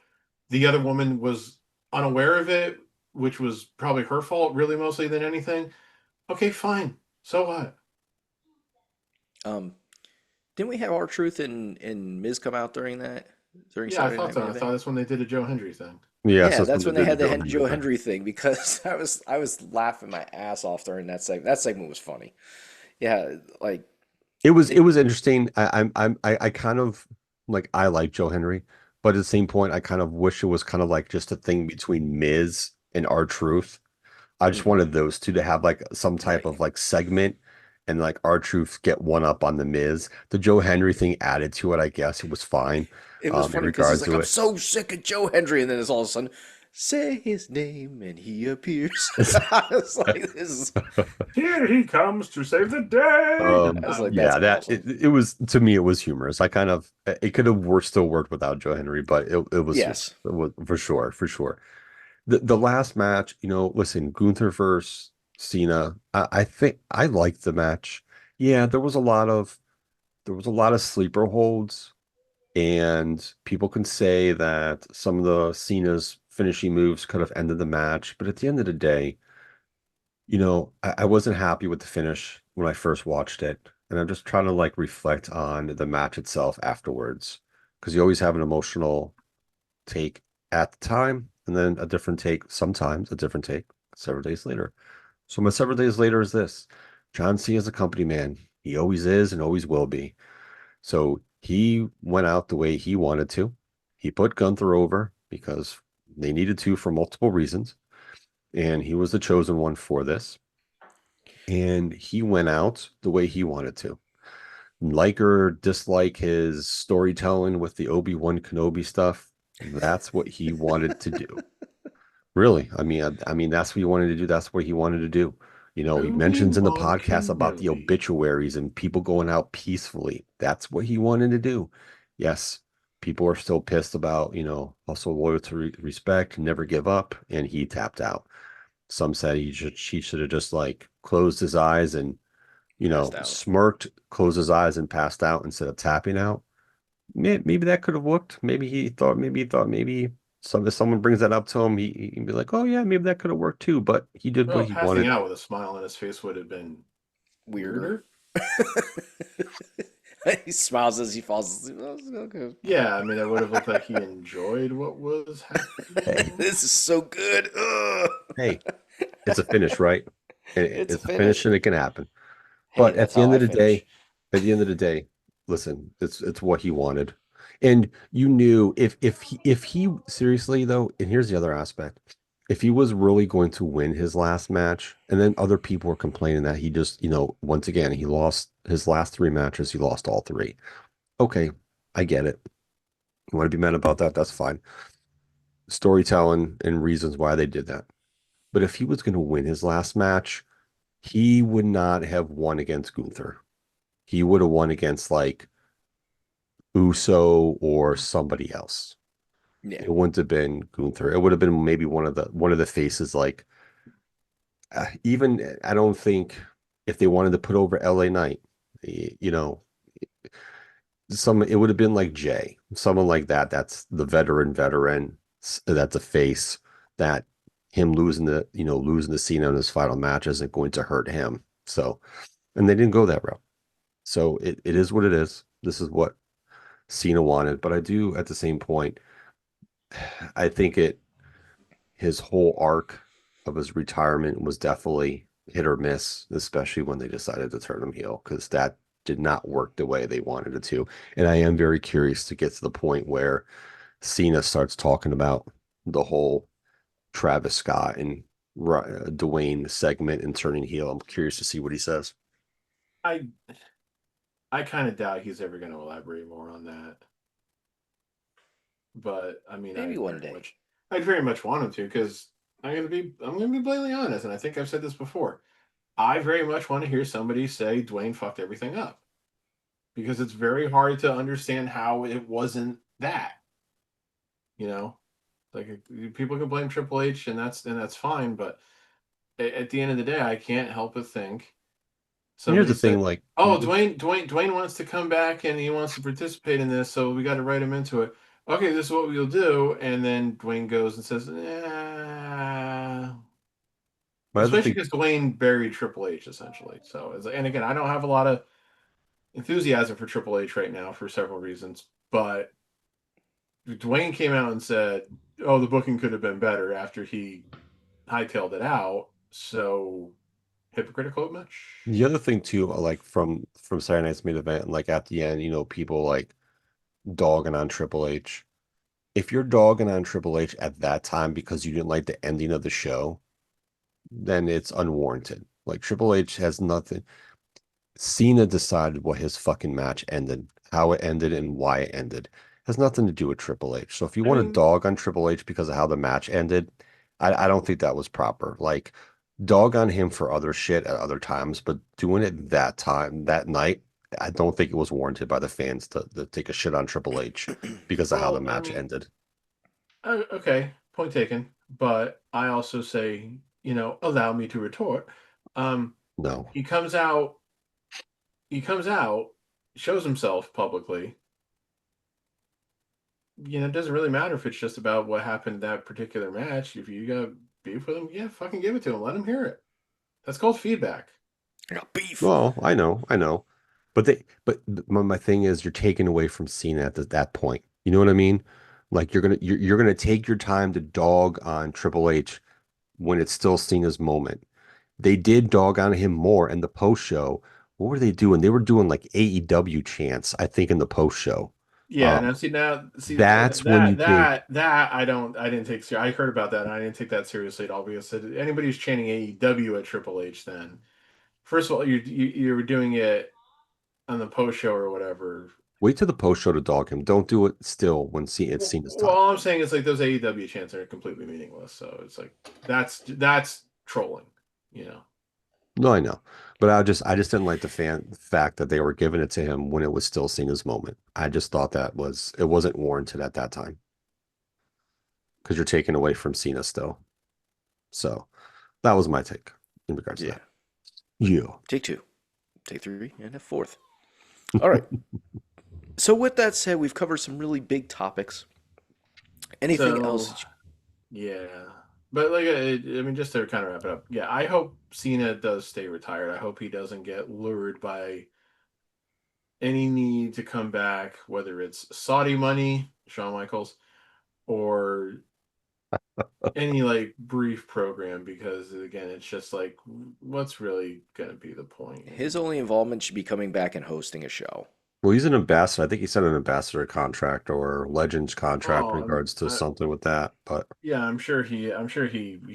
The other woman was unaware of it, which was probably her fault, really mostly than anything. Okay, fine. So what? um didn't we have R-Truth and Miz come out during Yeah, I Saturday thought Night so. Main I thought Event? that's when they did a Joe Hendry thing. Yeah, Yeah, so that's when they had the Joe thing. Hendry thing because I was laughing my ass off during that segment. That segment was funny. Yeah, like It it, was interesting. I kind of like I like Joe Henry, but at the same point, I kind of wish it was kind of like just a thing between Miz and R-Truth. I just mhm, wanted those two to have like some type right. of like segment and like R-Truth get one up on the Miz. The Joe Henry thing added to it, I guess it was fine, It was in funny because he's regards like, to I'm it. so sick of Joe Hendry, and then it's all of a sudden, say his name, and he appears. I was like, this is. Here he comes to save the day. I was like, that's Yeah, that awesome. it was to me it was humorous. I kind of it could have still worked without Joe Henry, but it was humorous. Yes. It was for sure. The last match, listen, Gunther versus Cena. I think I liked the match. Yeah, there was a lot of sleeper holds, and people can say that some of the Cena's finishing moves could have ended the match, but at the end of the day, I wasn't happy with the finish when I first watched it, and I'm just trying to like reflect on the match itself afterwards, because you always have an emotional take at the time, and then a different take, sometimes a different take several days later. So my several days later is this. John Cena is a company man. He always is and always will be. So he went out the way he wanted to. He put Gunther over because they needed to for multiple reasons, and he was the chosen one for this. And he went out the way he wanted to. Like or dislike his storytelling with the Obi-Wan Kenobi stuff, that's what he wanted to do. Really. I mean, that's what he wanted to do. That's what he wanted to do. He mentions in the Obi-Wan podcast about the Kenobi. obituaries and people going out peacefully. That's what he wanted to do. Yes, people are still pissed about, also loyal to respect, never give up, and he tapped out. Some said he should have just like closed his eyes and, Passed out. smirked, closed his eyes and passed out instead of tapping out. Maybe that could have worked. Maybe if someone brings that up to him, he'd be like, "Oh yeah, maybe that could have worked too." But he did what Well, he passing wanted. out with a smile on his face would have been Weirder. weirder. He smiles as he falls asleep. Oh, it's okay. Yeah, I mean, it would have looked like he enjoyed what was Hey, happening. This is so good. Ugh. hey, it's a finish, right? It's a It's a finish, finish. and it can happen. Hey, But that's how I finish. at the end of the day, listen, it's what he wanted, and you knew if he seriously though, and here's the other aspect. If he was really going to win his last match, and then other people were complaining that he just, once again, he lost his last 3 matches, he lost all 3. Okay, I get it. You want to be mad about that? That's fine. Storytelling and reasons why they did that. But if he was going to win his last match, he would not have won against Gunther. He would have won against like Uso or somebody else. Yeah. It wouldn't have been Gunther. It would have been maybe one of the faces. Like even I don't think if they wanted to put over LA Knight, you know, some it would have been like Jay, someone like that. That's the veteran. That's a face that him losing losing the Cena in his final match isn't going to hurt him. So, and they didn't go that route. So it is what it is. This is what Cena wanted. But I do at the same point, I think his whole arc of his retirement was definitely hit or miss, especially when they decided to turn him heel, because that did not work the way they wanted it to. And I am very curious to get to the point where Cena starts talking about the whole Travis Scott and Dwayne segment and turning heel. I'm curious to see what he says. I I kind of doubt he's ever going to elaborate more on that. But I mean, Maybe one day. I'd very much want him to because I'm gonna be blatantly honest, and I think I've said this before. I very much want to hear somebody say Dwayne fucked everything up because it's very hard to understand how it wasn't that. You know, like people can blame Triple H, and that's fine, but at the end of the day, I can't help but think And here's somebody the thing, said, like "Oh, Dwayne wants to come back and he wants to participate in this, so we got to write him into it." Okay, this is what we'll do, and then Dwayne goes and says, "Yeah." my other Especially thing, because Dwayne buried Triple H essentially. So, and again, I don't have a lot of enthusiasm for Triple H right now for several reasons, but Dwayne came out and said, "Oh, the booking could have been better" after he hightailed it out. So hypocritical much? the other thing too, like from Saturday Night's main event, like at the end, people like dogging on Triple H. If you're dogging on Triple H at that time because you didn't like the ending of the show, then it's unwarranted. Like Triple H has nothing. Cena decided what his fucking match ended, how it ended, and why it ended. Has nothing to do with Triple H. So if you I want to mean, dog on Triple H because of how the match ended, I don't think that was proper. Like dog on him for other shit at other times, but doing it that time, that night, I don't think it was warranted by the fans to take a shit on Triple H because of how the well, I match mean, ended. okay, point taken. But I also say, allow me to retort. Um, No. he comes out, he comes out, shows himself publicly. It doesn't really matter if it's just about what happened that particular match. If you got beef with him, yeah, fucking give it to him. Let him hear it. That's called feedback. I got beef. Well, I know. But my thing is you're taking away from Cena at that point. You know what I mean? Like you're gonna take your time to dog on Triple H when it's still Cena's moment. They did dog on him more in the post show. What were they doing? They were doing like AEW chants, I think, in the post show. Yeah, Um, now see that's when you take that I didn't take I heard about that and I didn't take that seriously at all because anybody who's chanting AEW at Triple H then first of all you were doing it on the post show or whatever. wait till the post show to dog him. Don't do it still when it's Cena's Well, time. all I'm saying is like those AEW chants are completely meaningless. So it's like that's trolling, you know. No, I know. But I just didn't like the fact that they were giving it to him when it was still Cena's moment. I just thought it wasn't warranted at that time because you're taking away from Cena still. So that was my take in regards to Yeah. that. Yeah. Take two. Take three and a fourth. All right. So with that said, we've covered some really big topics. Anything else? So yeah, but like I mean, just to kind of wrap it up, yeah, I hope Cena does stay retired. I hope he doesn't get lured by any need to come back, whether it's Saudi money, Shawn Michaels, or any like brief program, because again, it's just like, what's really gonna be the point His anymore? only involvement should be coming back and hosting a show. Well, he's an ambassador. I think he signed an ambassador contract or Legends contract in Oh, regards to something with that. But yeah, I'm sure he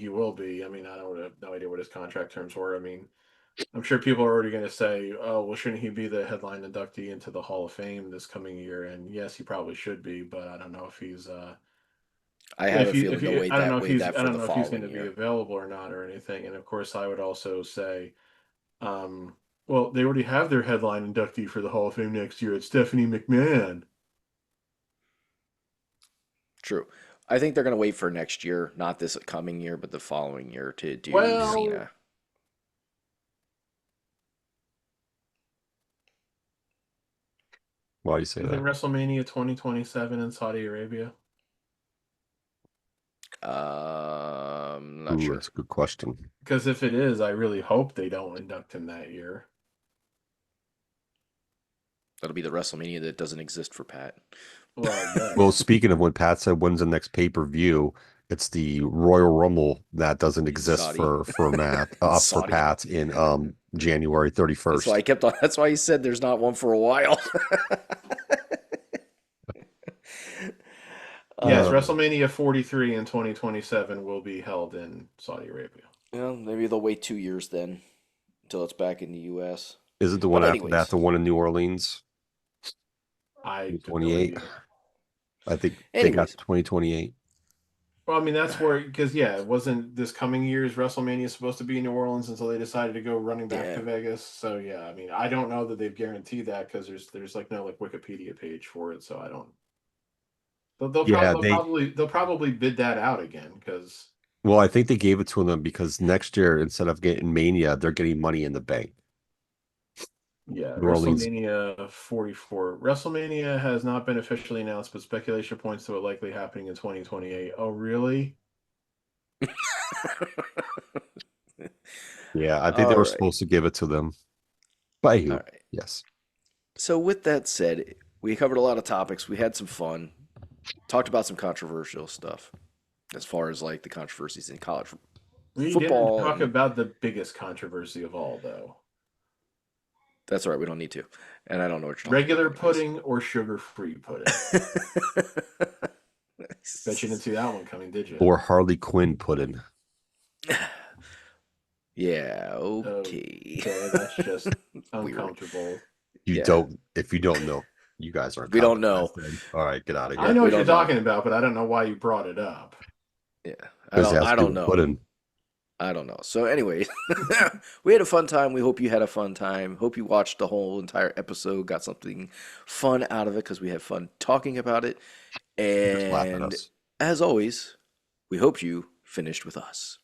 will be. I mean, I don't have no idea what his contract terms were. I mean, I'm sure people are already going to say, "Oh, well, shouldn't he be the headline inductee into the Hall of Fame this coming year?" And yes, he probably should be, but I don't know if he's I have a feeling they'll I don't know if wait he's that for the going following to be year. available or not or anything. And of course, I would also say, um, well, they already have their headline inductee for the Hall of Fame next year. It's Stephanie McMahon. True. I think they're gonna wait for next year, not this coming year, but the following year to do Well, Cena. Why do you say isn't that? WrestleMania 2027 in Saudi Arabia? Not Ooh, sure. that's a good question. Because if it is, I really hope they don't induct him that year. That'll be the WrestleMania that doesn't exist for Pat. Well, I bet. Well, speaking of when Pat said when's the next pay-per-view, it's the Royal Rumble that doesn't exist Saudi. for Matt for Saudi. Pat in January That's 31st. why I kept on. That's why he said there's not one for a while. Yes, Um, WrestleMania 43 in 2027 will be held in Saudi Arabia. Well, maybe they'll wait 2 years then until it's back in the U.S. Is it the But one after that, anyways, the one in New Orleans? I have no 28? idea. I think they got anyways, 2028. Well, I mean, that's where, because, yeah, it wasn't this coming year's WrestleMania supposed to be in New Orleans until they decided to go running back yeah, to Vegas. So, yeah, I mean, I don't know that they've guaranteed that because there's like no like Wikipedia page for it. So I don't. Yeah, They'll probably bid that out again because well, I think they gave it to them because next year, instead of getting Mania, they're getting Money in the Bank. yeah, New Orleans. WrestleMania 44. WrestleMania has not been officially announced, but speculation points to it likely happening in 2028. Oh, really? Yeah, I think they all were right, supposed to give it to them. By all who? right. Yes. So with that said, we covered a lot of topics. We had some fun. Talked about some controversial stuff as far as like the controversies in college We didn't football, talk and about the biggest controversy of all, though. that's all right. We don't need to. And I don't know what you're talking Regular about. anyways. pudding or sugar-free pudding? Bet you didn't see that one coming, did you? Or Harley Quinn pudding. Yeah, okay. Okay, that's just Weird. uncomfortable. You Yeah. don't, if you don't know, you guys aren't We don't know. competent, then. All right, get out of I here. know we what you're don't know. talking about, but I don't know why you brought it up. Yeah. Because it has I to do don't with know. pudding. I don't know. So anyway, we had a fun time. We hope you had a fun time. Hope you watched the whole entire episode, got something fun out of it because we had fun talking about it. Just laugh at And us. as always, we hope you finished with us.